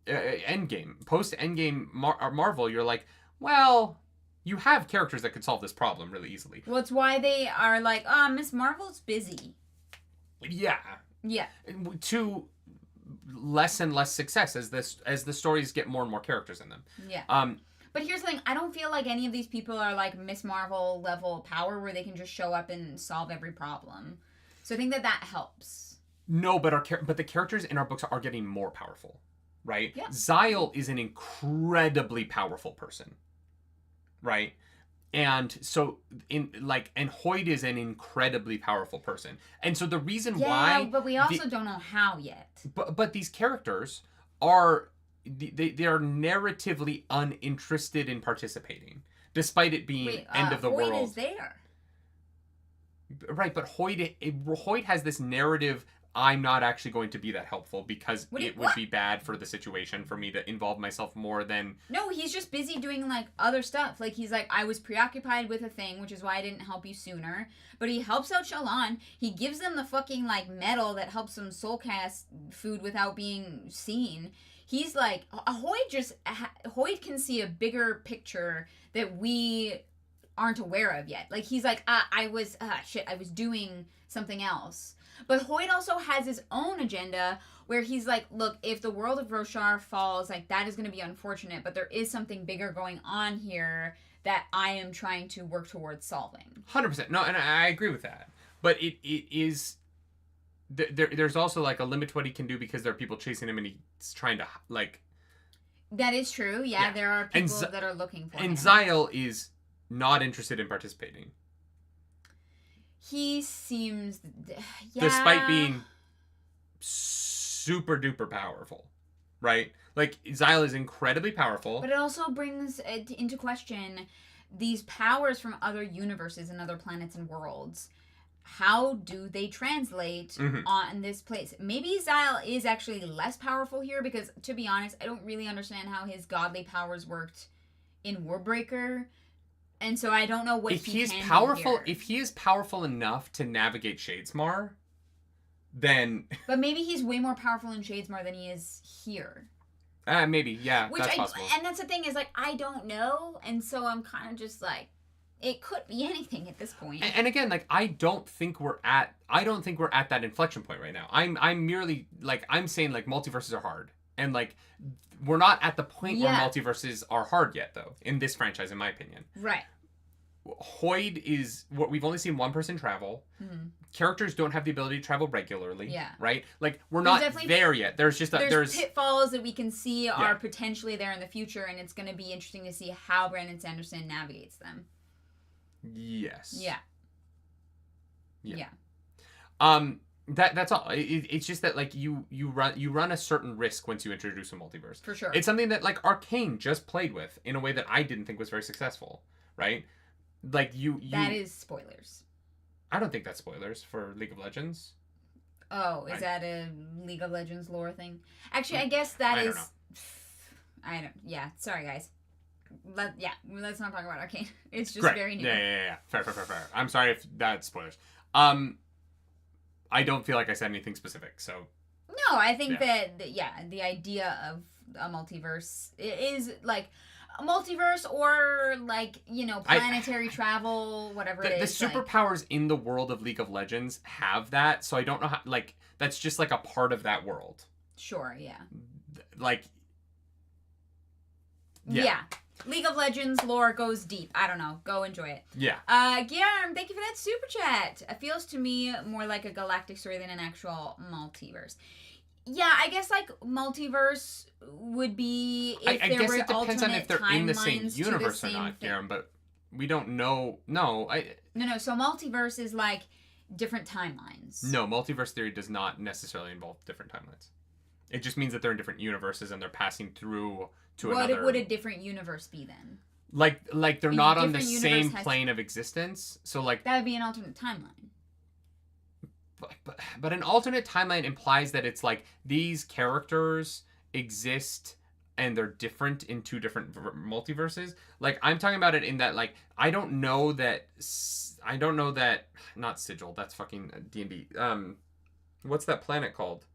Endgame, post Endgame Marvel, you're like, well, you have characters that could solve this problem really easily. Well, it's why they are like, Miss Marvel's busy. Yeah. Yeah. To less and less success as the stories get more and more characters in them. Yeah. But here's the thing, I don't feel like any of these people are like Miss Marvel level power where they can just show up and solve every problem. So I think that helps. No, but the characters in our books are getting more powerful. right? Yeah. Xyle is an incredibly powerful person, right? And so and Hoyd is an incredibly powerful person. And so the reason why... Yeah, but we also don't know how yet. But these characters are... They are narratively uninterested in participating, despite it being end of the Hoyd world. Hoyd is there. Right, but Hoyd has this narrative... I'm not actually going to be that helpful because it would be bad for the situation for me to involve myself more than... No, he's just busy doing, like, other stuff. Like, he's like, I was preoccupied with a thing, which is why I didn't help you sooner. But he helps out Shallan. He gives them the fucking, like, medal that helps them soulcast food without being seen. He's like, Hoyd can see a bigger picture that we aren't aware of yet. Like, he's like, I was doing something else. But Hoyd also has his own agenda where he's like, look, if the world of Roshar falls, like, that is going to be unfortunate, but there is something bigger going on here that I am trying to work towards solving. 100%. No, and I agree with that. But it is... There's also, like, a limit to what he can do because there are people chasing him and he's trying to, like... That is true. Yeah. There are people that are looking for him. And Xyle is not interested in participating. He seems... Yeah. Despite being super duper powerful, right? Like, Xyle is incredibly powerful. But it also brings into question these powers from other universes and other planets and worlds. How do they translate on this place? Maybe Xyle is actually less powerful here because, to be honest, I don't really understand how his godly powers worked in Warbreaker. And so I don't know what he can do here. If he is powerful enough to navigate Shadesmar, then... But maybe he's way more powerful in Shadesmar than he is here. Maybe, yeah, that's possible. And that's the thing is, like, I don't know. And so I'm kind of just like, it could be anything at this point. And again, like, I don't think we're at that inflection point right now. I'm merely, like, I'm saying, like, multiverses are hard. And, like, we're not at the point where multiverses are hard yet, though, in this franchise, in my opinion. Right. Hoyd is... We've only seen one person travel. Mm-hmm. Characters don't have the ability to travel regularly. Yeah. Right? Like, we're not there yet. There's pitfalls that we can see are potentially there in the future, and it's going to be interesting to see how Brandon Sanderson navigates them. Yes. Yeah. That's all. It's just that, like, you run a certain risk once you introduce a multiverse. For sure. It's something that, like, Arcane just played with in a way that I didn't think was very successful, right? Like, you That is spoilers. I don't think that's spoilers for League of Legends. Oh, is that a League of Legends lore thing? Actually, I guess that is... I don't... Yeah, sorry, guys. Let's not talk about Arcane. It's just very new. Yeah. Fair. I'm sorry if that's spoilers. I don't feel like I said anything specific, so... No, I think that the idea of a multiverse is, like, a multiverse or, like, you know, planetary travel, whatever it is. The superpowers in the world of League of Legends have that, so I don't know how... Like, that's just, like, a part of that world. Sure, yeah. Like... Yeah. League of Legends lore goes deep. I don't know. Go enjoy it. Yeah. Guillermo, thank you for that super chat. It feels to me more like a galactic story than an actual multiverse. Yeah, I guess, like, multiverse would be if I there guess were it depends on if they're in the same timelines universe or not, Guillermo, but we don't know. No, so multiverse is, like, different timelines. No, multiverse theory does not necessarily involve different timelines. It just means that they're in different universes and they're passing through to another... What would a different universe be then? Like they're not on the same plane of existence, so, like... That would be an alternate timeline. But an alternate timeline implies that it's, like, these characters exist and they're different in two different multiverses. Like, I'm talking about it in that, like, I don't know that... Not Sigil, that's fucking D&D. What's that planet called?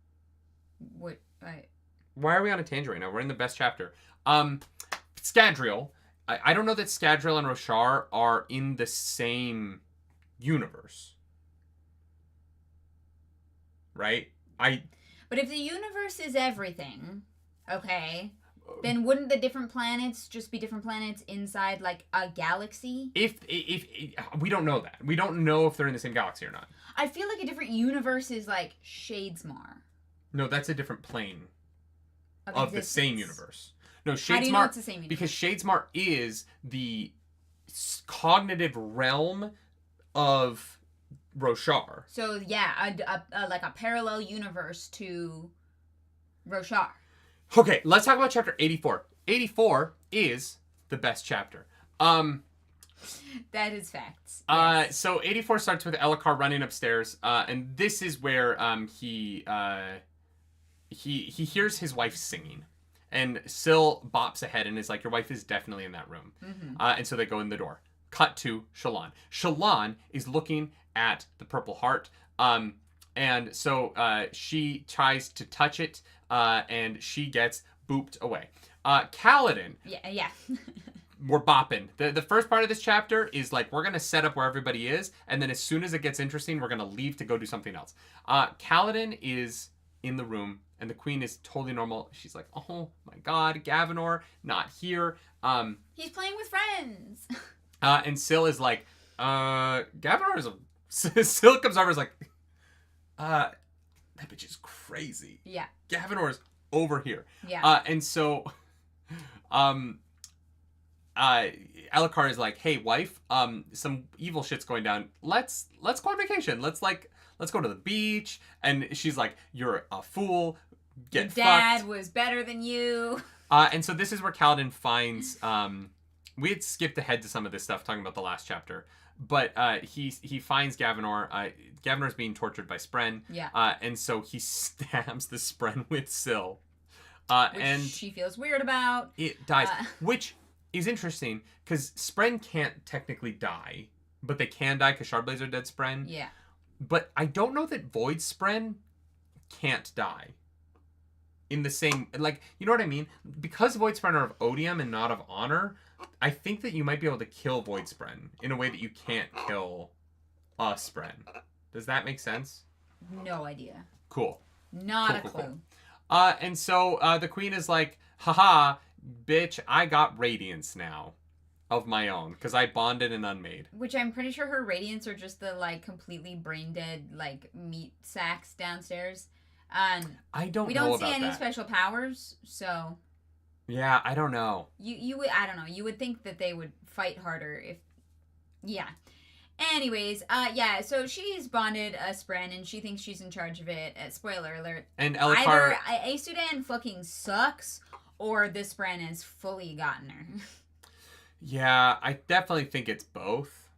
What? Why are we on a tangent right now? We're in the best chapter. Scadrial. I don't know that Scadrial and Roshar are in the same universe. Right? But if the universe is everything, okay, then wouldn't the different planets just be different planets inside, like, a galaxy? If we don't know that. We don't know if they're in the same galaxy or not. I feel like a different universe is, like, Shadesmar. No, that's a different plane. of the same universe. No, Shadesmar. How do you know it's the same universe? Because Shadesmar is the cognitive realm of Roshar. So yeah, like a parallel universe to Roshar. Okay, let's talk about chapter 84. 84 is the best chapter. That is facts. Yes. So 84 starts with Elhokar running upstairs, and this is where he hears his wife singing, and Syl bops ahead and is like, "Your wife is definitely in that room." Mm-hmm. And so they go in the door. Cut to Shallan. Shallan is looking at the Purple Heart, and so she tries to touch it, and she gets booped away. Kaladin. Yeah. We're bopping. The first part of this chapter is like, we're going to set up where everybody is, and then as soon as it gets interesting, we're going to leave to go do something else. Kaladin is in the room, and the queen is totally normal. She's like, oh my god, Gavinor, not here. He's playing with friends. And Syl is like, Gavinor is a... Syl comes over and is like, that bitch is crazy. Yeah. Gavinor is over here. Yeah. And so... Elhokar is like, hey wife, some evil shit's going down. Let's go on vacation. Let's go to the beach. And she's like, you're a fool. Get fucked. Your dad was better than you. And so this is where Kaladin finds, we had skipped ahead to some of this stuff talking about the last chapter, but he finds Gavinor. Gavinor's being tortured by Spren. Yeah. And so he stabs the Spren with Syl. Which and she feels weird about. It dies. Which is interesting, because Spren can't technically die, but they can die because Shardblades are dead Spren. Yeah. But I don't know that Void Spren can't die. In the same, like, you know what I mean? Because Void Spren are of odium and not of honor, I think that you might be able to kill Void Spren in a way that you can't kill a Spren. Does that make sense? No idea. Cool. Not a clue. Cool. And so the queen is like, haha, bitch, I got radiance now of my own because I bonded and unmade. Which I'm pretty sure her radiance are just the like completely brain dead like meat sacks downstairs. I don't know about that. We don't see any special powers, so yeah, I don't know. You would, I don't know. You would think that they would fight harder if yeah. Anyways, yeah, so she's bonded a Spren and she thinks she's in charge of it. Spoiler alert. And Elhokar... Either Aesudan fucking sucks or this Spren has fully gotten her. Yeah, I definitely think it's both.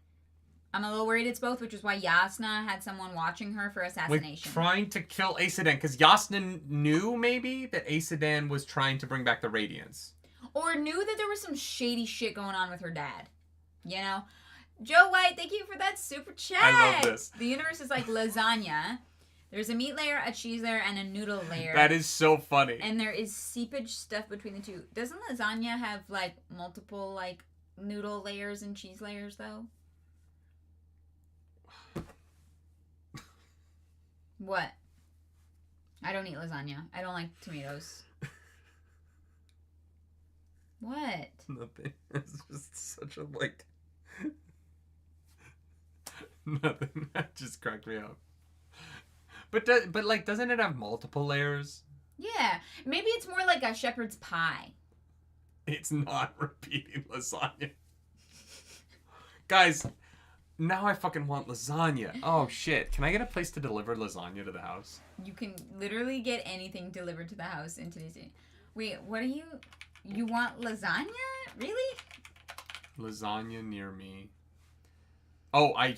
I'm a little worried it's both, which is why Yasna had someone watching her for assassination. Like, trying to kill Aesudan, because Yasna knew, maybe, that Aesudan was trying to bring back the Radiance. Or knew that there was some shady shit going on with her dad. You know? Joe White, thank you for that super chat. I love this. The universe is like lasagna. There's a meat layer, a cheese layer, and a noodle layer. That is so funny. And there is seepage stuff between the two. Doesn't lasagna have, like, multiple, like, noodle layers and cheese layers, though? What? I don't eat lasagna. I don't like tomatoes. What? Nothing. It's just such a, like... Nothing. That just cracked me up. But like, doesn't it have multiple layers? Yeah. Maybe it's more like a shepherd's pie. It's not repeating lasagna. Guys, now I fucking want lasagna. Oh, shit. Can I get a place to deliver lasagna to the house? You can literally get anything delivered to the house in today's day. Wait, what are you... You want lasagna? Really? Lasagna near me. Oh, I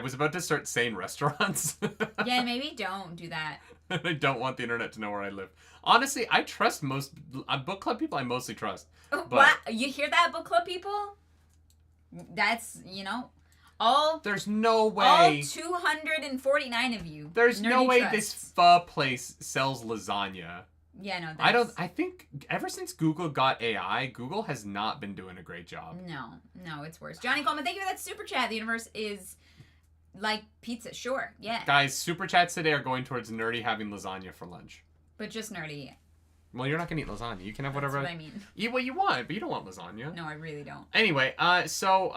was about to start saying restaurants. Yeah, maybe don't do that. I don't want the internet to know where I live. Honestly, I trust most book club people. I mostly trust. But what? You hear that, book club people? That's, you know, all... There's no way... All 249 of you. There's no way trusts. this pho place sells lasagna. Yeah, no, that's... I think ever since Google got AI, Google has not been doing a great job. No, it's worse. Johnny Coleman, thank you for that super chat. The universe is like pizza. Sure, yeah. Guys, super chats today are going towards Nerdy having lasagna for lunch. But just Nerdy. Well, you're not going to eat lasagna. You can have whatever... That's what I mean. Eat what you want, but you don't want lasagna. No, I really don't. Anyway, so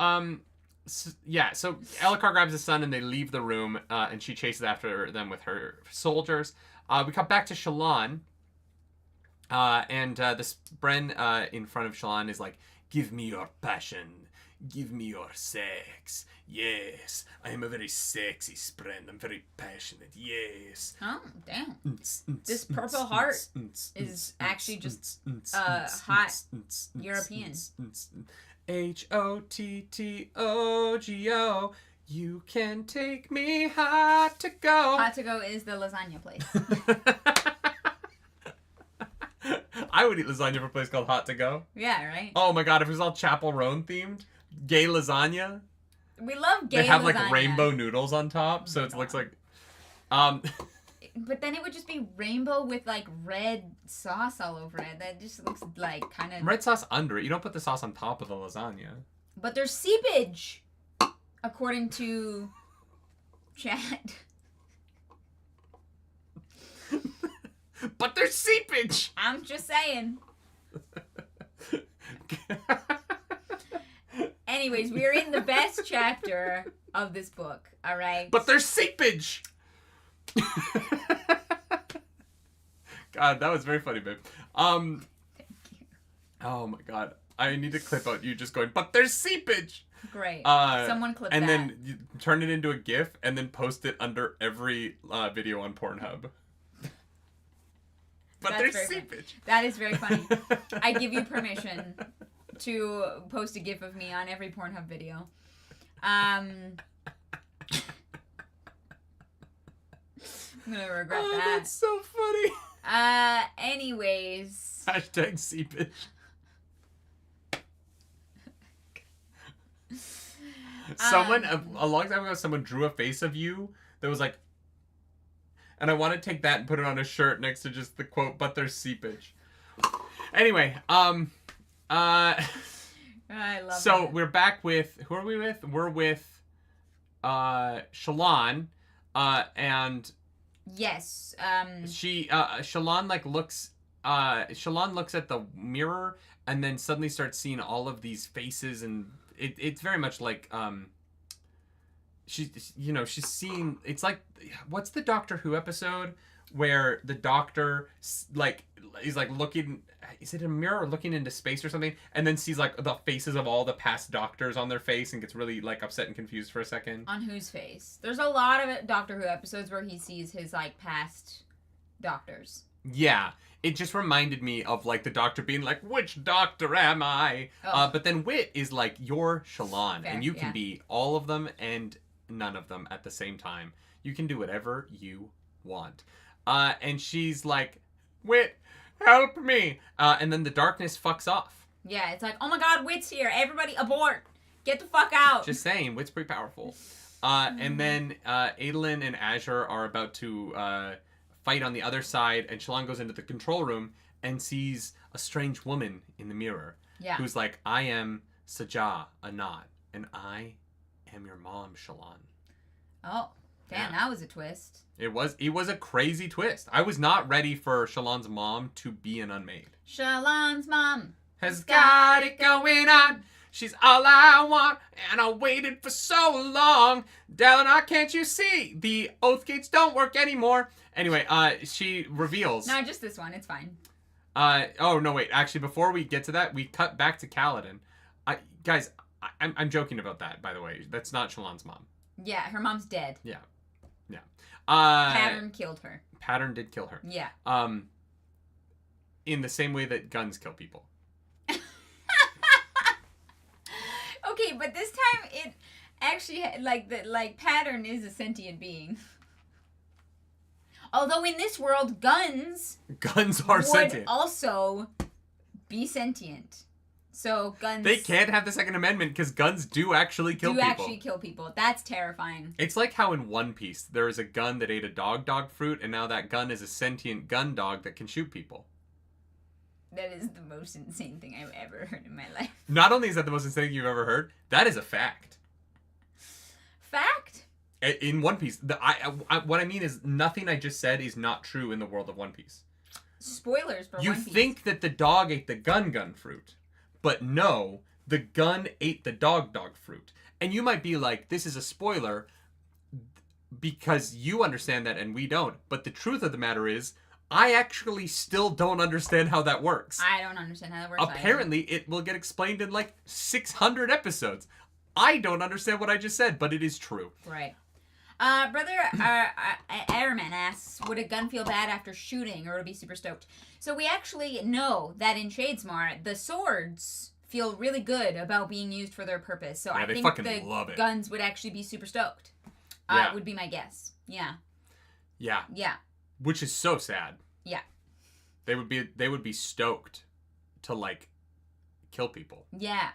Elhokar grabs his son and they leave the room, and she chases after them with her soldiers. We come back to Shallan. And this Bren in front of Shallan is like, give me your passion. Give me your sex. Yes, I am a very sexy Spren. I'm very passionate. Yes. Oh, damn. This purple heart is actually just hot European. HOTTOGO. You can take me hot to go. Hot to go is the lasagna place. I would eat lasagna from a place called Hot to Go. Yeah, right? Oh my god, if it was all Chapel Roan themed. Gay lasagna. We love gay lasagna. They have like rainbow noodles on top, so it looks like... But then it would just be rainbow with like red sauce all over it. That just looks like kind of... Red sauce under it. You don't put the sauce on top of the lasagna. But there's seepage, according to chat. But there's seepage! I'm just saying. Anyways, we're in the best chapter of this book, alright? But there's seepage! God, that was very funny, babe. Thank you. Oh my god. I need to clip out you just going, but there's seepage! Great. Someone clip that. And then you turn it into a GIF and then post it under every video on Pornhub. But there's seepage. That is very funny. I give you permission to post a GIF of me on every Pornhub video. I'm gonna regret that. That's so funny. Anyways. Hashtag seepage. Someone, a long time ago, someone drew a face of you that was like, and I want to take that and put it on a shirt next to just the quote, but there's seepage. Anyway, I love so it. We're back with, who are we with? We're with, Shallan, and... Yes, Shallan, like, Shallan looks at the mirror and then suddenly starts seeing all of these faces, and it's very much like, she's seeing, it's like, what's the Doctor Who episode where the Doctor, like, is like looking, is it a mirror or looking into space or something, and then sees like the faces of all the past Doctors on their face and gets really like upset and confused for a second? On whose face? There's a lot of Doctor Who episodes where he sees his like past Doctors. Yeah. It just reminded me of, like, the Doctor being like, which Doctor am I? Oh. But then Wit is like, you're Shallan. Fair, and you can be all of them and none of them at the same time. You can do whatever you want. And she's like, Wit, help me. And then the darkness fucks off. Yeah, it's like, oh my god, Wit's here. Everybody abort. Get the fuck out. Just saying, Wit's pretty powerful. And then Adolin and Azure are about to... fight on the other side, and Shallan goes into the control room and sees a strange woman in the mirror. Yeah. Who's like, I am Sajah Anat, and I am your mom, Shallan. Oh, damn, that was a twist. It was a crazy twist. I was not ready for Shallan's mom to be an unmade. Shallan's mom has got it going on. She's all I want, and I waited for so long. Dalinar, can't you see? The oath gates don't work anymore. Anyway, she reveals... No, just this one. It's fine. Oh, no, wait. Actually, before we get to that, we cut back to Kaladin. Guys, I'm joking about that, by the way. That's not Shallan's mom. Yeah, her mom's dead. Yeah. Yeah. Pattern killed her. Pattern did kill her. Yeah. In the same way that guns kill people. Okay, but this time it actually Pattern is a sentient being. Although in this world, guns are sentient. Would also be sentient. So guns. They can't have the Second Amendment because guns do actually kill people. That's terrifying. It's like how in One Piece there is a gun that ate a dog fruit, and now that gun is a sentient gun dog that can shoot people. That is the most insane thing I've ever heard in my life. Not only is that the most insane thing you've ever heard, that is a fact. Fact? In One Piece. What I mean is nothing I just said is not true in the world of One Piece. Spoilers for One Piece. You think that the dog ate the gun fruit, but no, the gun ate the dog fruit. And you might be like, this is a spoiler because you understand that and we don't. But the truth of the matter is, I actually still don't understand how that works. I don't understand how that works. Apparently, it will get explained in like 600 episodes. I don't understand what I just said, but it is true. Right. Brother Airman asks, would a gun feel bad after shooting, or would it be super stoked? So we actually know that in Shadesmar, the swords feel really good about being used for their purpose. So I think the guns would actually be super stoked. Would be my guess. Yeah. Yeah. Yeah. Which is so sad. Yeah. They would be stoked to like kill people. Yeah.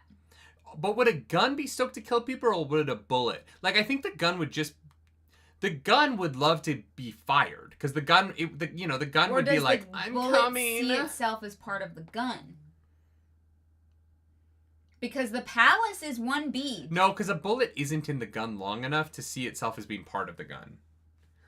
But would a gun be stoked to kill people, or would a bullet? Like, I think the gun would love to be fired, because the gun would be like, I'm coming. See itself as part of the gun. Because the palace is one bead. No, because a bullet isn't in the gun long enough to see itself as being part of the gun.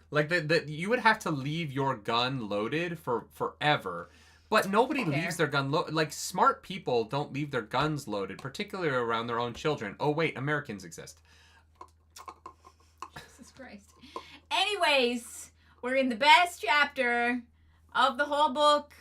Like, you would have to leave your gun loaded for forever. But nobody leaves their gun loaded. Like, smart people don't leave their guns loaded, particularly around their own children. Oh, wait, Americans exist. Jesus Christ. Anyways, we're in the best chapter of the whole book.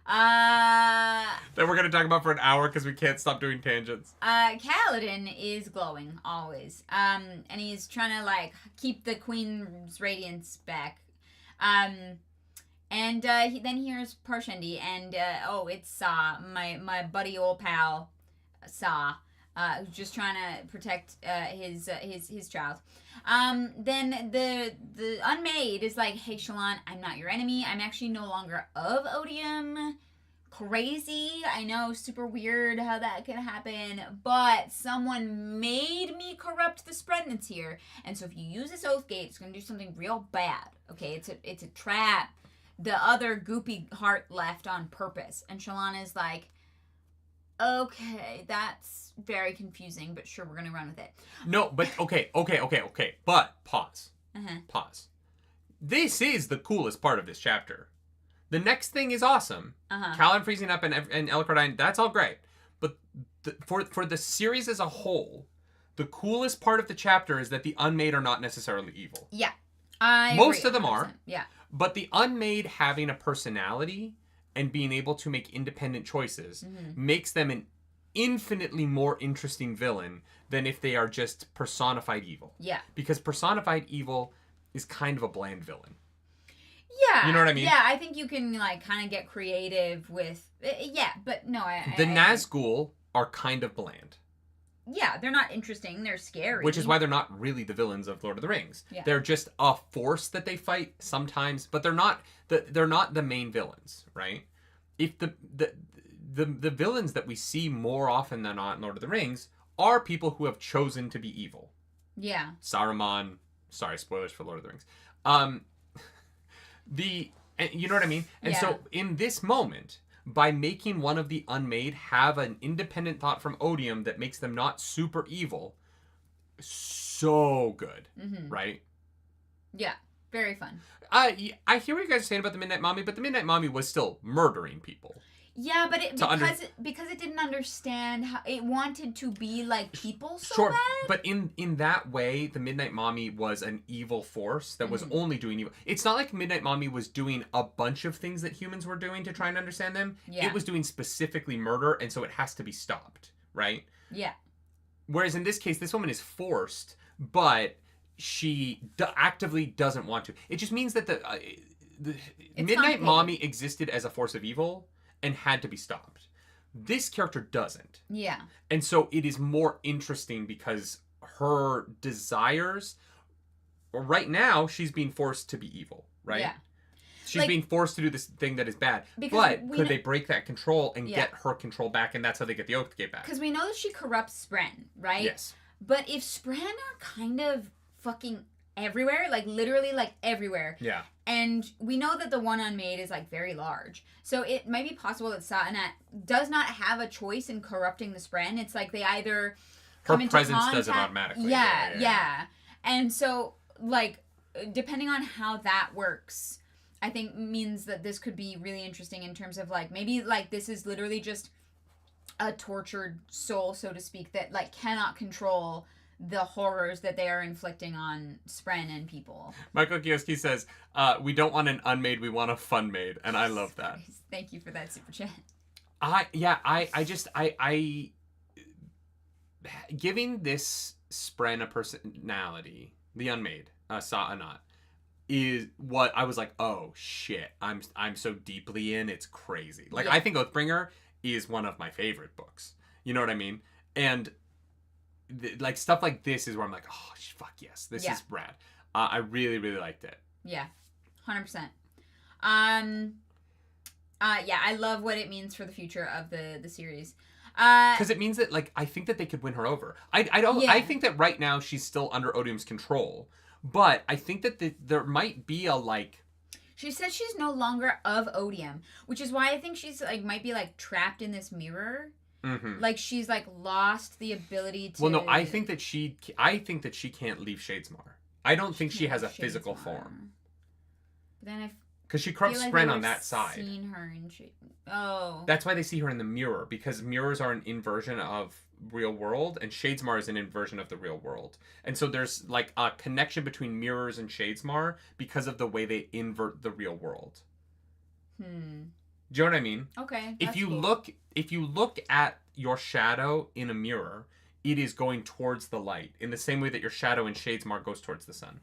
That we're going to talk about for an hour because we can't stop doing tangents. Kaladin is glowing, always. And he's trying to, like, keep the queen's radiance back. And then here's Parshendi, and, it's Sa, my buddy old pal, Sa, who's just trying to protect, his child. Then the Unmade is like, hey, Shallan, I'm not your enemy. I'm actually no longer of Odium. Crazy. I know, super weird how that could happen, but someone made me corrupt the Spreadnets here. And so if you use this Oath Gate, it's going to do something real bad. Okay, it's a trap. The other goopy heart left on purpose. And Shallan is like, okay, that's very confusing, but sure, we're going to run with it. No, but okay. But pause. Uh-huh. Pause. This is the coolest part of this chapter. The next thing is awesome. Uh-huh. Kaladin freezing up and Elcardine, that's all great. But for the series as a whole, the coolest part of the chapter is that the Unmade are not necessarily evil. Yeah. Most of them are. Yeah. But the Unmade having a personality and being able to make independent choices makes them an infinitely more interesting villain than if they are just personified evil. Yeah. Because personified evil is kind of a bland villain. Yeah. You know what I mean? Yeah, I think you can, like, kind of get creative with... yeah, but no, The Nazgul are kind of bland. Yeah, they're not interesting. They're scary. Which is why they're not really the villains of Lord of the Rings. Yeah. They're just a force that they fight sometimes, but they're not the main villains, right? If the villains that we see more often than not in Lord of the Rings are people who have chosen to be evil. Yeah. Saruman. Sorry, spoilers for Lord of the Rings. You know what I mean? And so in this moment, by making one of the Unmade have an independent thought from Odium that makes them not super evil, so good, right? Yeah, very fun. I hear what you guys are saying about the Midnight Mommy, but the Midnight Mommy was still murdering people. Yeah, but because it didn't understand how it wanted to be like people so bad. But in that way, the Midnight Mommy was an evil force that was only doing evil. It's not like Midnight Mommy was doing a bunch of things that humans were doing to try and understand them. Yeah. It was doing specifically murder, and so it has to be stopped, right? Yeah. Whereas in this case, this woman is forced, but she actively doesn't want to. It just means that the Midnight Mommy existed as a force of evil and had to be stopped. This character doesn't. Yeah. And so it is more interesting because her desires, right now, she's being forced to be evil, right? Yeah. She's being forced to do this thing that is bad. But could they break that control and get her control back, and that's how they get the Oath Gate back? Because we know that she corrupts Spren, right? Yes. But if Spren are kind of fucking everywhere, like literally like everywhere. Yeah. And we know that the one Unmade is like very large. So it might be possible that Satanat does not have a choice in corrupting the Spren. It's like they either come into presence contact. Does it automatically. Yeah. And so like depending on how that works, I think means that this could be really interesting in terms of like maybe like this is literally just a tortured soul, so to speak, that like cannot control the horrors that they are inflicting on Spren and people. Michael Kioski says, we don't want an unmade, we want a fun made. And I love that. Thank you for that super chat. Giving this Spren a personality, the unmade, Sa'anat, is what I was like, oh shit, I'm so deeply in, it's crazy. Like, I think Oathbringer is one of my favorite books. You know what I mean? And like stuff like this is where I'm like, oh fuck yes, this is rad. I really, really liked it. Yeah, 100%. I love what it means for the future of the series. Because it means that, like, I think that they could win her over. I think that right now she's still under Odium's control, but I think that there might be a, like... She says she's no longer of Odium, which is why I think she's, like, might be, like, trapped in this mirror. Mm-hmm. Like, she's, like, lost the ability to... Well, no, I think that she can't leave Shadesmar. I don't think she has a physical form. But then because she corrupts Spren on that side. Seen her in That's why they see her in the mirror, because mirrors are an inversion of real world, and Shadesmar is an inversion of the real world. And so there's like a connection between mirrors and Shadesmar because of the way they invert the real world. Do you know what I mean? Okay. If you look at your shadow in a mirror, it is going towards the light in the same way that your shadow in Shadesmar goes towards the sun.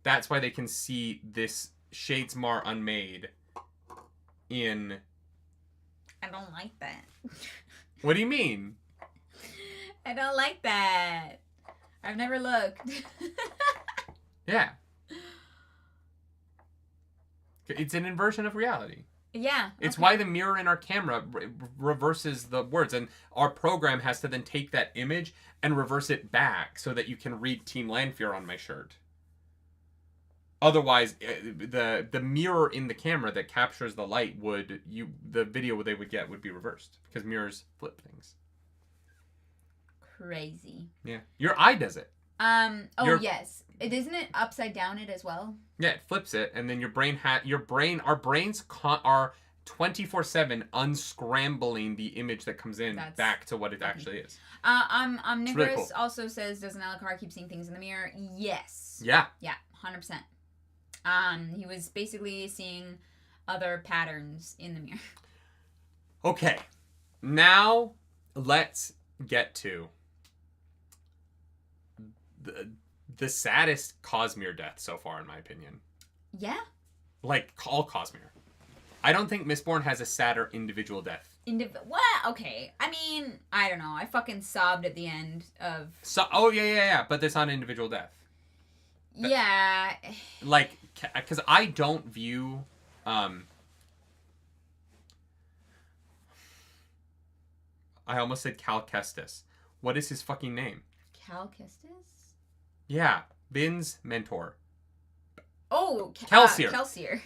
That's why they can see this Shadesmar unmade in... I don't like that. What do you mean? I don't like that. I've never looked. Yeah. It's an inversion of reality. Yeah. It's why the mirror in our camera reverses the words, and our program has to then take that image and reverse it back so that you can read Team Lanfear on my shirt. Otherwise, the mirror in the camera that captures the light the video they would get would be reversed because mirrors flip things. Crazy. Yeah, your eye does it. Yes. Isn't it upside down it as well? Yeah, it flips it, and then our brains are 24/7 unscrambling the image that comes in back to what it actually is. Nicholas really cool. Also says, doesn't Alucard keep seeing things in the mirror? Yes. Yeah. Yeah, 100%. He was basically seeing other patterns in the mirror. Okay, now let's get to the saddest Cosmere death so far, in my opinion. Yeah? Like, all Cosmere. I don't think Mistborn has a sadder individual death. What? Okay. I mean, I don't know. I fucking sobbed at the end of... Yeah. But that's not an individual death. Yeah. Like, because I don't view... I almost said Cal Kestis. What is his fucking name? Cal Kestis? Yeah. Bin's mentor. Oh, Kelsier. Kelsier.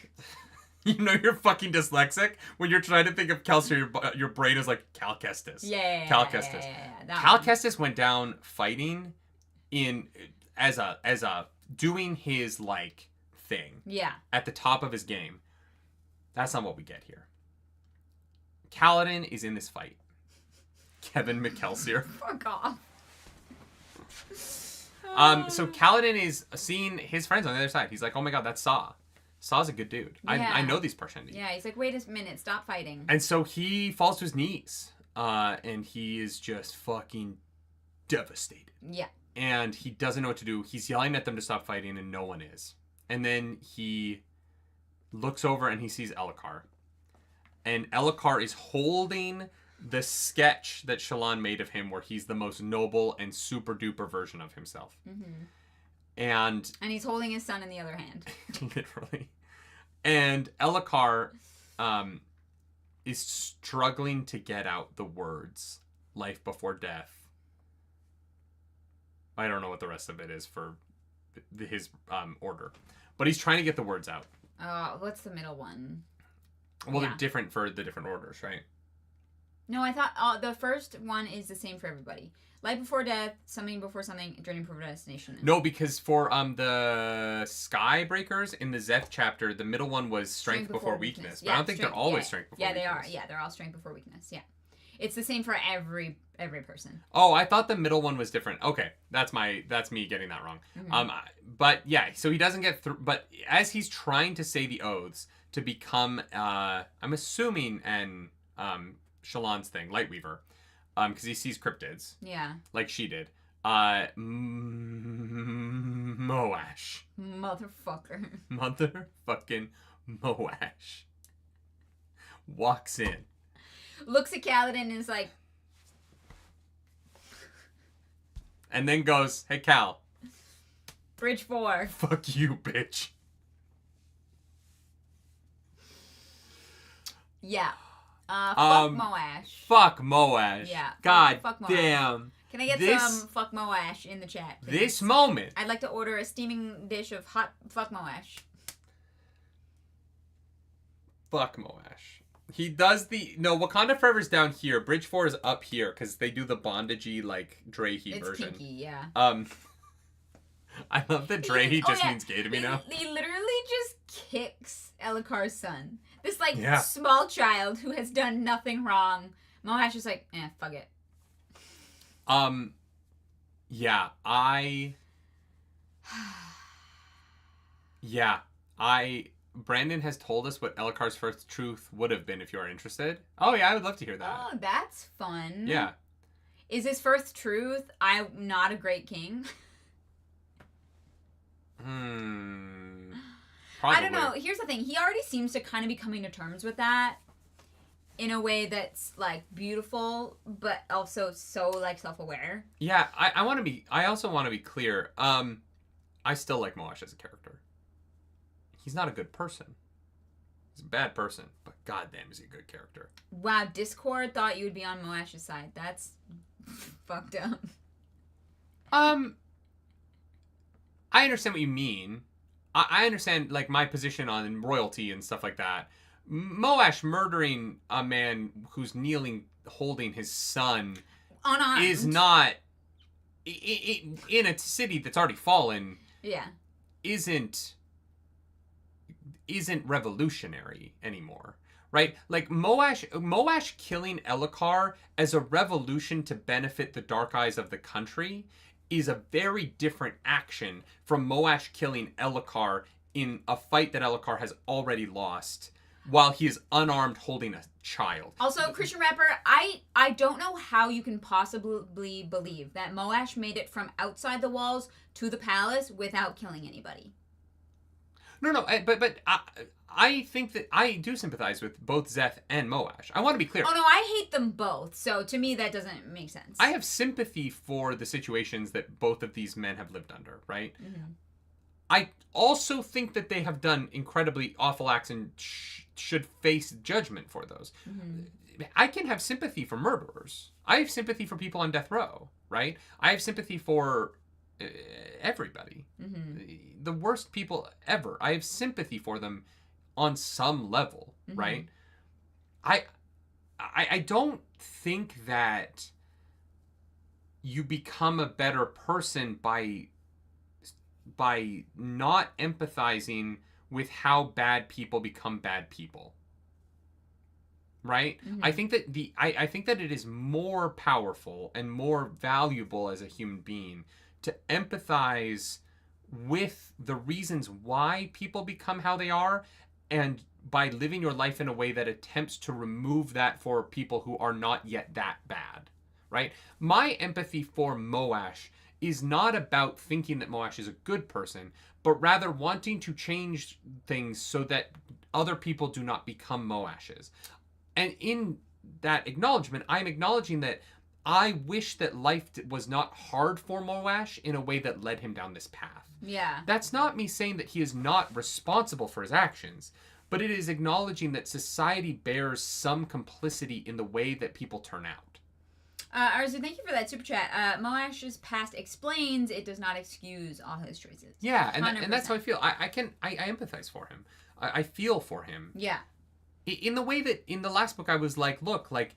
You know you're fucking dyslexic when you're trying to think of Kelsier. Your brain is like Cal Kestis. Yeah. Cal Kestis. Cal Kestis went down fighting as a doing his like thing. Yeah. At the top of his game. That's not what we get here. Kaladin is in this fight. Kevin McKelsier. Fuck off. So Kaladin is seeing his friends on the other side. He's like, oh my god, that's Saw. Saw's a good dude. Yeah. I know these Parshendi. Yeah, he's like, wait a minute, stop fighting. And so he falls to his knees. And he is just fucking devastated. Yeah. And he doesn't know what to do. He's yelling at them to stop fighting, and no one is. And then he looks over and he sees Elhokar. And Elhokar is holding the sketch that Shallan made of him, where he's the most noble and super duper version of himself. Mm-hmm. And he's holding his son in the other hand. Literally. And Elhokar is struggling to get out the words life before death. I don't know what the rest of it is for his order. But he's trying to get the words out. What's the middle one? Well, they're different for the different orders, right? No, I thought the first one is the same for everybody. Life before death, something before something, journey before destination. No, because for the Skybreakers in the Zeth chapter, the middle one was strength before weakness. But I don't think they're always strength before weakness. Yeah, they are. Yeah, they're all strength before weakness. Yeah. It's the same for every person. Oh, I thought the middle one was different. Okay, that's me getting that wrong. Mm-hmm. But yeah, so he doesn't get through. But as he's trying to say the oaths to become, I'm assuming an Shallan's thing, Lightweaver, because he sees cryptids. Yeah. Like she did. Moash. Motherfucking Moash. Walks in. Looks at Kaladin and is like... And then goes, hey, Cal. Bridge 4. Fuck you, bitch. Yeah. Fuck Moash. Fuck Moash. Yeah. God fuck Moash. damn. Can I get some fuck Moash in the chat, please? This moment. I'd like to order a steaming dish of hot fuck Moash. Fuck Moash. He does no, Wakanda Forever's down here. Bridge 4 is up here because they do the bondagey, like, Drehy version. It's kinky, yeah. I love that Drehy just means gay to me now. He literally just kicks Elikar's son. This, like, small child who has done nothing wrong. Moash is like, fuck it. Brandon has told us what Elikar's first truth would have been if you are interested. Oh, yeah, I would love to hear that. Oh, that's fun. Yeah. Is his first truth, I'm not a great king? Probably. I don't know. Here's the thing. He already seems to kind of be coming to terms with that in a way that's, like, beautiful, but also so, like, self-aware. Yeah, I also want to be clear. I still like Moash as a character. He's not a good person. He's a bad person, but goddamn is he a good character. Wow, Discord thought you would be on Moash's side. That's fucked up. I understand what you mean. I understand, like, my position on royalty and stuff like that. Moash murdering a man who's kneeling, holding his son, unarmed, is not in a city that's already fallen. Yeah, isn't revolutionary anymore, right? Like Moash killing Elhokar as a revolution to benefit the Dark Eyes of the country is a very different action from Moash killing Elhokar in a fight that Elhokar has already lost while he is unarmed holding a child. Also, Christian Rapper, I don't know how you can possibly believe that Moash made it from outside the walls to the palace without killing anybody. No, but I think that I do sympathize with both Szeth and Moash. I want to be clear. Oh, no, I hate them both. So, to me, that doesn't make sense. I have sympathy for the situations that both of these men have lived under, right? Mm-hmm. I also think that they have done incredibly awful acts and should face judgment for those. Mm-hmm. I can have sympathy for murderers. I have sympathy for people on death row, right? I have sympathy for everybody. Mm-hmm. The worst people ever. I have sympathy for them on some level, mm-hmm. right? I don't think that you become a better person by not empathizing with how bad people become bad people. Right? Mm-hmm. I think that I think that it is more powerful and more valuable as a human being to empathize with the reasons why people become how they are, and by living your life in a way that attempts to remove that for people who are not yet that bad. Right? My empathy for Moash is not about thinking that Moash is a good person, but rather wanting to change things so that other people do not become Moashes. And in that acknowledgement, I'm acknowledging that I wish that life was not hard for Moash in a way that led him down this path. Yeah. That's not me saying that he is not responsible for his actions, but it is acknowledging that society bears some complicity in the way that people turn out. Arzu, thank you for that super chat. Moash's past explains, it does not excuse all his choices. Yeah, and that's how I feel. I empathize for him. I feel for him. Yeah. In the way that in the last book I was like, look, like,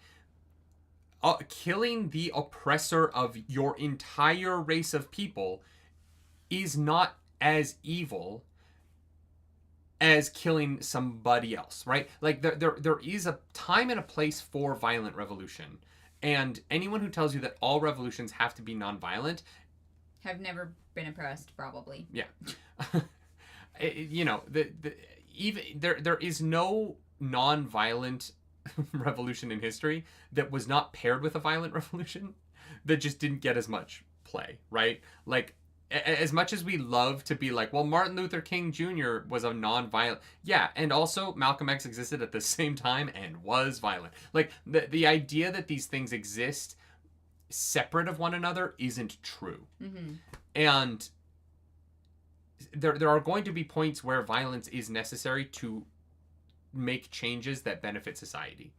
killing the oppressor of your entire race of people is not as evil as killing somebody else, right? Like, there is a time and a place for violent revolution. And anyone who tells you that all revolutions have to be nonviolent have never been oppressed, probably. Yeah. You know, even there is no non-violent revolution in history that was not paired with a violent revolution that just didn't get as much play, right? Like, as much as we love to be like, well, Martin Luther King Jr. was a non-violent, yeah, and also Malcolm X existed at the same time and was violent. Like, the idea that these things exist separate of one another isn't true. Mm-hmm. And there are going to be points where violence is necessary to make changes that benefit society.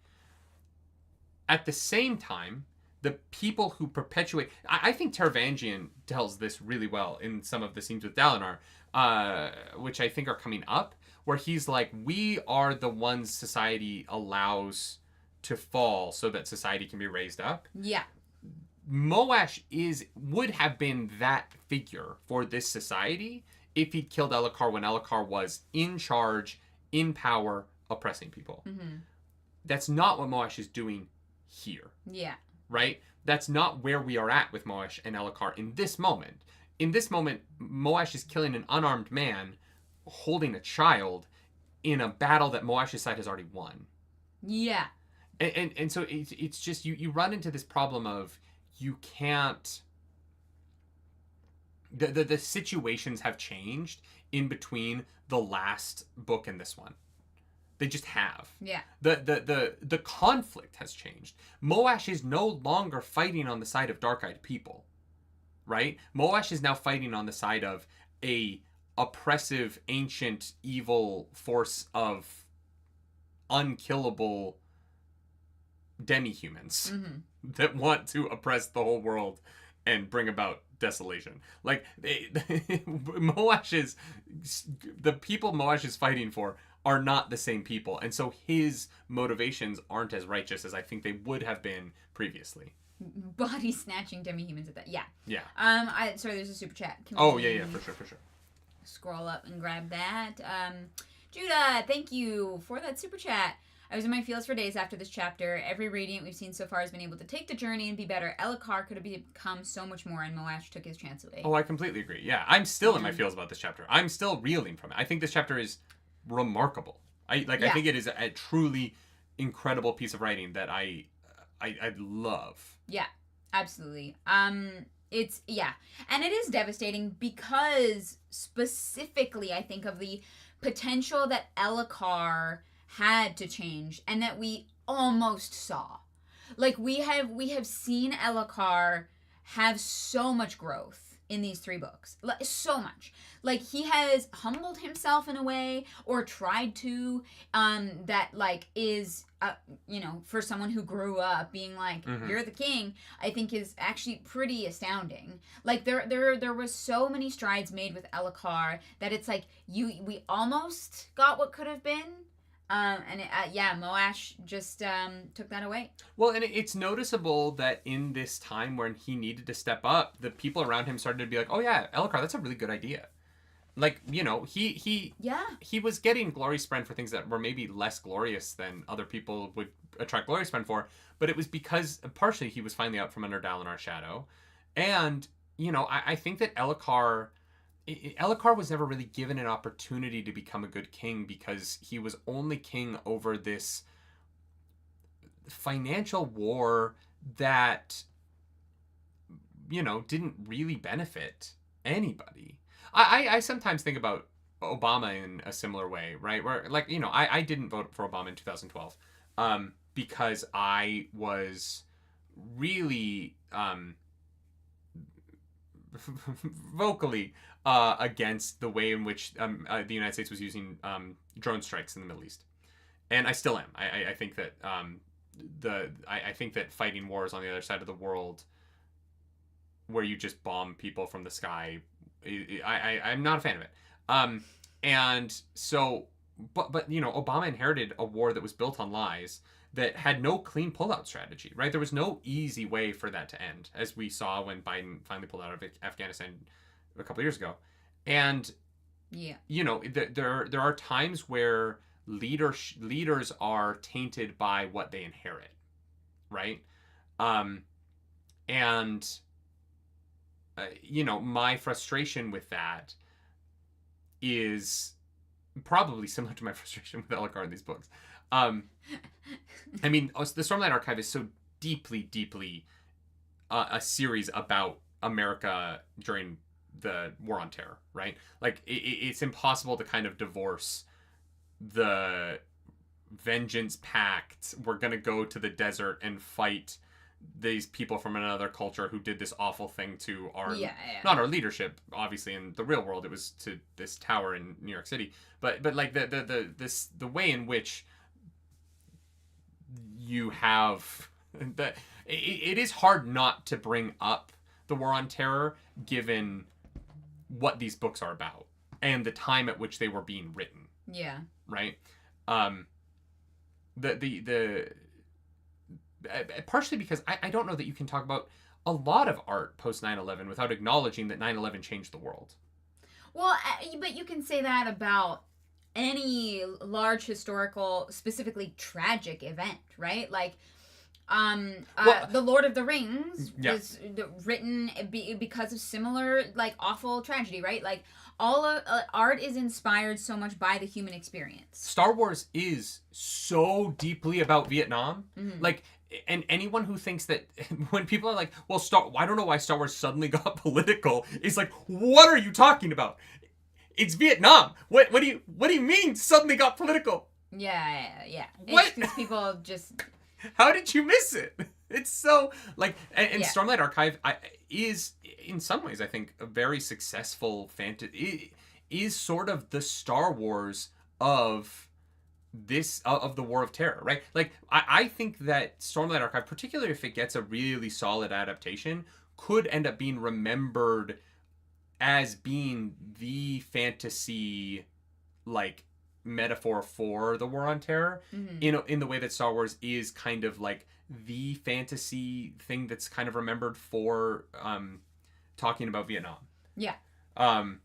At the same time, the people who perpetuate... I think Taravangian tells this really well in some of the scenes with Dalinar, which I think are coming up, where he's like, we are the ones society allows to fall so that society can be raised up. Yeah. Moash would have been that figure for this society if he'd killed Elhokar when Elhokar was in charge, in power, oppressing people. Mm-hmm. That's not what Moash is doing here. Yeah. Right? That's not where we are at with Moash and Elhokar in this moment. In this moment, Moash is killing an unarmed man holding a child in a battle that Moash's side has already won. Yeah. And so it's just, you run into this problem of you can't... The situations have changed in between the last book and this one. They just have. Yeah. The conflict has changed. Moash is no longer fighting on the side of dark-eyed people, right? Moash is now fighting on the side of a oppressive, ancient, evil force of unkillable demi-humans that want to oppress the whole world and bring about desolation. Like, Moash the people Moash is fighting for are not the same people, and so his motivations aren't as righteous as I think they would have been previously. Body snatching demi-humans at that. Yeah. Yeah. Sorry, there's a super chat. Yeah, for sure. Scroll up and grab that. Judah, thank you for that super chat. I was in my feels for days after this chapter. Every Radiant we've seen so far has been able to take the journey and be better. Elhokar could have become so much more, and Moash took his chance away. Oh, I completely agree. Yeah, I'm still in my feels about this chapter. I'm still reeling from it. I think this chapter is remarkable. I think it is a truly incredible piece of writing that I love. Yeah, absolutely. It's, yeah. And it is devastating because specifically I think of the potential that Elhokar had to change and that we almost saw. Like, we have seen Elhokar have so much growth in these 3 books. So much. Like, he has humbled himself in a way, or tried to, that, like, is, for someone who grew up being like, you're the king, I think is actually pretty astounding. Like, there was so many strides made with Elhokar that it's like, we almost got what could have been. Moash just took that away. Well, and it's noticeable that in this time when he needed to step up, the people around him started to be like, oh yeah, Elhokar, that's a really good idea. Like, he was getting glory spren for things that were maybe less glorious than other people would attract glory spren for, but it was because partially he was finally out from under Dalinar's shadow. And, I think that Elhokar was never really given an opportunity to become a good king because he was only king over this financial war that, didn't really benefit anybody. I sometimes think about Obama in a similar way, right? Where, like, I didn't vote for Obama in 2012 because I was really vocally against the way in which the United States was using drone strikes in the Middle East, and I still am. I think that I think that fighting wars on the other side of the world, where you just bomb people from the sky, I'm not a fan of it. And so, but Obama inherited a war that was built on lies, that had no clean pullout strategy, right? There was no easy way for that to end, as we saw when Biden finally pulled out of Afghanistan a couple years ago. And, there are times where leaders are tainted by what they inherit, right? And my frustration with that is probably similar to my frustration with Ellicott in these books. I mean, the Stormlight Archive is so deeply a series about America during the War on Terror, right? Like, it's impossible to kind of divorce the vengeance pact. We're gonna go to the desert and fight these people from another culture who did this awful thing to our not our leadership, obviously. In the real world it was to this tower in New York City, but like the way in which you have that, it is hard not to bring up the War on Terror given what these books are about and the time at which they were being written. Yeah. Right. Partially because I don't know that you can talk about a lot of art post 9/11 without acknowledging that 9/11 changed the world. Well, but you can say that about any large historical, specifically tragic event, right? Like, The Lord of the Rings was written because of similar, like, awful tragedy, right? Like, all of art is inspired so much by the human experience. Star Wars is so deeply about Vietnam. Mm-hmm. Like, and anyone who thinks that when people are like, well, I don't know why Star Wars suddenly got political, it's like, what are you talking about? It's Vietnam. What do you mean suddenly got political? Yeah. What? Because people just... How did you miss it? It's so, like, and Stormlight Archive is, in some ways, I think, a very successful fantasy. It is sort of the Star Wars of the War of Terror, right? Like, I think that Stormlight Archive, particularly if it gets a really solid adaptation, could end up being remembered as being the fantasy, like, metaphor for the War on Terror, in the way that Star Wars is kind of like the fantasy thing that's kind of remembered for talking about Vietnam. Yeah. And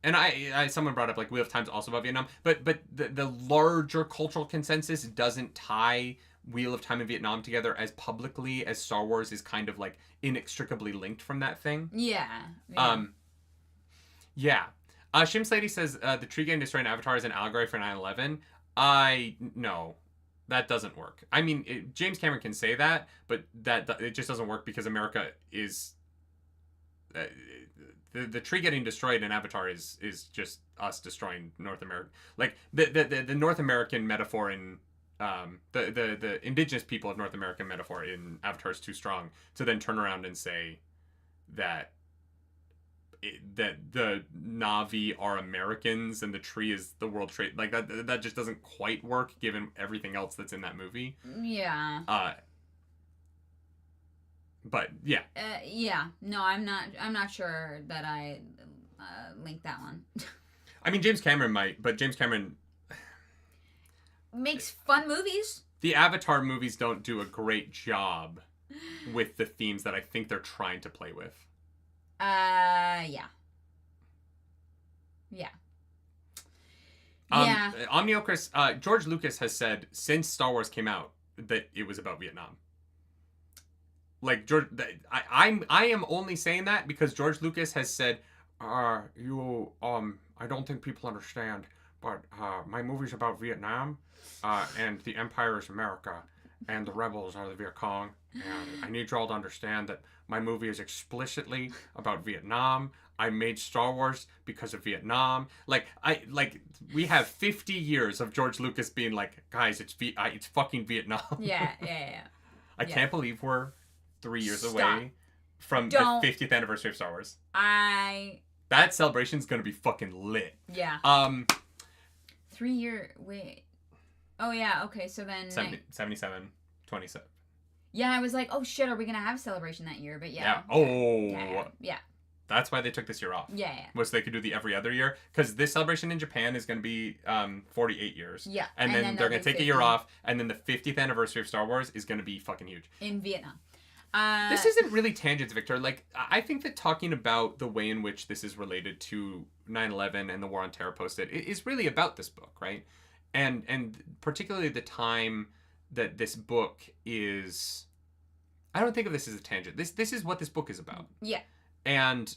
I someone brought up, like, Wheel of Time's also about Vietnam, but the larger cultural consensus doesn't tie Wheel of Time and Vietnam together as publicly as Star Wars is kind of, like, inextricably linked from that thing. Yeah. Shim's Lady says the tree getting destroyed in Avatar is an allegory for 9/11. No, that doesn't work. I mean, James Cameron can say that, but that it just doesn't work because America is... the tree getting destroyed in Avatar is just us destroying North America. Like, the North American metaphor in... the indigenous people of North American metaphor in Avatar is too strong to then turn around and say that the Na'vi are Americans and the tree is the World Trade. Like, that just doesn't quite work given everything else that's in that movie. Yeah. But yeah. No, I'm not sure that I linked that one. I mean, James Cameron might, but James Cameron makes fun movies. The Avatar movies don't do a great job with the themes that I think they're trying to play with. Yeah. Omniocris, George Lucas has said since Star Wars came out that it was about Vietnam. Like, George, I am only saying that because George Lucas has said, I don't think people understand, but my movie's about Vietnam, and the Empire is America, and the rebels are the Viet Cong, and I need you all to understand that my movie is explicitly about Vietnam. I made Star Wars because of Vietnam. We have 50 years of George Lucas being like, guys, it's fucking Vietnam. Yeah. I can't believe we're 3 years away from the 50th anniversary of Star Wars. That celebration's gonna be fucking lit. Yeah. 3 year, wait. Oh yeah, okay, so then... 77, 27. Yeah, I was like, oh shit, are we going to have a celebration that year? But yeah. Yeah. That's why they took this year off. Yeah. Was they could do the every other year. Because this celebration in Japan is going to be 48 years. Yeah. And then they're going to take 50. A year off. And then the 50th anniversary of Star Wars is going to be fucking huge. In Vietnam. This isn't really tangents, Victor. Like, I think that talking about the way in which this is related to 9/11 and the War on Terror post-it is really about this book, right? And particularly the time that this book is... I don't think of this as a tangent. This is what this book is about. Yeah. And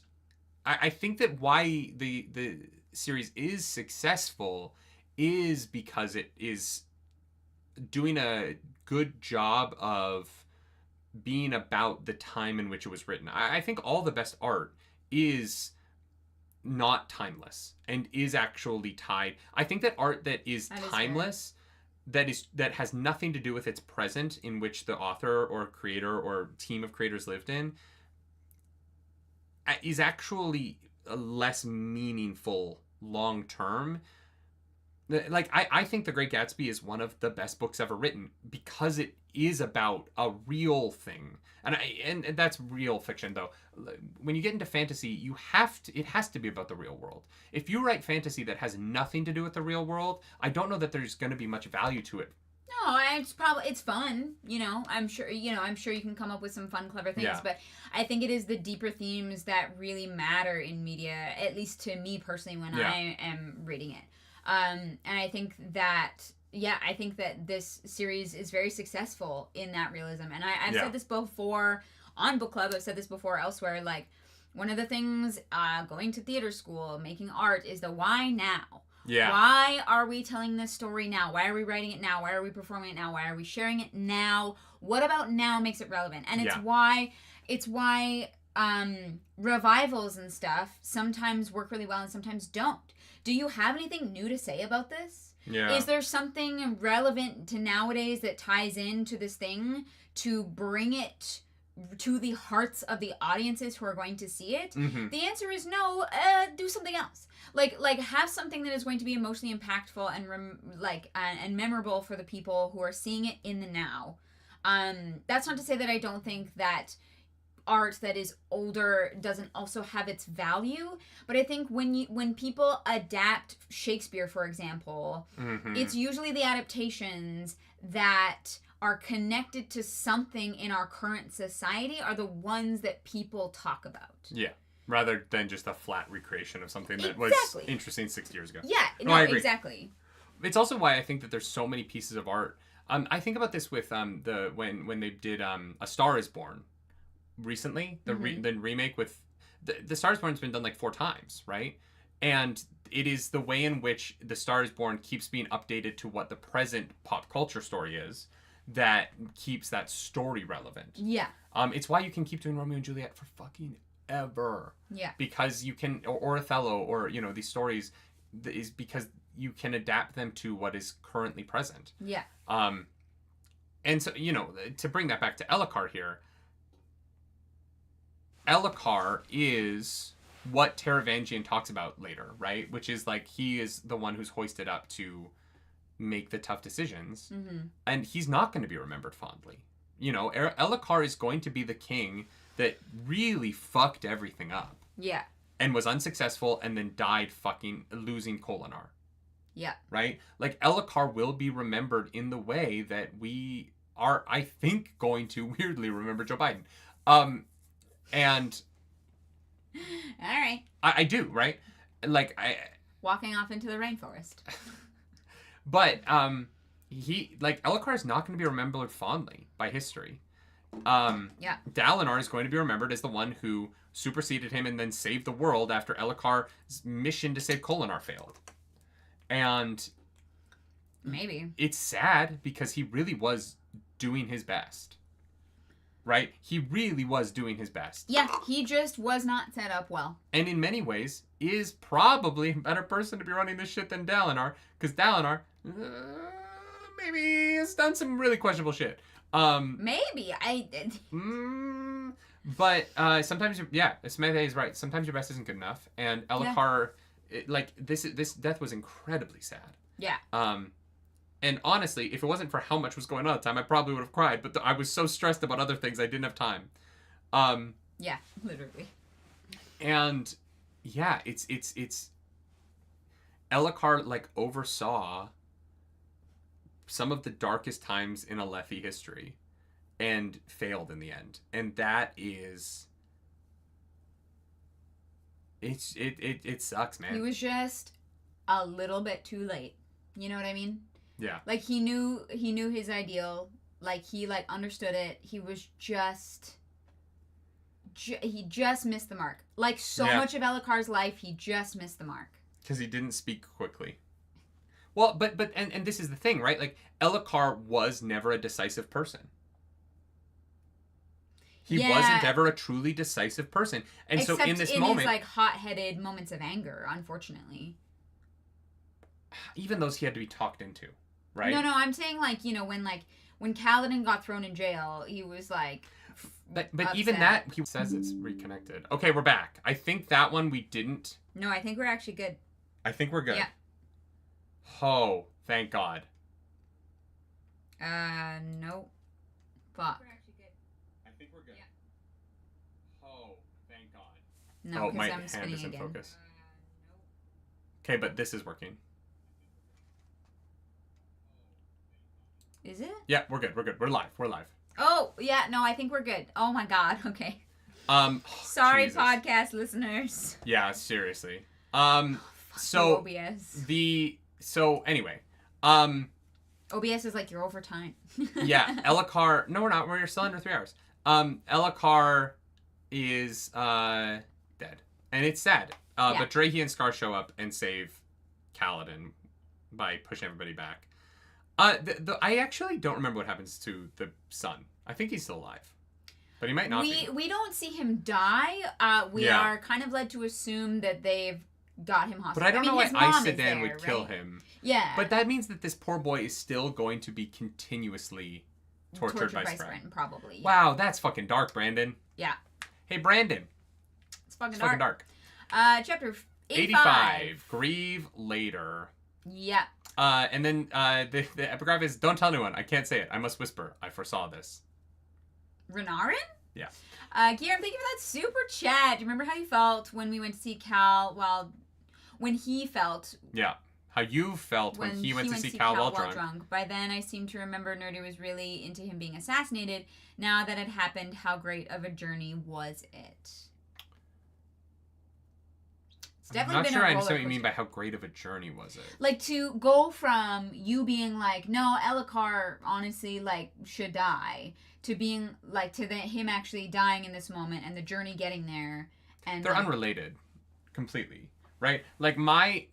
I think that why the series is successful is because it is doing a good job of being about the time in which it was written. I think all the best art is not timeless and is actually tied. I think that art that is timeless, that has nothing to do with its present in which the author or creator or team of creators lived in, is actually less meaningful long term. Like, I think The Great Gatsby is one of the best books ever written because it is about a real thing. And that's real fiction, though. When you get into fantasy, it has to be about the real world. If you write fantasy that has nothing to do with the real world, I don't know that there's going to be much value to it. No, it's fun, you know. I'm sure you can come up with some fun, clever things, but I think it is the deeper themes that really matter in media, at least to me personally when I am reading it. And I think that this series is very successful in that realism. And I've said this before on book club. I've said this before elsewhere. Like, one of the things going to theater school, making art, is the why now. Yeah. Why are we telling this story now? Why are we writing it now? Why are we performing it now? Why are we sharing it now? What about now makes it relevant? And it's why revivals and stuff sometimes work really well and sometimes don't. Do you have anything new to say about this? Yeah. Is there something relevant to nowadays that ties into this thing to bring it to the hearts of the audiences who are going to see it? Mm-hmm. The answer is no. Do something else. Like have something that is going to be emotionally impactful and memorable for the people who are seeing it in the now. That's not to say that I don't think that art that is older doesn't also have its value, but I think when people adapt Shakespeare, for example, mm-hmm. it's usually the adaptations that are connected to something in our current society are the ones that people talk about. Yeah. Rather than just a flat recreation of something that was interesting 60 years ago. Yeah, no, I agree. Exactly. It's also why I think that there's so many pieces of art. I think about this with when they did A Star Is Born recently, the remake with the Star Is Born's been done like 4 times, right? And it is the way in which The Star Is Born keeps being updated to what the present pop culture story is that keeps that story relevant. Yeah. It's why you can keep doing Romeo and Juliet for fucking ever. Yeah. Because you can, or Othello, or, you know, these stories, is because you can adapt them to what is currently present. Yeah. And so, you know, to bring that back to Elhokar here, Elhokar is what Taravangian talks about later, right? Which is like, he is the one who's hoisted up to make the tough decisions. Mm-hmm. And he's not going to be remembered fondly. You know, Elhokar is going to be the king that really fucked everything up. Yeah. And was unsuccessful and then died fucking losing Kholinar. Yeah. Right? Like, Elhokar will be remembered in the way that we are, I think, going to weirdly remember Joe Biden. And all right. I do, right? Like, walking off into the rainforest. But Elhokar is not going to be remembered fondly by history. Yeah. Dalinar is going to be remembered as the one who superseded him and then saved the world after Elhokar's mission to save Kholinar failed. And maybe it's sad because he really was doing his best. Right? He really was doing his best. Yeah, he just was not set up well. And in many ways is probably a better person to be running this shit than Dalinar, because Dalinar maybe has done some really questionable shit. Maybe. But sometimes, Smedhe is right. Sometimes your best isn't good enough. And Elhokar, this death was incredibly sad. Yeah. And honestly, if it wasn't for how much was going on at the time, I probably would have cried. But I was so stressed about other things, I didn't have time. Yeah, literally. And yeah, it's Elhokar like oversaw some of the darkest times in Alethi history and failed in the end. And that is it sucks, man. He was just a little bit too late. You know what I mean? Yeah. Like, he knew his ideal. Like, he, like, understood it. He was just... he just missed the mark. Like, so much of Elhokar's life, he just missed the mark. Because he didn't speak quickly. Well, but this is the thing, right? Like, Elhokar was never a decisive person. He wasn't ever a truly decisive person. And except so in this in moment... his, like, hot-headed moments of anger, unfortunately. Even those he had to be talked into, right? No, I'm saying, like, you know, when Kaladin got thrown in jail, he was, like... But even that, he says it's reconnected. Okay, we're back. I think that one we didn't... No, I think we're actually good. I think we're good. Yeah. Oh, thank God. No. Fuck. We're actually good. I think we're good. Yeah. Oh, thank God. No, my because I'm hand spinning is in again. focus. Nope. Okay, but this is working. Is it? Yeah, we're good. We're live. Oh, yeah, no, I think we're good. Oh my God, okay. Sorry, Jesus. Podcast listeners. Yeah, seriously. So OBS. Anyway, OBS is like, you're over time. yeah, Elhokar. No, we're not. We're still under 3 hours. Elhokar is dead, and it's sad. But Drahi and Scar show up and save Kaladin by pushing everybody back. I actually don't remember what happens to the son. I think he's still alive, but he might not be. We don't see him die. We are kind of led to assume that they've got him hostage. But I don't know why Isodan would kill right? him. Yeah. But that means that this poor boy is still going to be continuously tortured by Spren. Probably. Yeah. Wow, that's fucking dark, Brandon. Yeah. Hey, Brandon. It's fucking dark. Chapter 85. Grieve later. Yeah. And then the epigraph is, don't tell anyone. I can't say it. I must whisper. I foresaw this. Renarin? Yeah. Kieran, thank you for that super chat. Do you remember how you felt when we went to see Cal when he felt... Yeah. How you felt when he went to see Cal while drunk. By then, I seem to remember Nerdy was really into him being assassinated. Now that it happened, how great of a journey was it? It's definitely I'm not been sure a I roller understand what you coaster. mean by how great of a journey was it. Like, to go from you being like, no, Elhokar honestly, like, should die, to being, like, to him actually dying in this moment and the journey getting there. And they're unrelated. Completely. Right? Like, my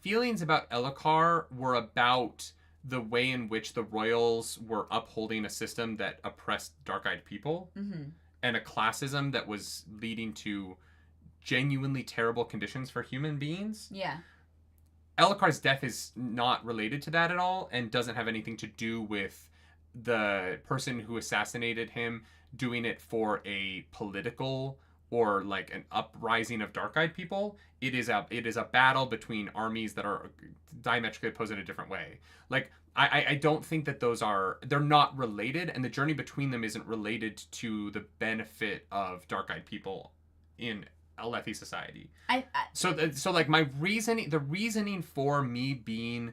feelings about Elhokar were about the way in which the royals were upholding a system that oppressed dark-eyed people. Mm-hmm. And a classism that was leading to genuinely terrible conditions for human beings. Yeah. Elhokar's death is not related to that at all and doesn't have anything to do with the person who assassinated him doing it for a political or like an uprising of dark-eyed people. It is a battle between armies that are diametrically opposed in a different way. Like, I don't think that they're not related, and the journey between them isn't related to the benefit of dark-eyed people in Alethi society. So like the reasoning for me being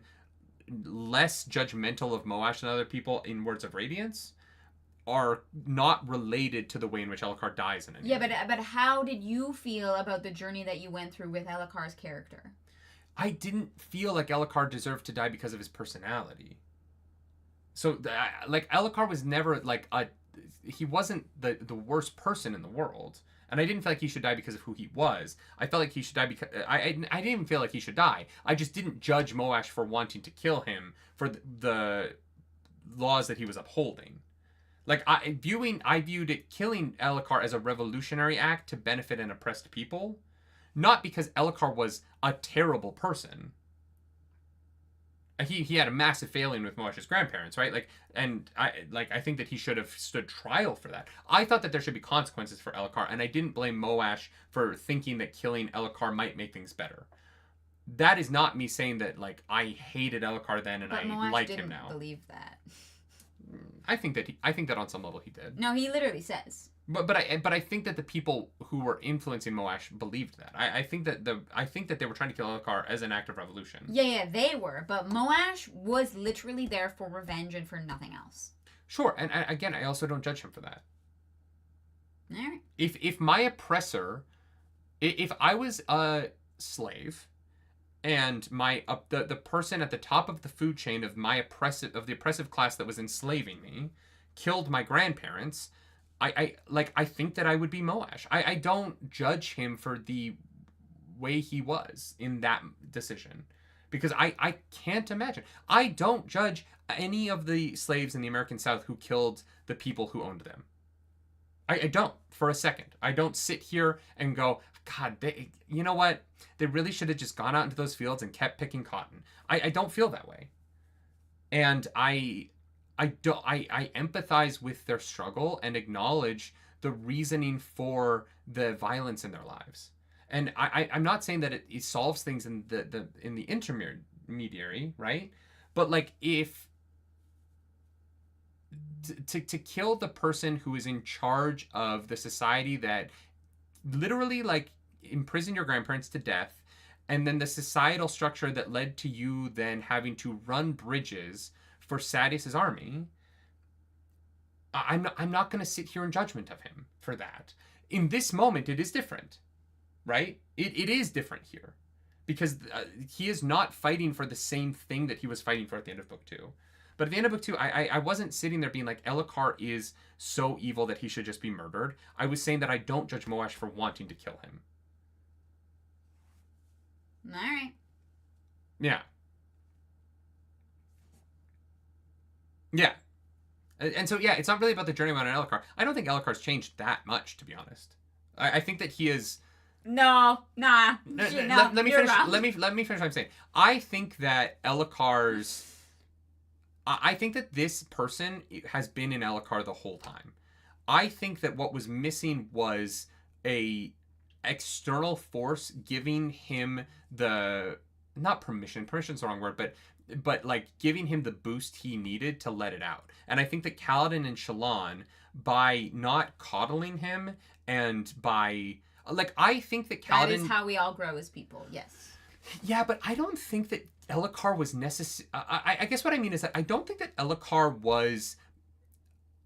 less judgmental of Moash than other people in Words of Radiance are not related to the way in which Elhokar dies in it. Yeah, but how did you feel about the journey that you went through with Elhokar's character? I didn't feel like Elhokar deserved to die because of his personality. So, like, Elhokar was never, like, he wasn't the worst person in the world. And I didn't feel like he should die because of who he was. I felt like he should die because... I didn't even feel like he should die. I just didn't judge Moash for wanting to kill him for the laws that he was upholding. Like, I viewed it killing Elhokar as a revolutionary act to benefit an oppressed people. Not because Elhokar was a terrible person. He had a massive failing with Moash's grandparents, right? Like, and I think that he should have stood trial for that. I thought that there should be consequences for Elhokar, and I didn't blame Moash for thinking that killing Elhokar might make things better. That is not me saying that, like, I hated Elhokar then and but I Moash like didn't him now. Believe that. I think that on some level he did. No, he literally says. But I think that the people who were influencing Moash believed that. I think that they were trying to kill Elhokar as an act of revolution. Yeah, they were. But Moash was literally there for revenge and for nothing else. Sure, and again, I also don't judge him for that. All right. If my oppressor, if I was a slave, and the person at the top of the food chain of the oppressive class that was enslaving me killed my grandparents, I think that I would be Moash. I don't judge him for the way he was in that decision, because I can't imagine. I don't judge any of the slaves in the American South who killed the people who owned them. I don't, for a second. I don't sit here and go, God, you know what? They really should have just gone out into those fields and kept picking cotton. I don't feel that way. And I empathize with their struggle and acknowledge the reasoning for the violence in their lives. And I'm not saying that it solves things in the intermediary, right? But like, if to kill the person who is in charge of the society that literally like imprisoned your grandparents to death, and then the societal structure that led to you then having to run bridges for Sadeas's army, I'm not going to sit here in judgment of him for that. In this moment, it is different, right? It is different here, because he is not fighting for the same thing that he was fighting for at the end of book 2. But at the end of book 2, I wasn't sitting there being like, Elhokar is so evil that he should just be murdered. I was saying that I don't judge Moash for wanting to kill him. All right. Yeah. Yeah. And so, yeah, it's not really about the journey around Elhokar. I don't think Elhokar's changed that much, to be honest. I think that he is... No, nah. No, no, let me you're finish. wrong. Let me finish what I'm saying. I think that Elhokar's... I think that this person has been in Elhokar the whole time. I think that what was missing was a external force giving him the... Not permission. Permission's the wrong word, but like giving him the boost he needed to let it out. And I think that Kaladin and Shallan, by not coddling him and by... Like, I think that Kaladin... That is how we all grow as people, yes. Yeah, but I don't think that Elhokar was necessary... I guess what I mean is that I don't think that Elhokar was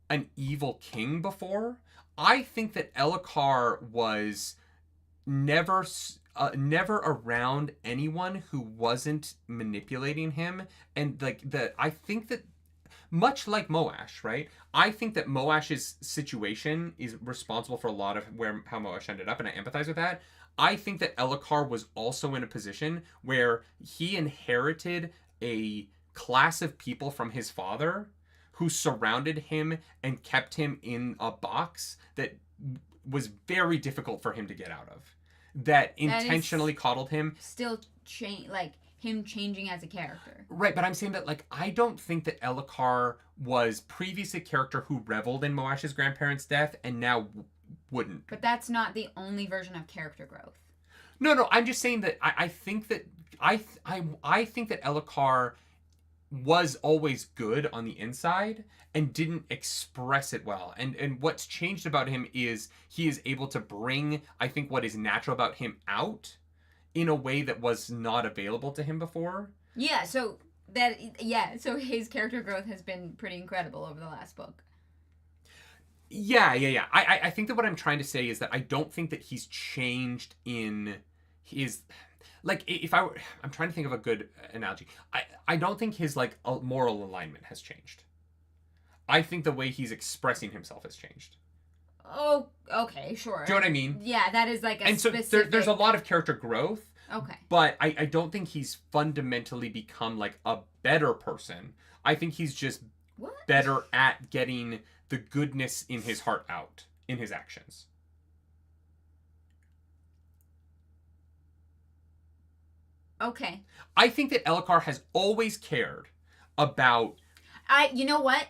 an evil king before. I think that Elhokar was never around anyone who wasn't manipulating him. And like I think that, much like Moash, right? I think that Moash's situation is responsible for a lot of how Moash ended up, and I empathize with that. I think that Elhokar was also in a position where he inherited a class of people from his father who surrounded him and kept him in a box that was very difficult for him to get out of. That intentionally coddled him. Still like him changing as a character. Right, but I'm saying that, like, I don't think that Elhokar was previously a character who reveled in Moash's grandparents' death and now wouldn't. But that's not the only version of character growth. No, I'm just saying that I think that I think that Elhokar was always good on the inside and didn't express it well. And what's changed about him is he is able to bring, I think, what is natural about him out in a way that was not available to him before. Yeah, so his character growth has been pretty incredible over the last book. Yeah. I think that what I'm trying to say is that I don't think that he's changed in his... Like, I'm trying to think of a good analogy. I don't think his, like, moral alignment has changed. I think the way he's expressing himself has changed. Oh, okay, sure. Do you know what I mean? Yeah, that is like a and specific... so there's a lot of character growth. Okay. But I don't think he's fundamentally become, like, a better person. I think he's just better at getting the goodness in his heart out in his actions. Okay. I think that Elhokar has always cared about... You know what?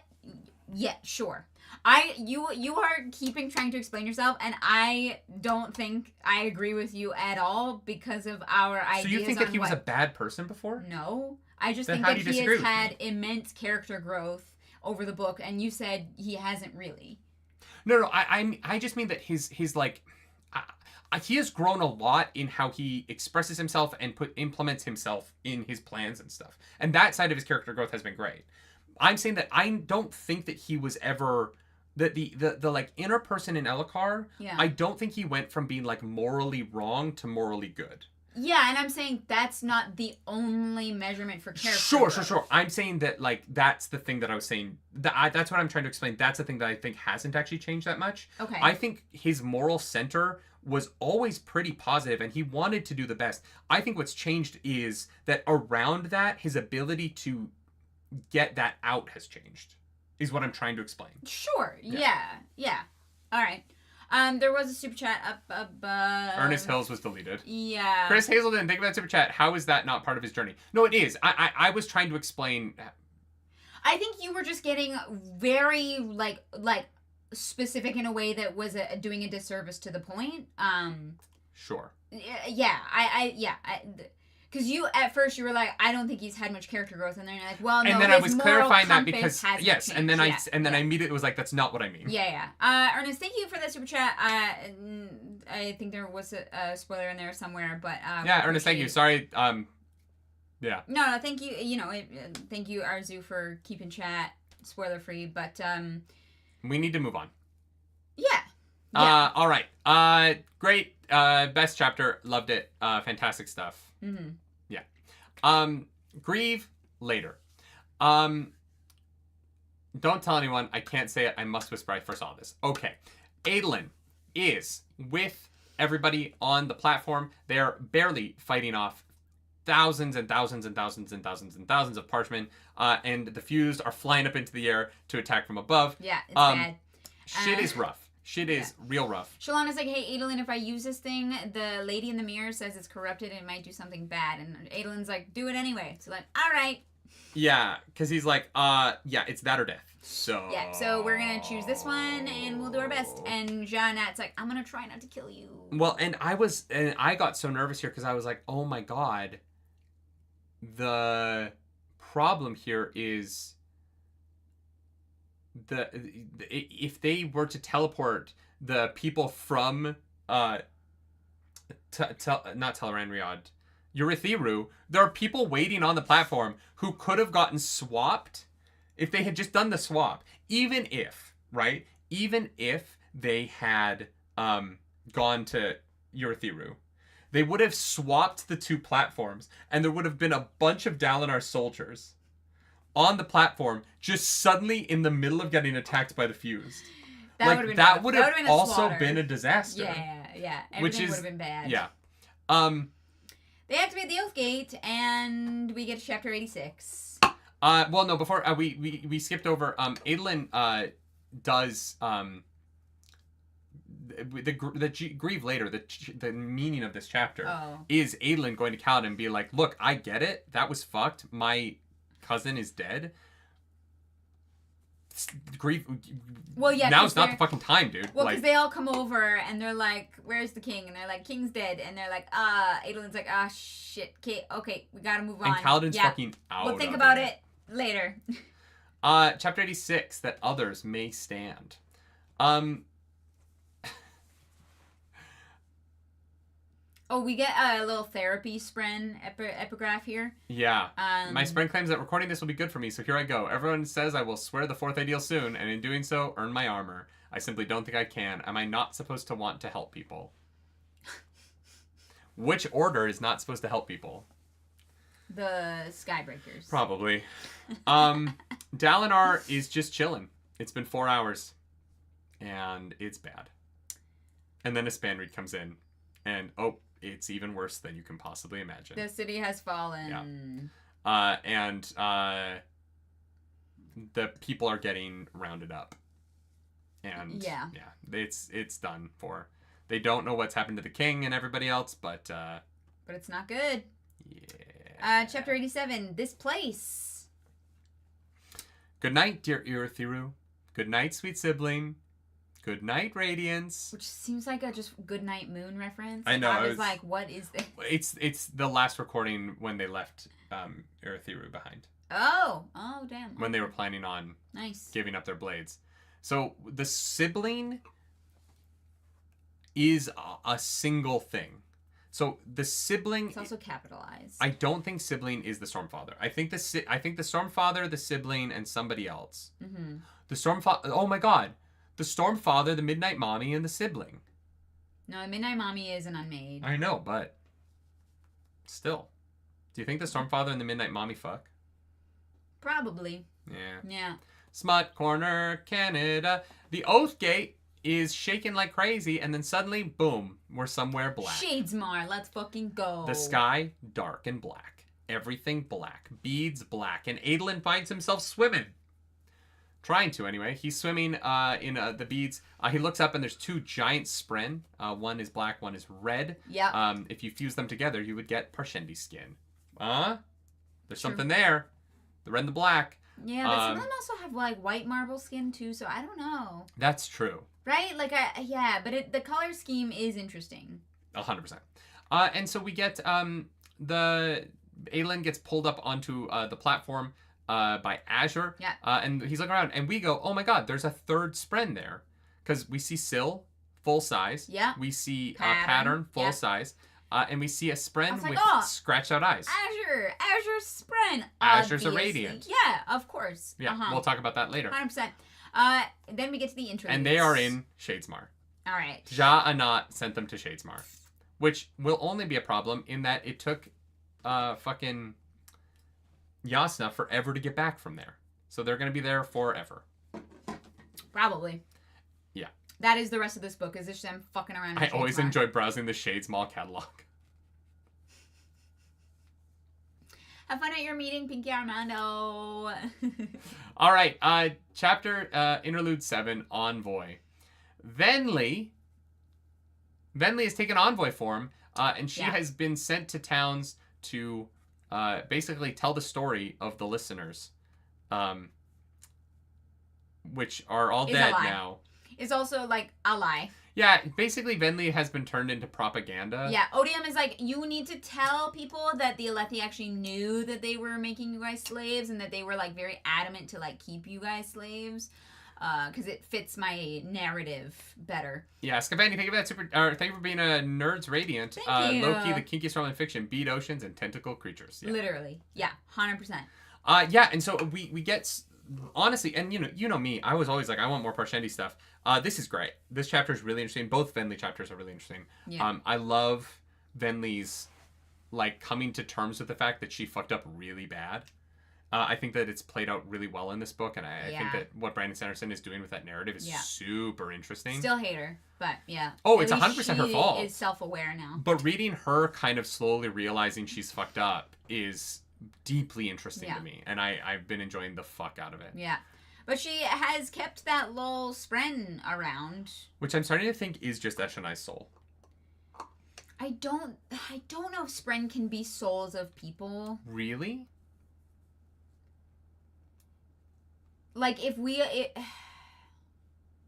Yeah, sure. You are trying to explain yourself, and I don't think I agree with you at all because of our ideas. So you think that he was a bad person before? No. I just then think that he has me? had immense character growth over the book, and you said he hasn't really. No, I just mean that his like... he has grown a lot in how he expresses himself and implements himself in his plans and stuff. And that side of his character growth has been great. I'm saying that I don't think that he was ever... The like inner person in Elhokar, yeah. I don't think he went from being like morally wrong to morally good. Yeah, and I'm saying that's not the only measurement for character. Sure. I'm saying that, like, that's the thing that I was saying. That's what I'm trying to explain. That's the thing that I think hasn't actually changed that much. Okay. I think his moral center was always pretty positive, and he wanted to do the best. I think what's changed is that around that, his ability to get that out has changed, is what I'm trying to explain. Sure. Yeah. All right. There was a super chat up above. Ernest Hills was deleted. Yeah. Chris Hazelden, think about super chat. How is that not part of his journey? No, it is. I was trying to explain. I think you were just getting very like specific in a way that was doing a disservice to the point. Sure. Because you at first you were like, I don't think he's had much character growth, and then you're like, well, no. And then I was clarifying that because yes, changed. and then I immediately was like, that's not what I mean. Yeah. Ernest, thank you for that super chat. I think there was a spoiler in there somewhere, but yeah, Ernest, thank you. Sorry. Yeah. No, thank you. Thank you, Arzu, for keeping chat spoiler free. But we need to move on. Yeah. All right. Great. Best chapter. Loved it. Fantastic stuff. Mm-hmm. Yeah. Grieve later. Don't tell anyone. I can't say it. I must whisper. I first saw this. Okay. Adolin is with everybody on the platform. They're barely fighting off thousands and thousands and thousands and thousands and thousands of parchmen, and the fused are flying up into the air to attack from above. Yeah, it's bad. Shit is rough. Shit is real rough. Shalana's like, hey, Adolin, if I use this thing, the lady in the mirror says it's corrupted and it might do something bad. And Adolin's like, do it anyway. So like, all right. Yeah, because he's like, yeah, it's that or death. So... Yeah, so we're going to choose this one and we'll do our best. And Jeanette's like, I'm going to try not to kill you. Well, and I got so nervous here because I was like, oh my god. The problem here is... if they were to teleport the people from not Teleran Riyadh, Urithiru, there are people waiting on the platform who could have gotten swapped if they had just done the swap. Even if they had gone to Urithiru, they would have swapped the two platforms, and there would have been a bunch of Dalinar soldiers on the platform, just suddenly in the middle of getting attacked by the fused. That would have also been a disaster. Yeah. Everything would have been bad. Yeah. They activate the Oath Gate, and we get to chapter 86. Well, no, before we skipped over. Adolin does the grieve later. The meaning of this chapter is Adolin going to Kaladin and be like, "Look, I get it. That was fucked. My cousin is dead. Grief. Well, yeah. Now it's not the fucking time, dude. Well, because they all come over and they're like, "Where's the king?" And they're like, "King's dead." And they're like, Adolin's like, shit. Okay, we gotta move on. And Kaladin's fucking out. We'll think about it later. Chapter 86, that others may stand. Oh, we get a little therapy spren epigraph here. Yeah. My spren claims that recording this will be good for me, so here I go. Everyone says I will swear the fourth ideal soon, and in doing so, earn my armor. I simply don't think I can. Am I not supposed to want to help people? Which order is not supposed to help people? The Skybreakers. Probably. Dalinar is just chilling. It's been 4 hours. And it's bad. And then a Spanreed comes in. And, it's even worse than you can possibly imagine. The city has fallen. Yeah. And the people are getting rounded up. And it's done for. They don't know what's happened to the king and everybody else, but it's not good. Yeah. Chapter 87, This Place. Good night, dear Urithiru. Good night, sweet sibling. Good night, Radiance. Which seems like a just Good Night Moon reference. I know. I was like, what is this? It's the last recording when they left Urithiru behind. Oh, damn. When they were planning on giving up their blades. So the sibling is a single thing. So the sibling... It's also capitalized. I don't think sibling is the Stormfather. I think the Stormfather, the sibling, and somebody else. Mm-hmm. The Stormfather... Oh my god. The Stormfather, the Midnight Mommy, and the sibling. No, the Midnight Mommy is an unmade. I know, but... Still. Do you think the Stormfather and the Midnight Mommy fuck? Probably. Yeah. Yeah. Smut Corner, Canada. The Oathgate is shaking like crazy, and then suddenly, boom, we're somewhere black. Shadesmar, let's fucking go. The sky, dark and black. Everything black. Beads black. And Adolin finds himself swimming. Trying to, anyway. He's swimming in the beads. He looks up, and there's two giant spren. One is black, one is red. Yeah. If you fuse them together, you would get Parshendi skin. There's True. something there. The red and the black. Yeah, but some of them also have, like, white marble skin, too, so I don't know. That's true. Right? Like, but the color scheme is interesting. 100%. And so we get the Aelin gets pulled up onto the platform by Azure. Yeah. And he's looking around, and we go, oh my god, there's a third spren there. Because we see Syl, full size. Yeah. We see Pattern, full size. And we see a spren like, with scratched out eyes. Azure spren. Azure's obviously. a radiant. Yeah, of course. Yeah, we'll talk about that later. 100%. Then we get to the interludes. And they are in Shadesmar. All right. Ja Anat sent them to Shadesmar. Which will only be a problem in that it took fucking Yasna forever to get back from there. So they're going to be there forever. Probably. Yeah. That is the rest of this book, is just them fucking around. I always enjoy browsing the Shadesmar catalog. Have fun at your meeting, Pinky Armando. All right. Chapter Interlude 7, Envoy. Venli has taken envoy form, and she has been sent to towns to basically tell the story of the listeners, which are all dead now. It's also, like, a lie. Yeah, basically Venli has been turned into propaganda. Yeah, Odium is like, you need to tell people that the Alethi actually knew that they were making you guys slaves and that they were, like, very adamant to, like, keep you guys slaves. Because it fits my narrative better. Yeah, Scavani, thank you for being a Nerds Radiant. Thank you. Loki, the kinkiest role in fiction, beat oceans and tentacle creatures. Yeah. Literally. Yeah, 100%. Yeah, and so we get, honestly, and you know me, I was always like, I want more Parshendi stuff. This is great. This chapter is really interesting. Both Venli chapters are really interesting. Yeah. I love Venli's, like, coming to terms with the fact that she fucked up really bad. I think that it's played out really well in this book, and I think that what Brandon Sanderson is doing with that narrative is super interesting. Still hate her, but yeah. Oh, it's 100% her fault. She is self-aware now. But reading her kind of slowly realizing she's fucked up is deeply interesting to me, and I've been enjoying the fuck out of it. Yeah. But she has kept that lol spren around. Which I'm starting to think is just Eshonai's soul. I don't know if spren can be souls of people. Really? Like, if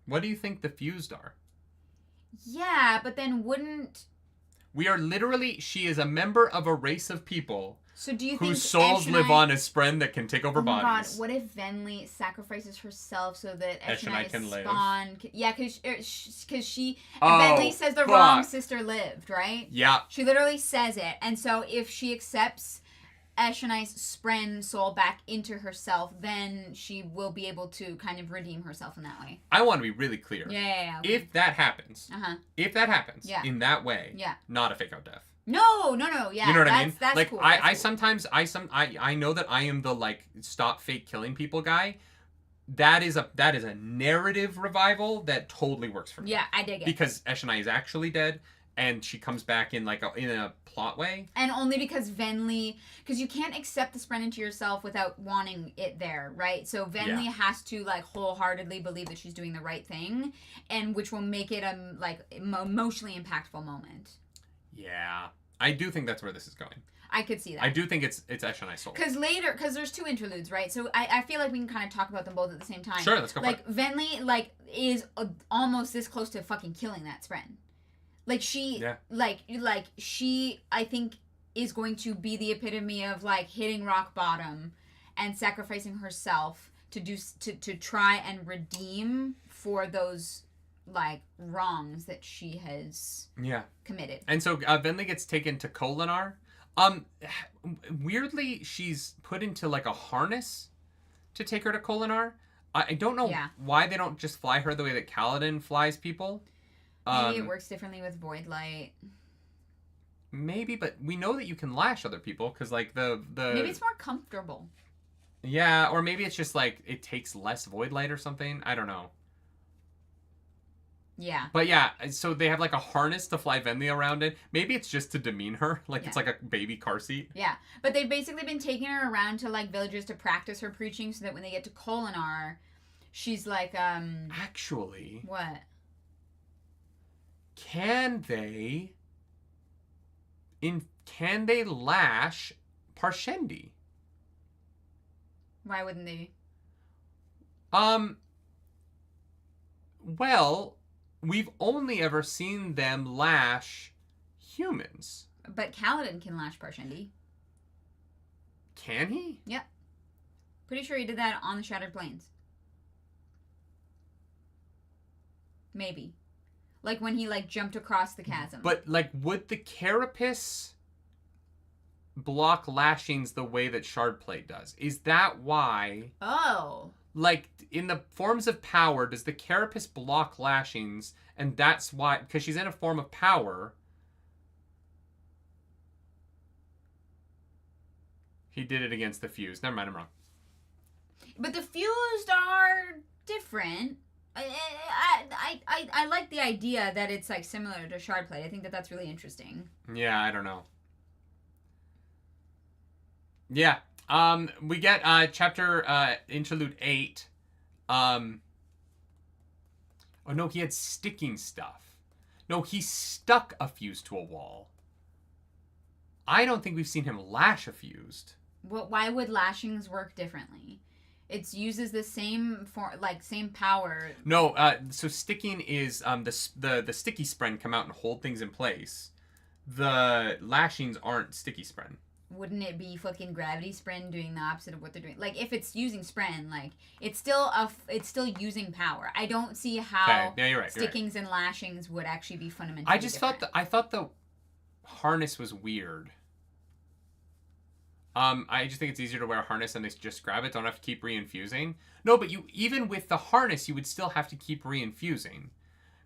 What do you think the fused are? Yeah, but then wouldn't... We are literally... She is a member of a race of people... So do you think whose souls live on as spren that can take over bodies. God, what if Venli sacrifices herself so that Eshonai can live? Yeah, because she... Venli says the wrong sister lived, right? Yeah. She literally says it. And so if she accepts Eshonai's spren soul back into herself, then she will be able to kind of redeem herself in that way. I want to be really clear. Yeah. Okay. If that happens, in that way, yeah, not a fake out death. No, yeah. You know what I mean? That's like, cool. I sometimes, I know that I am the, like, stop fake killing people guy. That is a narrative revival that totally works for me. Yeah, I dig it. Because Eshonai is actually dead, and she comes back in, like, in a plot way. And only because Venli... Because you can't accept the spren into yourself without wanting it there, right? So Venli has to, like, wholeheartedly believe that she's doing the right thing, and which will make it a, like, emotionally impactful moment. Yeah. I do think that's where this is going. I could see that. I do think it's Eshonai's soul. Because there's two interludes, right? So I feel like we can kind of talk about them both at the same time. Sure, let's go for it. Like, Venli, like, is almost this close to fucking killing that spren. Like, she, she, I think, is going to be the epitome of, like, hitting rock bottom and sacrificing herself to try and redeem for those, like, wrongs that she has committed. And so Venli gets taken to Kholinar. Weirdly, she's put into, like, a harness to take her to Kholinar. I don't know why they don't just fly her the way that Kaladin flies people. Maybe it works differently with Void Light. Maybe, but we know that you can lash other people because, like, the Maybe it's more comfortable. Yeah, or maybe it's just like it takes less void light or something. I don't know. Yeah. But yeah, so they have like a harness to fly Venli around in. Maybe it's just to demean her, like it's like a baby car seat. Yeah, but they've basically been taking her around to like villages to practice her preaching, so that when they get to Kolinar, she's like, Actually. What? Can they lash Parshendi? Why wouldn't they? Well, we've only ever seen them lash humans. But Kaladin can lash Parshendi. Can he? Yep. Pretty sure he did that on the Shattered Plains. Maybe. Like when he like jumped across the chasm. But like, would the carapace block lashings the way that Shardplate does? Is that why? Oh. Like, in the forms of power, does the carapace block lashings? And that's why, because she's in a form of power. He did it against the fused. Never mind, I'm wrong. But the fused are different. I like the idea that it's like similar to Shardplate. I think that that's really interesting. Yeah, I don't know. Yeah. We get chapter interlude 8. Oh no, he had sticking stuff. No, he stuck a fuse to a wall. I don't think we've seen him lash a fused. Well, why would lashings work differently? It uses the same same power. No, so sticking is the sticky spren come out and hold things in place. The lashings aren't sticky spren. Wouldn't it be fucking gravity spren doing the opposite of what they're doing? Like, if it's using spren, like it's still using power. I don't see how you're right, stickings and lashings would actually be fundamentally different. I thought the harness was weird. I just think it's easier to wear a harness and they just grab it. Don't have to keep reinfusing. No, but even with the harness, you would still have to keep reinfusing,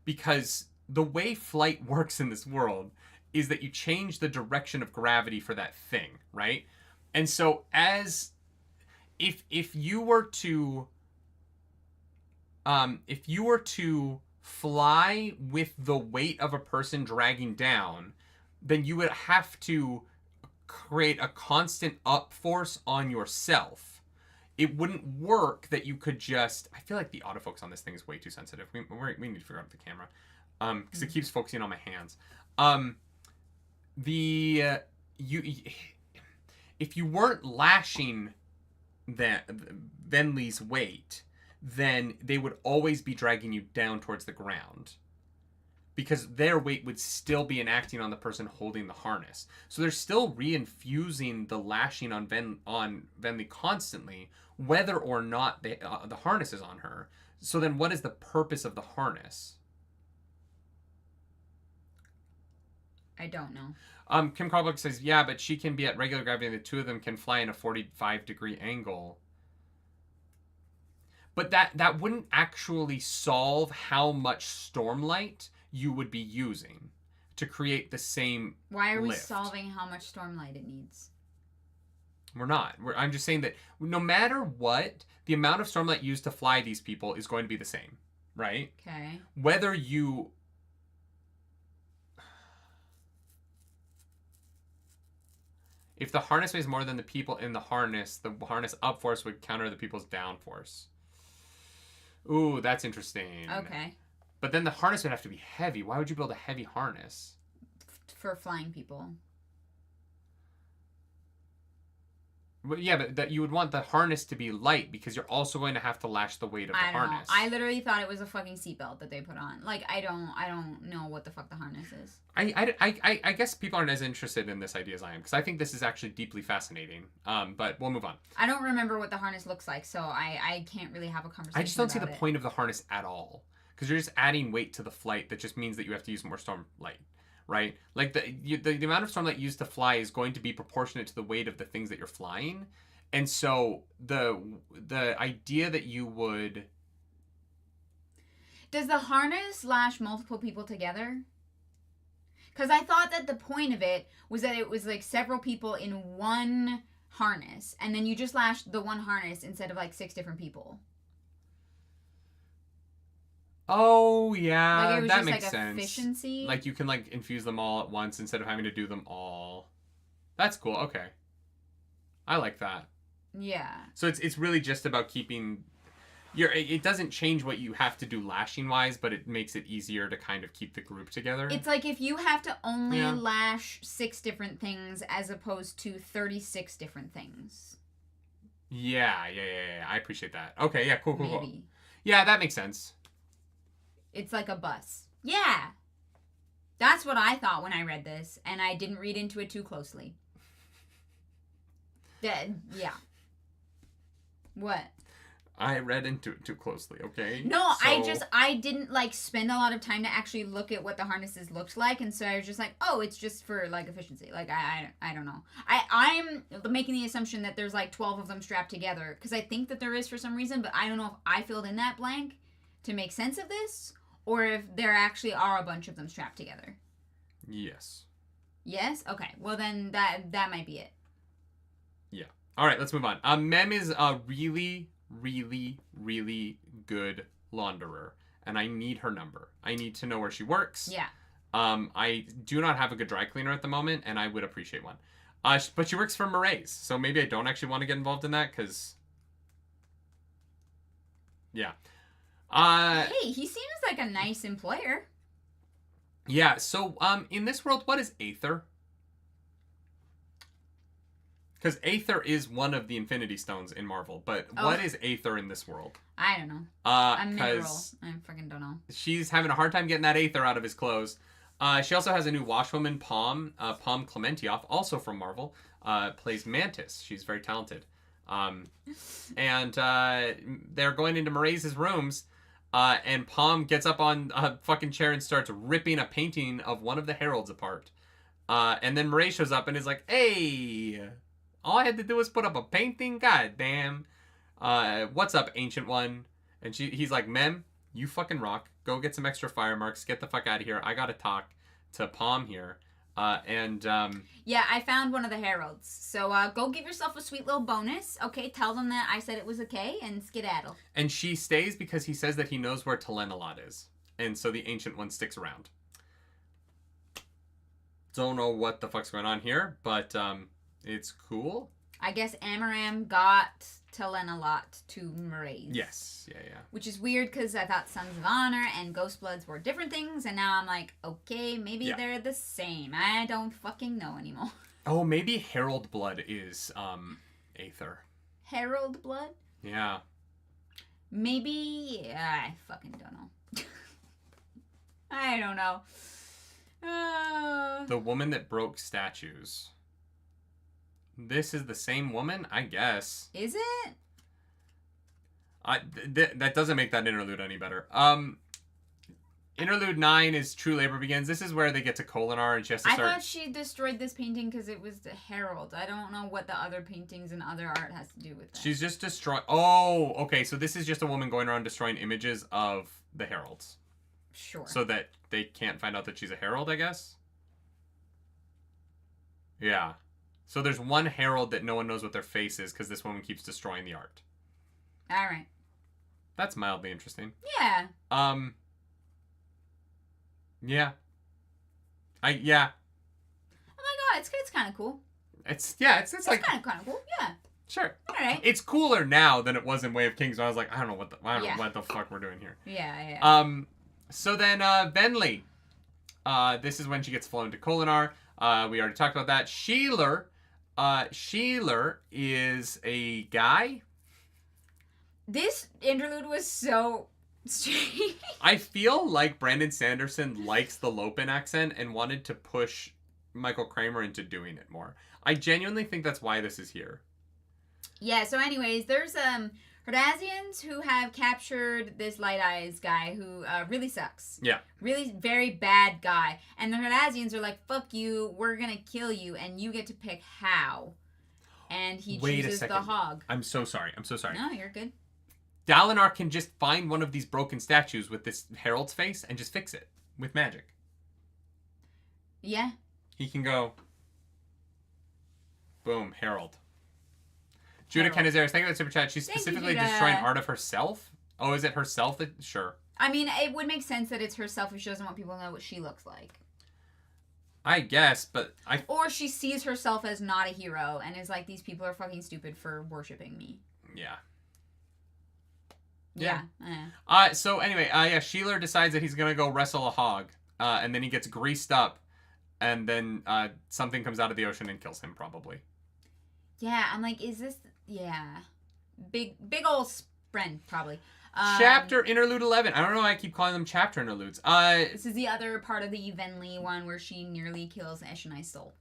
because the way flight works in this world is that you change the direction of gravity for that thing, right? And so if you were to fly with the weight of a person dragging down, then you would have to create a constant up force on yourself. It wouldn't work that you could just... I feel like the autofocus on this thing is way too sensitive. We need to figure out the camera, because it keeps focusing on my hands. If you weren't lashing Venli's weight, then they would always be dragging you down towards the ground, because their weight would still be enacting on the person holding the harness. So they're still reinfusing the lashing on Venli constantly, whether or not the harness is on her. So then what is the purpose of the harness? I don't know. Kim Carlbuck says, yeah, but she can be at regular gravity and the two of them can fly in a 45-degree angle. But that wouldn't actually solve how much stormlight you would be using to create the same Why are we lift. solving how much stormlight it needs? We're not. I'm just saying that no matter what, the amount of stormlight used to fly these people is going to be the same, right? Okay. Whether you... If the harness weighs more than the people in the harness up force would counter the people's down force. Ooh, that's interesting. Okay. But then the harness would have to be heavy. Why would you build a heavy harness? For flying people. Well, yeah, but that you would want the harness to be light, because you're also going to have to lash the weight of the harness. I literally thought it was a fucking seatbelt that they put on. Like, I don't know what the fuck the harness is. I guess people aren't as interested in this idea as I am, because I think this is actually deeply fascinating. But we'll move on. I don't remember what the harness looks like, so I can't really have a conversation. I just don't see the point of the harness at all, because you're just adding weight to the flight. That just means that you have to use more stormlight, right? Like the amount of stormlight used to fly is going to be proportionate to the weight of the things that you're flying, and so the idea that you would... Does the harness lash multiple people together? Because I thought that the point of it was that it was like several people in one harness, and then you just lashed the one harness instead of like 6 different people. Oh, yeah, like it was that just makes like sense. Efficiency. Like you can like infuse them all at once instead of having to do them all. That's cool. Okay. I like that. Yeah. So it's really just about keeping it doesn't change what you have to do lashing wise, but it makes it easier to kind of keep the group together. It's like if you have to only lash 6 different things as opposed to 36 different things. Yeah. I appreciate that. Okay, yeah, cool. Maybe. Yeah, that makes sense. It's like a bus. Yeah. That's what I thought when I read this, and I didn't read into it too closely. Yeah. What? I read into it too closely, okay? No, so... I didn't, like, spend a lot of time to actually look at what the harnesses looked like, and so I was just like, oh, it's just for, like, efficiency. Like, I don't know. I'm making the assumption that there's, like, 12 of them strapped together, because I think that there is for some reason, but I don't know if I filled in that blank to make sense of this, or if there actually are a bunch of them strapped together. Yes. Yes? Okay. Well, then that might be it. Yeah. All right, let's move on. Mem is a really, really, really good launderer, and I need her number. I need to know where she works. Yeah. I do not have a good dry cleaner at the moment, and I would appreciate one. But she works for Murray's, so maybe I don't actually want to get involved in that, because... Yeah. Hey, he seems like a nice employer. Yeah, so, in this world, what is Aether? Because Aether is one of the Infinity Stones in Marvel, but what is Aether in this world? I don't know. A mineral. I fucking don't know. She's having a hard time getting that Aether out of his clothes. She also has a new washwoman, Palm Clementioff, also from Marvel, plays Mantis. She's very talented. And they're going into Mraize's rooms, and Palm gets up on a fucking chair and starts ripping a painting of one of the heralds apart. And then Mraize shows up and is like, hey... All I had to do was put up a painting? God damn. What's up, Ancient One? And he's like, Mem, you fucking rock. Go get some extra fire marks. Get the fuck out of here. I gotta talk to Palm here. Yeah, I found one of the heralds. So go give yourself a sweet little bonus. Okay, tell them that I said it was okay and skedaddle. And she stays because he says that he knows where Telenalot is. And so the Ancient One sticks around. Don't know what the fuck's going on here, but... It's cool. I guess Amaram got Telenalot to Mraize. Yes. Yeah. Which is weird because I thought Sons of Honor and Ghostbloods were different things, and now I'm like, okay, maybe they're the same. I don't fucking know anymore. Oh, maybe Herald Blood is Aether. Herald Blood? Yeah. Maybe... I fucking don't know. I don't know. The woman that broke statues... This is the same woman? I guess. Is it? That doesn't make that interlude any better. Interlude 9 is True Labor Begins. This is where they get to Kolinar and she has to start... I thought she destroyed this painting because it was the Herald. I don't know what the other paintings and other art has to do with that. She's just destroying... Oh, okay. So this is just a woman going around destroying images of the Heralds. Sure. So that they can't find out that she's a Herald, I guess? Yeah. So there's one herald that no one knows what their face is because this woman keeps destroying the art. All right. That's mildly interesting. Yeah. Yeah. Yeah. Oh my god, it's kind of cool. It's like kind of cool. Yeah. Sure. All right. It's cooler now than it was in Way of Kings. When I was like, I don't know what the fuck we're doing here. Yeah. So then Venli. This is when she gets flown to Kolinar. We already talked about that. Sheeler is a guy. This interlude was so strange. I feel like Brandon Sanderson likes the Lopen accent and wanted to push Michael Kramer into doing it more. I genuinely think that's why this is here. Yeah, so anyways, there's Herdazians who have captured this Light Eyes guy who really sucks. Yeah. Really very bad guy. And the Herdazians are like, fuck you, we're gonna kill you, and you get to pick how. And he chooses the hog. I'm so sorry. No, you're good. Dalinar can just find one of these broken statues with this herald's face and just fix it with magic. Yeah. He can go, boom, Herald. Judah Canizares, thank you for the super chat. She's specifically destroying art of herself? Oh, is it herself? Sure. I mean, it would make sense that it's herself if she doesn't want people to know what she looks like. I guess, but Or she sees herself as not a hero and is like, these people are fucking stupid for worshipping me. Yeah. So anyway, Sheeler decides that he's gonna go wrestle a hog, and then he gets greased up, and then something comes out of the ocean and kills him, probably. Yeah, I'm like, is this... Yeah. Big old spren, probably. Chapter Interlude 11. I don't know why I keep calling them chapter interludes. This is the other part of the Venli one where she nearly kills Eshonai's soul.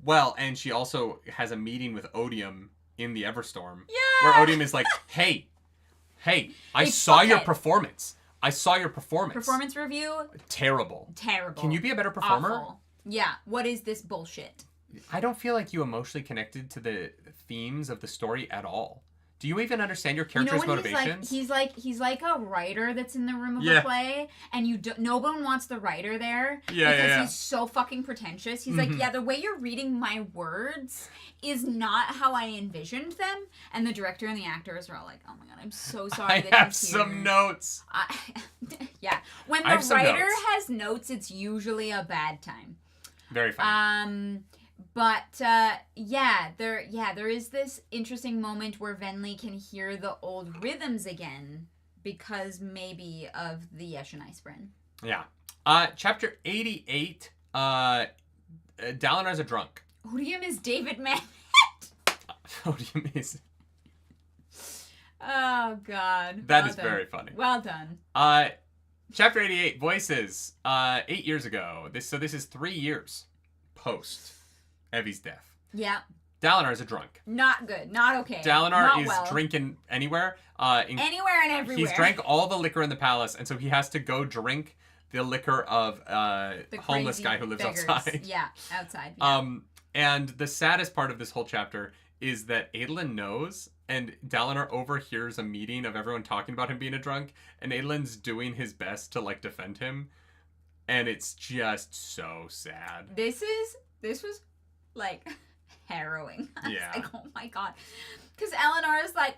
Well, and she also has a meeting with Odium in the Everstorm. Yeah! Where Odium is like, hey, I saw your performance. Performance review? Terrible. Terrible. Can you be a better performer? Awful. Yeah. What is this bullshit? I don't feel like you emotionally connected to the themes of the story at all. Do you even understand your character's motivations? He's like a writer that's in the room of a play, and no one wants the writer there because he's so fucking pretentious. He's like, the way you're reading my words is not how I envisioned them. And the director and the actors are all like, oh my god, I'm so sorry that I have he's here. some notes. Yeah, when the writer has notes, it's usually a bad time. Very funny. But there is this interesting moment where Venli can hear the old rhythms again because maybe of the Eshonai Spren. Yeah. Chapter 88. Dalinar's a drunk. Odium is David Mamet. Odium is. Oh god. That is very funny. Well done. Chapter 88. Voices. 8 years ago. This is 3 years post Evie's death. Yeah. Dalinar is a drunk. Not good. Not okay. Dalinar is drinking anywhere. Anywhere and everywhere. He's drank all the liquor in the palace, and so he has to go drink the liquor of the homeless guy who lives outside. Yeah, outside. Yeah. And the saddest part of this whole chapter is that Adolin knows, and Dalinar overhears a meeting of everyone talking about him being a drunk, and Adolin's doing his best to defend him, and it's just so sad. This was harrowing. I was like, oh my god. Because Eleanor's like,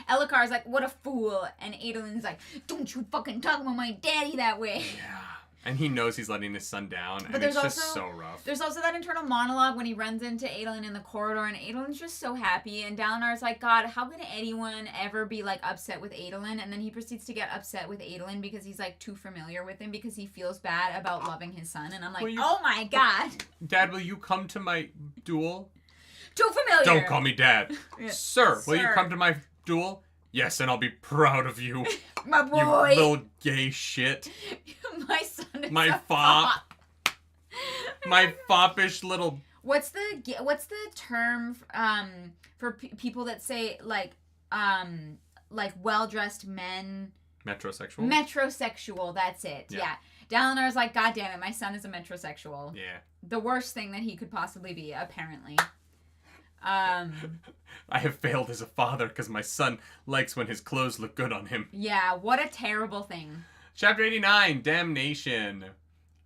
Ellikar's like, what a fool. And Adolin's like, don't you fucking talk about my daddy that way. Yeah. And he knows he's letting his son down, but and it's just so rough. There's also that internal monologue when he runs into Adolin in the corridor, and Adolin's just so happy, and Dalinar's like, God, how could anyone ever be, upset with Adolin? And then he proceeds to get upset with Adolin because he's, too familiar with him because he feels bad about loving his son, and I'm like, oh my god. Dad, will you come to my duel? Too familiar. Don't call me Dad. Yeah. Sir, will you come to my duel? Yes, and I'll be proud of you. My boy. You little gay shit. My son is my a fop. My foppish little... What's the term for people that say, well-dressed men... Metrosexual? Metrosexual, that's it. Yeah. Dalinar's like, God damn it, my son is a metrosexual. Yeah. The worst thing that he could possibly be, apparently. I have failed as a father because my son likes when his clothes look good on him. Yeah, what a terrible thing. Chapter 89, Damnation.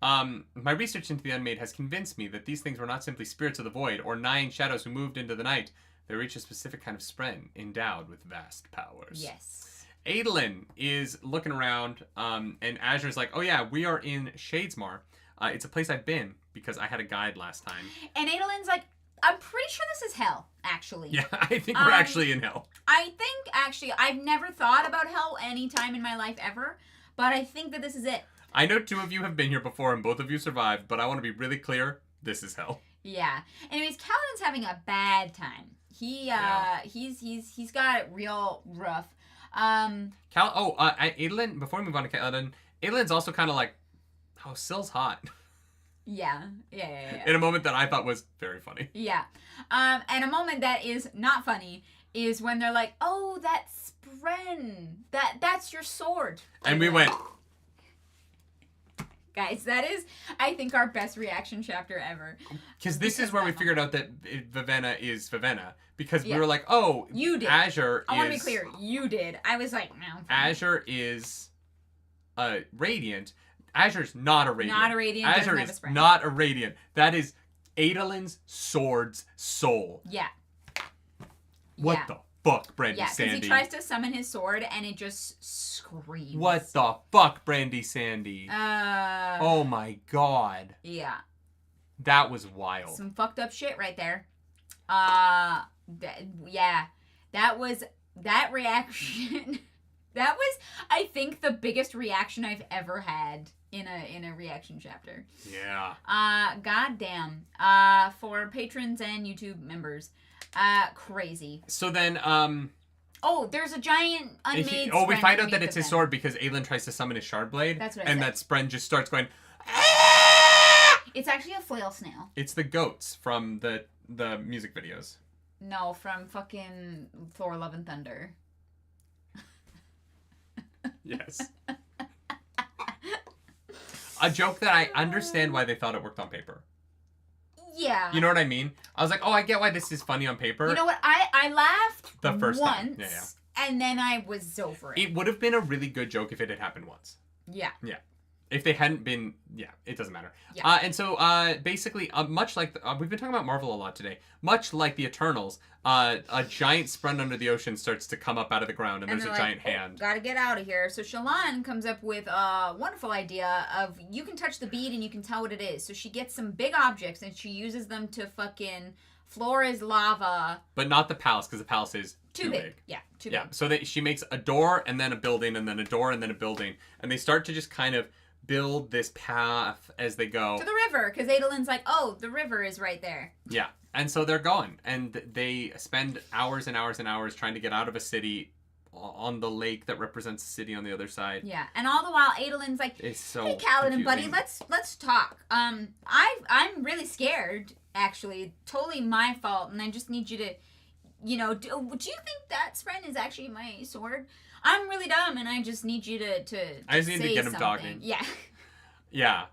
My research into the Unmade has convinced me that these things were not simply spirits of the void or 9 shadows who moved into the night. They reach a specific kind of spren endowed with vast powers. Yes. Adolin is looking around, and Azure's like, oh yeah, we are in Shadesmar. It's a place I've been because I had a guide last time. And Adolin's like, I'm pretty sure this is hell, actually. Yeah, I think we're actually in hell. I think, actually, I've never thought about hell any time in my life ever, but I think that this is it. I know 2 of you have been here before and both of you survived, but I want to be really clear, this is hell. Yeah. Anyways, Kaladin's having a bad time. He's got it real rough. Adolin, before we move on to Kaladin, Adolin's also kind of like, oh, Syl's hot. Yeah. In a moment that I thought was very funny. Yeah. And a moment that is not funny is when they're like, oh, that's Spren. That's your sword. And we went... Guys, that is, I think, our best reaction chapter ever. Because this is where we figured out that Vivenna is Vivenna. Because we were like, oh, you did. Azure I want to be clear, you did. I was like, no. Azure is Radiant. Azure's not a radiant. Not a radiant. Azure have a is spren. not a radiant. That is Adolin's sword's soul. Yeah. What the fuck, Brandy Yeah, because Sandy? he tries to summon his sword and it just screams. What the fuck, Brandy Sandy? Oh my god. Yeah. That was wild. Some fucked up shit right there. Yeah. That reaction. That was, I think, the biggest reaction I've ever had in a reaction chapter. Yeah. Goddamn. For patrons and YouTube members. Crazy. So then, oh, there's a giant unmade we spren find out that underneath it's his them. sword because Aelin tries to summon his shard blade. That's what I and said. that Spren just starts going, It's actually a flail snail. It's the goats from the music videos. No, from fucking Thor Love and Thunder. Yes. A joke that I understand why they thought it worked on paper. Yeah. You know what I mean? I was like, oh, I get why this is funny on paper. You know what? I laughed The first once, time. Yeah. and then I was over it. It would have been a really good joke if it had happened once. Yeah. Yeah. If they hadn't been, it doesn't matter. Yeah. And so, basically, much like, we've been talking about Marvel a lot today, much like the Eternals, a giant spren under the ocean starts to come up out of the ground, and there's a they're giant like, hand. Gotta get out of here. So Shallan comes up with a wonderful idea of you can touch the bead and you can tell what it is. So she gets some big objects and she uses them to fucking floor is lava. But not the palace, because the palace is too big. Yeah, too Yeah, big. so she makes a door, and then a building, and then a door, and then a building, and they start to just kind of build this path as they go. To the river, because Adolin's like, oh, the river is right there. Yeah. And so they're going, and they spend hours and hours and hours trying to get out of a city on the lake that represents the city on the other side. Yeah, and all the while Adolin's like, It's so hey, Kaladin, buddy, confusing. let's talk. I'm really scared, actually. Totally my fault, and I just need you to, do you think that spren is actually my sword? I'm really dumb, and I just need you to I just need to say get him something. talking. Yeah. Yeah.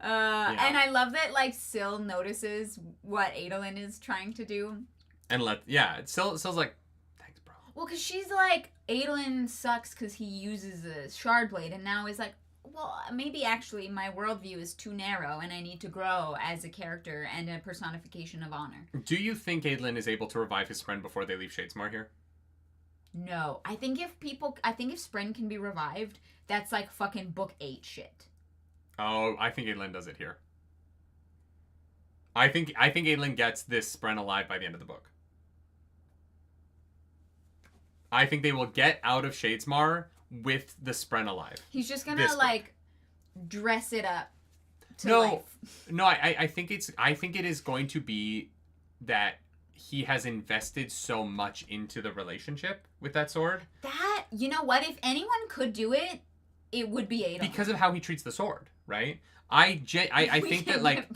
And I love that, like, Syl notices what Adolin is trying to do. And Syl's like, thanks, bro. Well, because she's like, Adolin sucks because he uses a shard blade, and now he's like, well, maybe actually my worldview is too narrow, and I need to grow as a character and a personification of honor. Do you think Adolin is able to revive his friend before they leave Shadesmar here? No. I think if Spren can be revived, that's like fucking book 8 shit. Oh, I think Adolin does it here. I think Adolin gets this Spren alive by the end of the book. I think they will get out of Shadesmar with the Spren alive. He's just gonna dress it up to life. No, I think it is going to be that he has invested so much into the relationship with that sword. That, you know what? If anyone could do it, it would be Adolin. Because of how he treats the sword, right? I think that, like,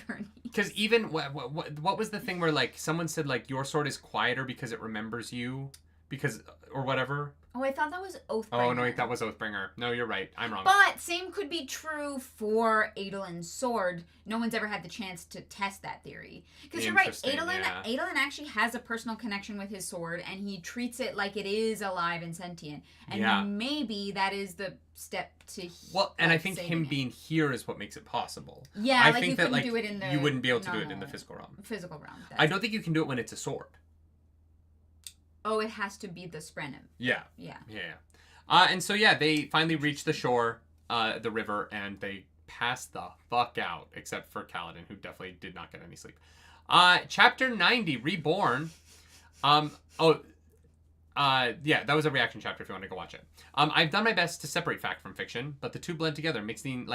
because even what was the thing where, like, someone said, like, your sword is quieter because it remembers you, because, or whatever. Oh, I thought that was Oathbringer. Oh, no, wait, that was Oathbringer. No, you're right. I'm wrong. But same could be true for Adolin's sword. No one's ever had the chance to test that theory. Because you're right, Adolin actually has a personal connection with his sword, and he treats it like it is alive and sentient. And maybe that is the step to and I think him being here is what makes it possible. Yeah, I like think you couldn't do it in the you wouldn't be able to do it in the physical realm. Physical realm. I don't think you can do it when it's a sword. Oh, it has to be the Spren. Yeah. Yeah. And so, they finally reach the shore, the river, and they pass the fuck out, except for Kaladin, who definitely did not get any sleep. Chapter 90, Reborn. That was a reaction chapter if you want to go watch it. I've done my best to separate fact from fiction, but the two blend together, mixing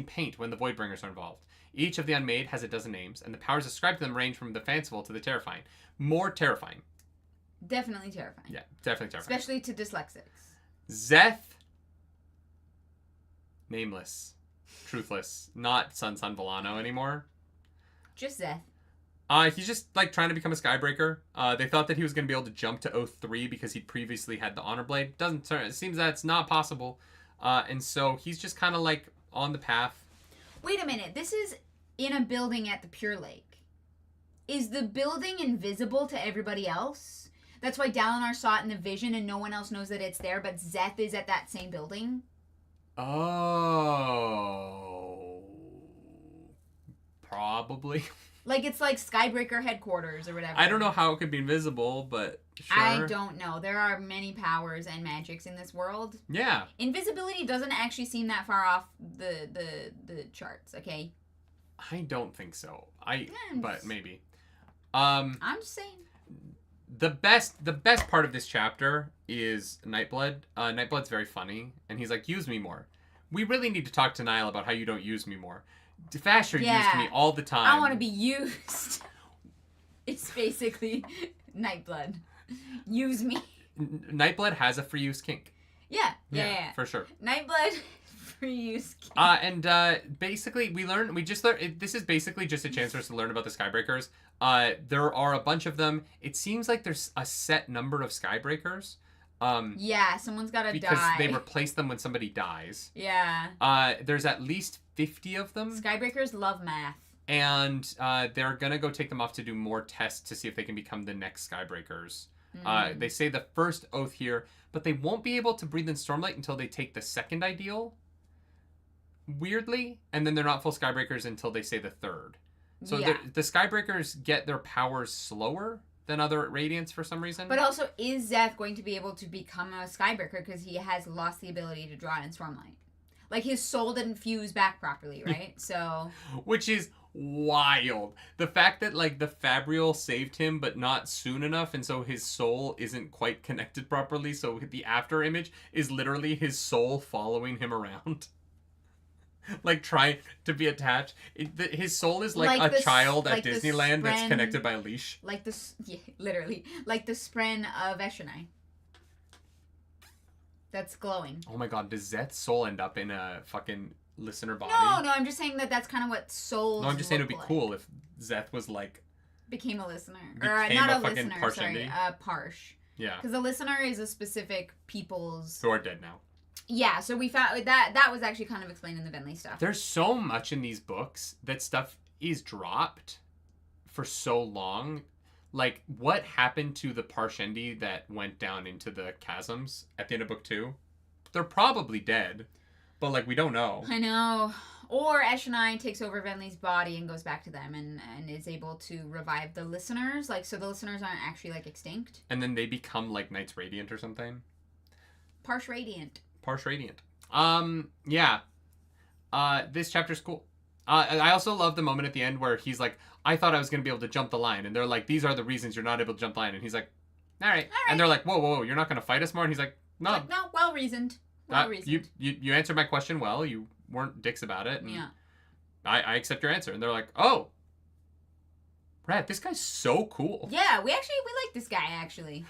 paint when the Voidbringers are involved. Each of the Unmade has a dozen names, and the powers ascribed to them range from the fanciful to the terrifying. More terrifying. Definitely terrifying. Yeah, definitely terrifying. Especially to dyslexics. Szeth. Nameless. Truthless. Not Sun Villano anymore. Just Szeth. He's just, like, trying to become a Skybreaker. They thought that he was going to be able to jump to Oath 3 because he previously had the Honor Blade. It seems that's not possible. And so he's just kind of, like, on the path. Wait a minute. This is in a building at the Pure Lake. Is the building invisible to everybody else? That's why Dalinar saw it in the vision and no one else knows that it's there, but Szeth is at that same building? Oh. Probably. Like, it's like Skybreaker headquarters or whatever. I don't know how it could be invisible, but sure. I don't know. There are many powers and magics in this world. Yeah. Invisibility doesn't actually seem that far off the charts, okay? I don't think so. But maybe. I'm just saying. The best part of this chapter is Nightblood. Nightblood's very funny, and he's like, use me more. We really need to talk to Niall about how you don't use me more. Fasher used me all the time. I want to be used. It's basically Nightblood. Use me. Nightblood has a free use kink. Yeah. For sure. Nightblood free use kink. Basically this is basically just a chance for us to learn about the Skybreakers. There are a bunch of them. It seems like there's a set number of Skybreakers. Yeah, someone's got to die. Because they replace them when somebody dies. Yeah. There's at least 50 of them. Skybreakers love math. And they're going to go take them off to do more tests to see if they can become the next Skybreakers. They say the first oath here, but they won't be able to breathe in Stormlight until they take the second ideal. Weirdly. And then they're not full Skybreakers until they say the third. So the Skybreakers get their powers slower than other Radiants for some reason. But also, is Zeth going to be able to become a Skybreaker because he has lost the ability to draw in Stormlight? Like, his soul didn't fuse back properly, right? So... Which is wild. The fact that, like, the Fabrial saved him, but not soon enough, and so his soul isn't quite connected properly, so the after image is literally his soul following him around. Like, trying to be attached. His soul is like a child at Disneyland that's connected by a leash. Like literally. Like the spren of Eshonai. That's glowing. Oh my god, does Zeth's soul end up in a fucking listener body? No, I'm just saying that's kind of what souls. No, I'm just saying it'd be cool if Zeth was like. Became a listener. Or not a listener, sorry. Parsh. Yeah. Because a listener is a specific people's. Who are dead now. Yeah, so we found that was actually kind of explained in the Venley stuff. There's so much in these books that stuff is dropped for so long. Like, what happened to the Parshendi that went down into the chasms at the end of book 2? They're probably dead, but, like, we don't know. I know. Or Eshonai takes over Venley's body and goes back to them and is able to revive the listeners. Like, so the listeners aren't actually, like, extinct. And then they become, like, Knights Radiant or something? Parsh Radiant. Parsh Radiant. Yeah. This chapter's cool. I also love the moment at the end where he's like, I thought I was going to be able to jump the line. And they're like, these are the reasons you're not able to jump the line. And he's like, all right. And they're like, whoa, you're not going to fight us more? And he's like, no. Like, no, well reasoned. Well reasoned. You answered my question well. You weren't dicks about it. And yeah. I accept your answer. And they're like, oh. Brad, this guy's so cool. Yeah, we like this guy, actually.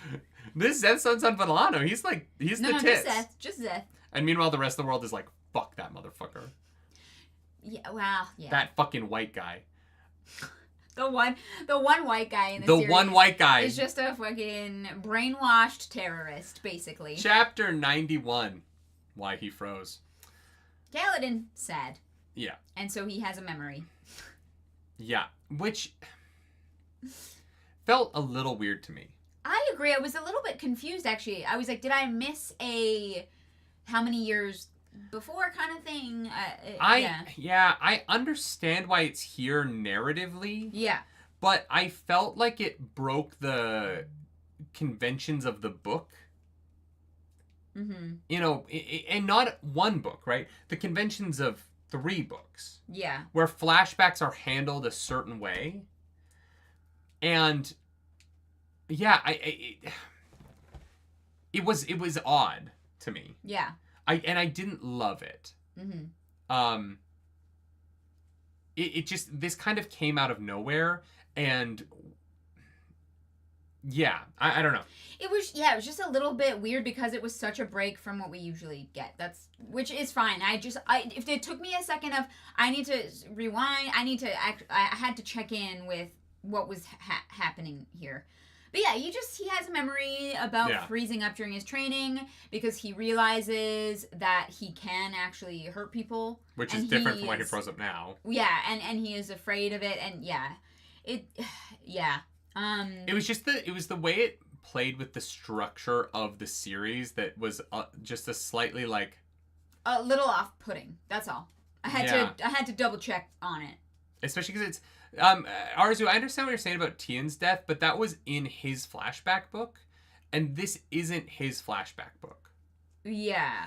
This Zeth son Villano, he's the tits. Just Zeth. And meanwhile, the rest of the world is like, fuck that motherfucker. Yeah, well, yeah. That fucking white guy. The one white guy in the series. The one white guy. Is just a fucking brainwashed terrorist, basically. Chapter 91. Why he froze. Kaladin, sad. Yeah. And so he has a memory. Yeah. Which felt a little weird to me. I agree. I was a little bit confused, actually. I was like, did I miss a how many years before kind of thing? I understand why it's here narratively. Yeah. But I felt like it broke the conventions of the book. Mm-hmm. You know, and not one book, right? The conventions of 3 books. Yeah. Where flashbacks are handled a certain way. And yeah, it was odd to me. Yeah. I didn't love it. Mm-hmm. It just, this kind of came out of nowhere, and yeah, I don't know. It was just a little bit weird because it was such a break from what we usually get. Which is fine. If it took me a second of, I need to rewind, I had to check in with what was happening here. But yeah, he has a memory about freezing up during his training because he realizes that he can actually hurt people. Which is different from why he froze up now. Yeah, and he is afraid of it, and it was the way it played with the structure of the series that was just a slightly like, a little off-putting. That's all. I had to double check on it. Especially because it's Arzu, I understand what you're saying about Tian's death, but that was in his flashback book, and this isn't his flashback book. Yeah.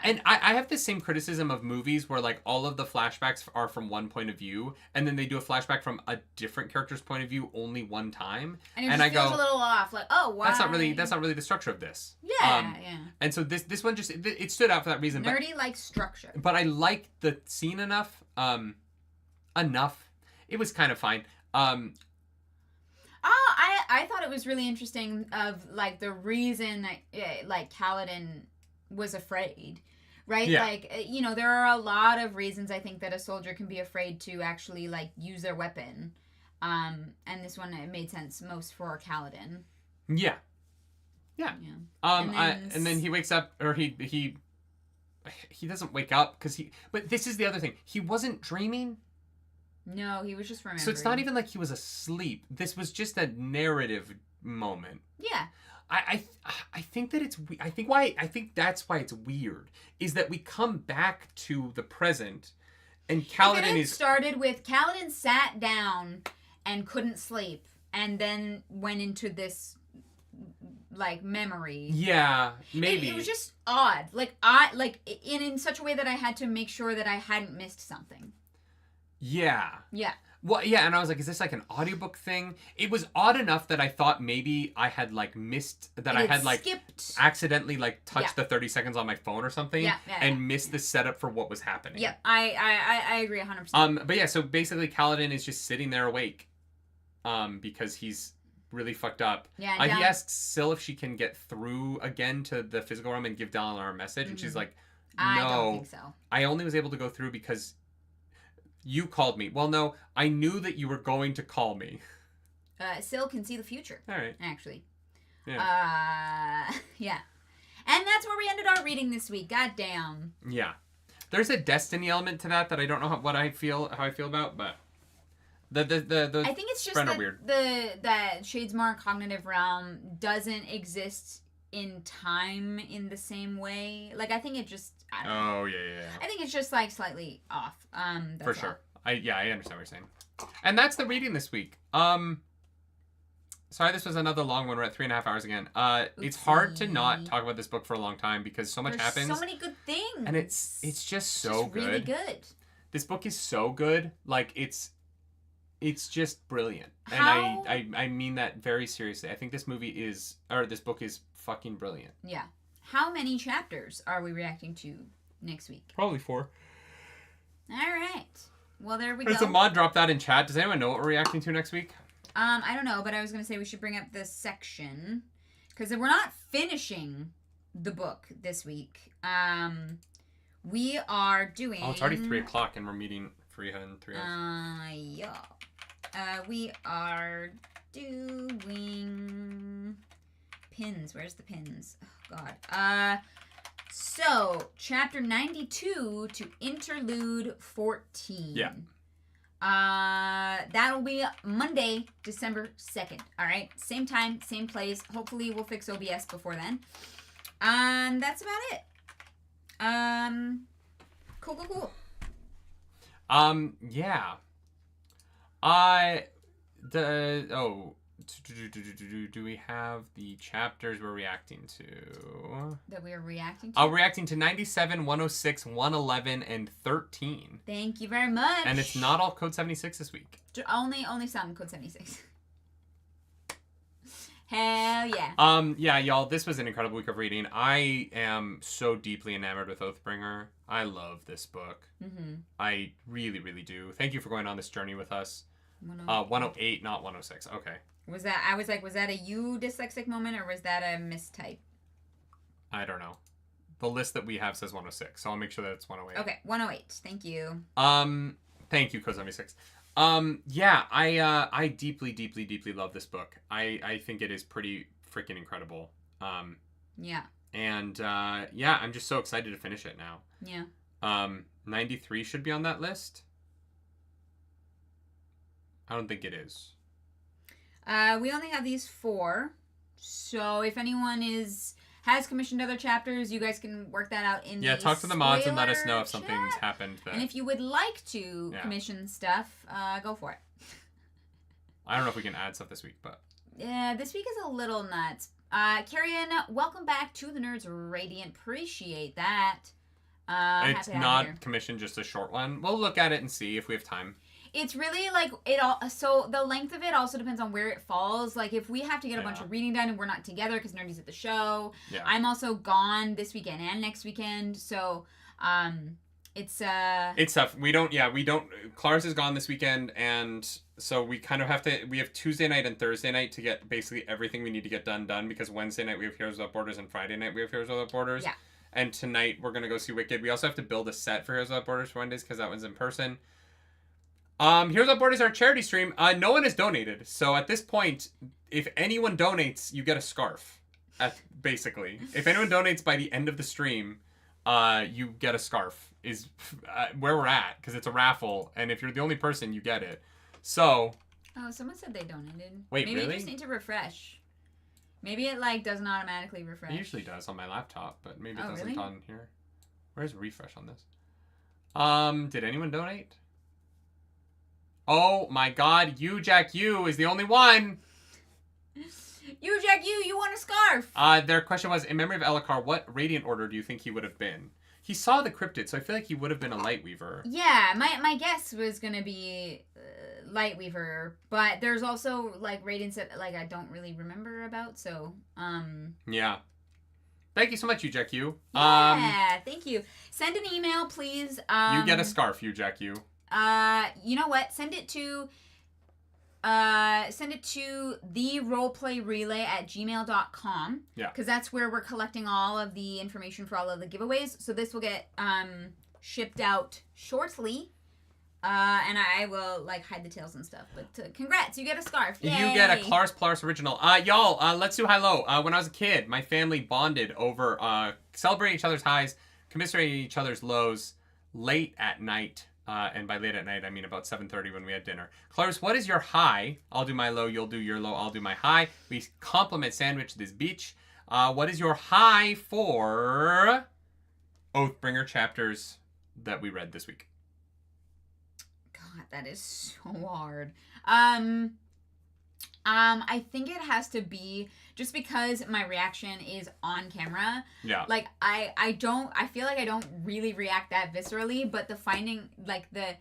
And I have the same criticism of movies where, like, all of the flashbacks are from one point of view, and then they do a flashback from a different character's point of view only one time. And it just feels a little off. Like, oh, why? That's not really the structure of this. Yeah. And so this one just, it stood out for that reason. Nerdy likes structure. But I liked the scene enough. It was kind of fine. I thought it was really interesting of, like, the reason that, like, Kaladin was afraid, right? Yeah. Like, you know, there are a lot of reasons I think that a soldier can be afraid to actually, like, use their weapon. And this one, it made sense most for Kaladin. Yeah. And then he wakes up, or he doesn't wake up but this is the other thing. He wasn't dreaming. No, he was just remembering. So it's not even like he was asleep. This was just a narrative moment. Yeah. I think that I think that's why it's weird, is that we come back to the present, and Kaladin started with Kaladin sat down and couldn't sleep, and then went into this, like, memory. Yeah, maybe. It was just odd. Like, in such a way that I had to make sure that I hadn't missed something. Yeah. Yeah. Well, yeah, and I was like, is this like an audiobook thing? It was odd enough that I thought maybe I had, like, missed, that I had, like, skipped. Accidentally, like, touched the 30 seconds on my phone or something, and missed the setup for what was happening. Yeah, I agree 100%. But yeah, so basically Kaladin is just sitting there awake, because he's really fucked up. Yeah, he asks Syl if she can get through again to the physical realm and give Dalinar a message, and she's like, no. I don't think so. I only was able to go through because you called me. Well, no, I knew that you were going to call me. Syl can see the future. All right. Actually. Yeah. Yeah. And that's where we ended our reading this week. God damn. Yeah. There's a destiny element to that I don't know how I feel about, but the I think it's just that weird. that Shadesmar cognitive realm doesn't exist in time in the same way. Like, I think it just... Oh, yeah. I think it's just, like, slightly off. For sure. I understand what you're saying. And that's the reading this week. Sorry, this was another long one. We're at 3.5 hours again. It's hard to not talk about this book for a long time because so much happens. So many good things. And it's just so good. Really good. This book is so good. Like, it's just brilliant. And I mean that very seriously. I think this book is fucking brilliant. Yeah. How many chapters are we reacting to next week? Probably 4. All right. Well, there we go. There's a mod drop that in chat. Does anyone know what we're reacting to next week? I don't know, but I was going to say we should bring up this section because we're not finishing the book this week. We are doing... Oh, it's already 3 o'clock and we're meeting Freya in 3 hours. Yeah. We are doing... Pins. Where's the pins? Oh, God. So, chapter 92 to interlude 14. Yeah. That'll be Monday, December 2nd. All right. Same time, same place. Hopefully we'll fix OBS before then. That's about it. Cool. Yeah. Do we have the chapters we're reacting to? That we are reacting to? We're reacting to 97, 106, 111, and 13. Thank you very much. And it's not all Code 76 this week. Only some Code 76. Hell yeah. Yeah, y'all, this was an incredible week of reading. I am so deeply enamored with Oathbringer. I love this book. Mm-hmm. I really, really do. Thank you for going on this journey with us. 108, not 106. Okay. Was that a you dyslexic moment or was that a mistype? I don't know. The list that we have says 106, so I'll make sure that it's 108. Okay, 108. Thank you. Thank you, Code 76. Yeah, I deeply, deeply, deeply love this book. I think it is pretty freaking incredible. Yeah. And yeah, I'm just so excited to finish it now. Yeah. 93 should be on that list. I don't think it is. We only have these 4. So if anyone has has commissioned other chapters. You guys can work that out in the talk to the mods and let us know if spoiler something's chat. happened. And if you would like to commission stuff, go for it. I don't know if we can add stuff this week, but... Yeah, this week is a little nuts. Carrion, welcome back to the Nerds Radiant. Appreciate that. It's not commissioned, just a short one. We'll look at it and see if we have time. It's really like it all. So the length of it also depends on where it falls. Like if we have to get a bunch of reading done and we're not together because Nerdy's at the show. Yeah. I'm also gone this weekend and next weekend. So it's tough. We don't. Clara's is gone this weekend, and so we kind of have to. We have Tuesday night and Thursday night to get basically everything we need to get done because Wednesday night we have Heroes Without Borders and Friday night we have Heroes Without Borders. Yeah. And tonight we're gonna go see Wicked. We also have to build a set for Heroes Without Borders for Wednesdays because that one's in person. Heroes Without Borders is our charity stream. No one has donated, so at this point, if anyone donates, you get a scarf. Basically, if anyone donates by the end of the stream, you get a scarf. Is where we're at because it's a raffle, and if you're the only person, you get it. So. Oh, someone said they donated. Wait, maybe really? Maybe you just need to refresh. Maybe it doesn't automatically refresh. It usually does on my laptop, but maybe it doesn't really? on here. Where's refresh on this? Did anyone donate? Oh my god, Jack U is the only one! Jack U, you want a scarf! Their question was, in memory of Elhokar, what Radiant Order do you think he would have been? He saw the Cryptid, so I feel like he would have been a Lightweaver. Yeah, my guess was gonna be Lightweaver, but there's also, like, Radiants that, like, I don't really remember about, so, Yeah. Thank you so much, Jack U. Yeah, thank you. Send an email, please. You get a scarf, Jack U. You know what? Send it to theroleplayrelay@gmail.com. Yeah. Because that's where we're collecting all of the information for all of the giveaways. So this will get shipped out shortly. And I will, like, hide the tails and stuff. But congrats, you get a scarf. Yay. You get a Clar's Polaris original. Y'all, let's do high-low. When I was a kid, my family bonded over celebrating each other's highs, commiserating each other's lows late at night. And by late at night, I mean about 7:30 when we had dinner. Clarus, what is your high? I'll do my low, you'll do your low, I'll do my high. We compliment sandwich this beach. What is your high for Oathbringer chapters that we read this week? God, that is so hard. I think it has to be just because my reaction is on camera. Yeah. Like I feel like I don't really react that viscerally, but the finding, like the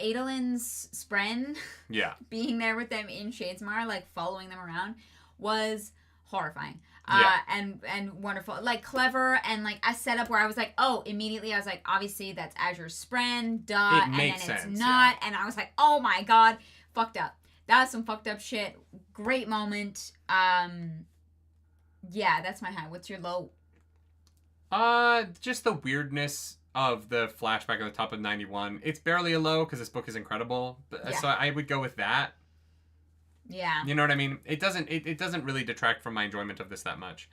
Adelin's Spren, yeah, being there with them in Shadesmar, like following them around, was horrifying. Yeah. And wonderful, like clever, and like a setup where I was like, oh, immediately I was like, obviously that's Azure Spren, duh, and then it's not, yeah. And I was like, oh my god, fucked up. That was some fucked up shit. Great moment. Yeah, that's my high. What's your low? Just the weirdness of the flashback at the top of 91. It's barely a low because this book is incredible, but so I would go with that. Yeah. You know what I mean? It doesn't really detract from my enjoyment of this that much.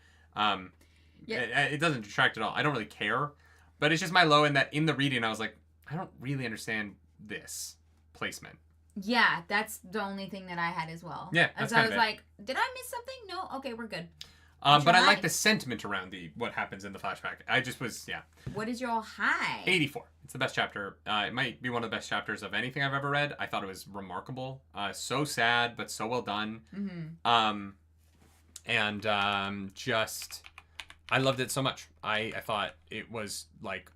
It doesn't detract at all. I don't really care, but it's just my low in that in the reading I was like, I don't really understand this placement. Yeah, that's the only thing that I had as well. Yeah, that's I was like, did I miss something? No? Okay, we're good. But I like the sentiment around what happens in the flashback. I just was, yeah. What is your high? 84. It's the best chapter. It might be one of the best chapters of anything I've ever read. I thought it was remarkable. So sad, but so well done. Mm-hmm. Just, I loved it so much. I thought it was like,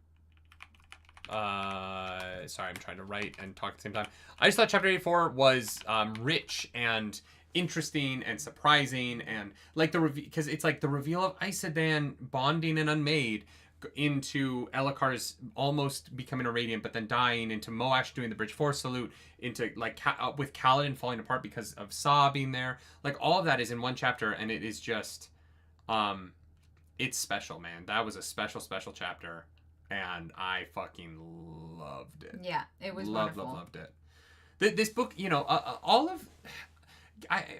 sorry, I'm trying to write and talk at the same time. I just thought chapter 84 was rich and interesting and surprising, and like because it's like the reveal of Isodan bonding and Unmade into Elhokar's almost becoming a Radiant but then dying, into Moash doing the Bridge 4 salute, into like with Kaladin falling apart because of Saw being there. Like all of that is in one chapter, and it is just it's special, man. That was a special chapter. And I fucking loved it. Yeah, it was wonderful. Loved it. This book, you know,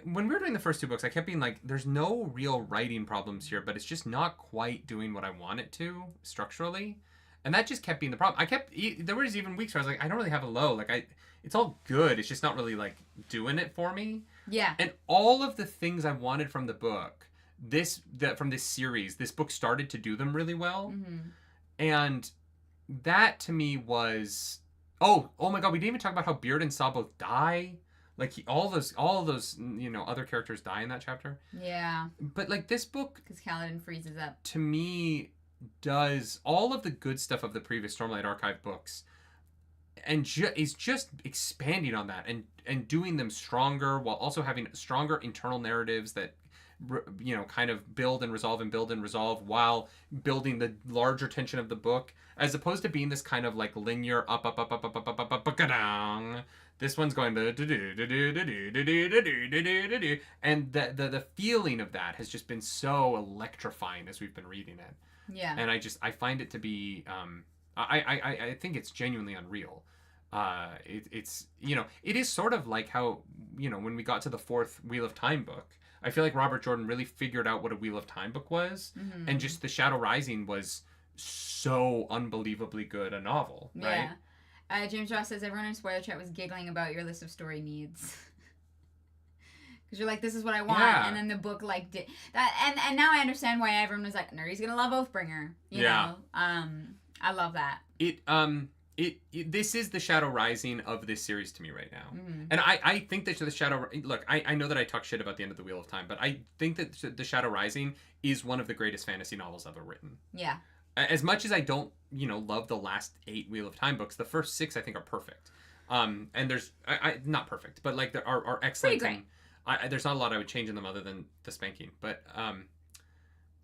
when we were doing the first two books, I kept being like, there's no real writing problems here, but it's just not quite doing what I want it to structurally. And that just kept being the problem. There was even weeks where I was like, I don't really have a low. Like, it's all good. It's just not really, like, doing it for me. Yeah. And all of the things I wanted from the book, from this series, this book started to do them really well. Mm-hmm. And that to me was, oh my god, we didn't even talk about how Beard and Saw both die. Like all those other characters die in that chapter. Yeah. But like this book, because Kaladin freezes up, to me, does all of the good stuff of the previous Stormlight Archive books, and is just expanding on that and doing them stronger, while also having stronger internal narratives that kind of build and resolve while building the larger tension of the book, as opposed to being this kind of like linear up down. This one's going and the feeling of that has just been so electrifying as we've been reading it. Yeah. And I find it to be I think it's genuinely unreal. It's it is sort of like how when we got to the fourth Wheel of Time book, I feel like Robert Jordan really figured out what a Wheel of Time book was, and just The Shadow Rising was so unbelievably good a novel, right? Yeah. James Ross says everyone in spoiler chat was giggling about your list of story needs. Because you're like, this is what I want, and then the book like did that, and now I understand why everyone was like, Nerdy's gonna love Oathbringer. You know, I love that. This is the Shadow Rising of this series to me right now, and I think that the Shadow. Look, I know that I talk shit about the end of the Wheel of Time, but I think that the Shadow Rising is one of the greatest fantasy novels ever written. Yeah. As much as I don't, love the last 8 Wheel of Time books, the first 6 I think are perfect. And there's not perfect, but like there are excellent. Pretty great. There's not a lot I would change in them other than the spanking, but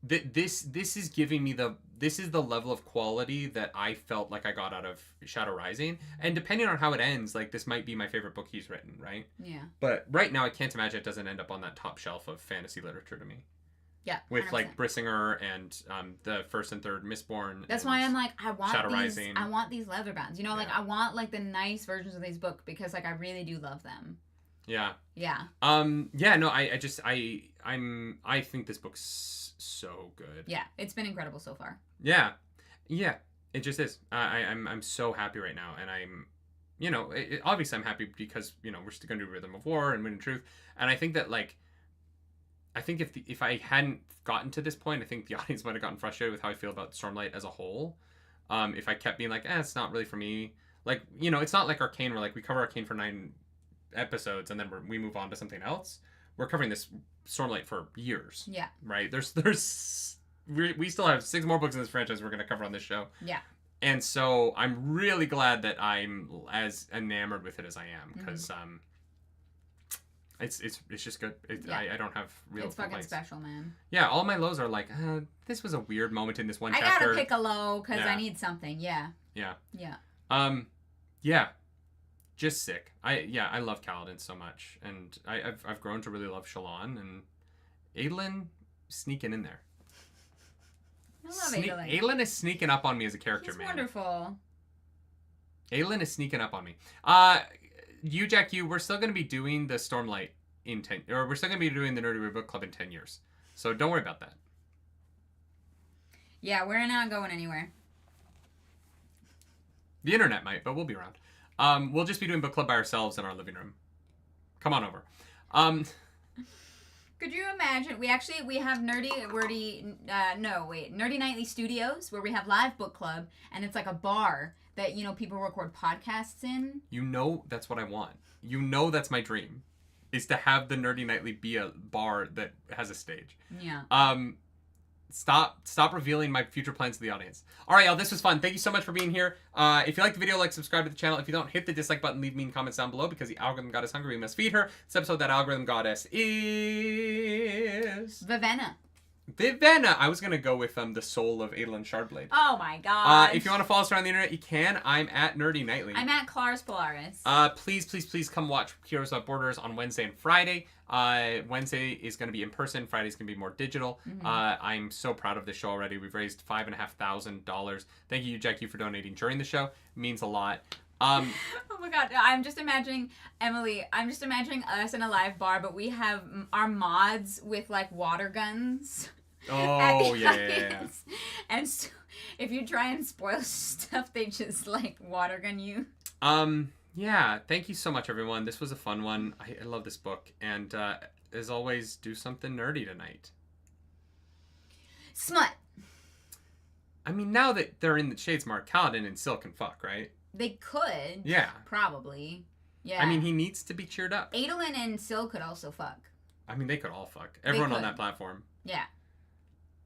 this is giving me this is the level of quality that I felt like I got out of Shadow Rising, and depending on how it ends, like this might be my favorite book he's written, right? Yeah. But right now I can't imagine it doesn't end up on that top shelf of fantasy literature to me. Yeah, 100%. With like Brissinger and the first and third Mistborn. That's why I'm like, I want Shadow these. Rising. I want these leather bounds. Like I want like the nice versions of these books because like I really do love them. Yeah. Yeah. Yeah. No. I think this book's so good. Yeah, it's been incredible so far. Yeah. Yeah. It just is. I'm so happy right now, and I'm, obviously I'm happy because we're still gonna do Rhythm of War and Wind and Truth, and I think that like. I think if I hadn't gotten to this point, I think the audience might have gotten frustrated with how I feel about Stormlight as a whole. If I kept being like, it's not really for me. Like, it's not like Arcane where like we cover Arcane for 9 episodes and then we move on to something else. We're covering this Stormlight for years. Yeah. Right? We still have 6 more books in this franchise we're going to cover on this show. Yeah. And so I'm really glad that I'm as enamored with it as I am, because It's just good. I don't have real It's complaints. fucking special, man. Yeah, all my lows are like, this was a weird moment in this one chapter. I gotta pick a low because I need something. Yeah. Yeah. Yeah. Yeah. Just sick. I love Kaladin so much, and I've grown to really love Shallan, and Adolin sneaking in there. I love Adolin. Adolin is sneaking up on me as a character, He's man. Wonderful. Adolin is sneaking up on me. We're still going to be doing the Stormlight we're still going to be doing the Nerdy Weird Book Club in 10 years. So don't worry about that. Yeah, we're not going anywhere. The internet might, but we'll be around. We'll just be doing book club by ourselves in our living room. Come on over. Could you imagine? We have Nerdy Nightly Studios where we have live book club, and it's like a bar that people record podcasts in. That's what I want. That's my dream, is to have the Nerdy Nightly be a bar that has a stage. Yeah. Stop revealing my future plans to the audience. All right, y'all, this was fun. Thank you so much for being here. If you like the video, subscribe to the channel. If you don't, hit the dislike button. Leave mean comments down below, because the algorithm goddess hungry. We must feed her. This episode, that algorithm goddess is Vivenna. I was going to go with the soul of Adolin Shardblade. Oh my god. If you want to follow us around the internet, you can. I'm at Nerdy Nightly. I'm at Clars Polaris. Please come watch Heroes Without Borders on Wednesday and Friday. Wednesday is going to be in person. Friday's going to be more digital. I'm so proud of this show already. We've raised $5,500. Thank you, Jackie, for donating during the show. It means a lot. Oh my god, I'm just imagining, Emily, us in a live bar, but we have our mods with water guns. Oh, yeah. And so if you try and spoil stuff, they just water gun you. Yeah, thank you so much, everyone. This was a fun one. I love this book. And as always, do something nerdy tonight. Smut. I mean, now that they're in the Shadesmark, Kaladin and Syl can fuck, right? They could. Yeah. Probably. Yeah. I mean, he needs to be cheered up. Adolin and Syl could also fuck. I mean, they could all fuck. Everyone on that platform. Yeah.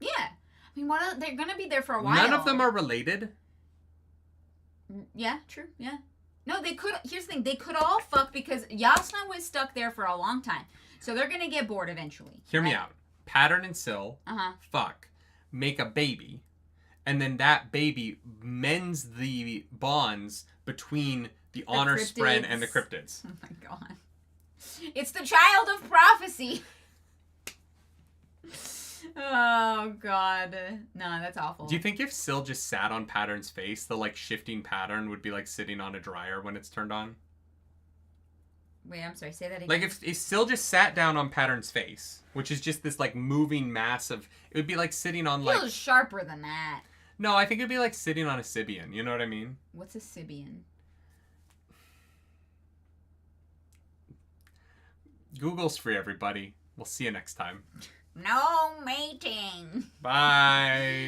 Yeah. I mean, they're gonna be there for a while. None of them are related. Yeah, true. Yeah. No, they could. Here's the thing. They could all fuck because Yasna was stuck there for a long time. So they're gonna get bored eventually. Hear me out. Pattern and Syl fuck, make a baby, and then that baby mends the bonds between the honor spread and the cryptids. Oh my god. It's the child of prophecy. Oh god. No, that's awful. Do you think if Syl just sat on Pattern's face, the like shifting pattern would be like sitting on a dryer when it's turned on? Wait, I'm sorry, say that again. Like if Syl just sat down on Pattern's face, which is just this like moving mass of, it would be like sitting on like... Feels sharper than that. No, I think it'd be like sitting on a Sibian, you know what I mean? What's a Sibian? Google's free, everybody. We'll see you next time. No mating. Bye.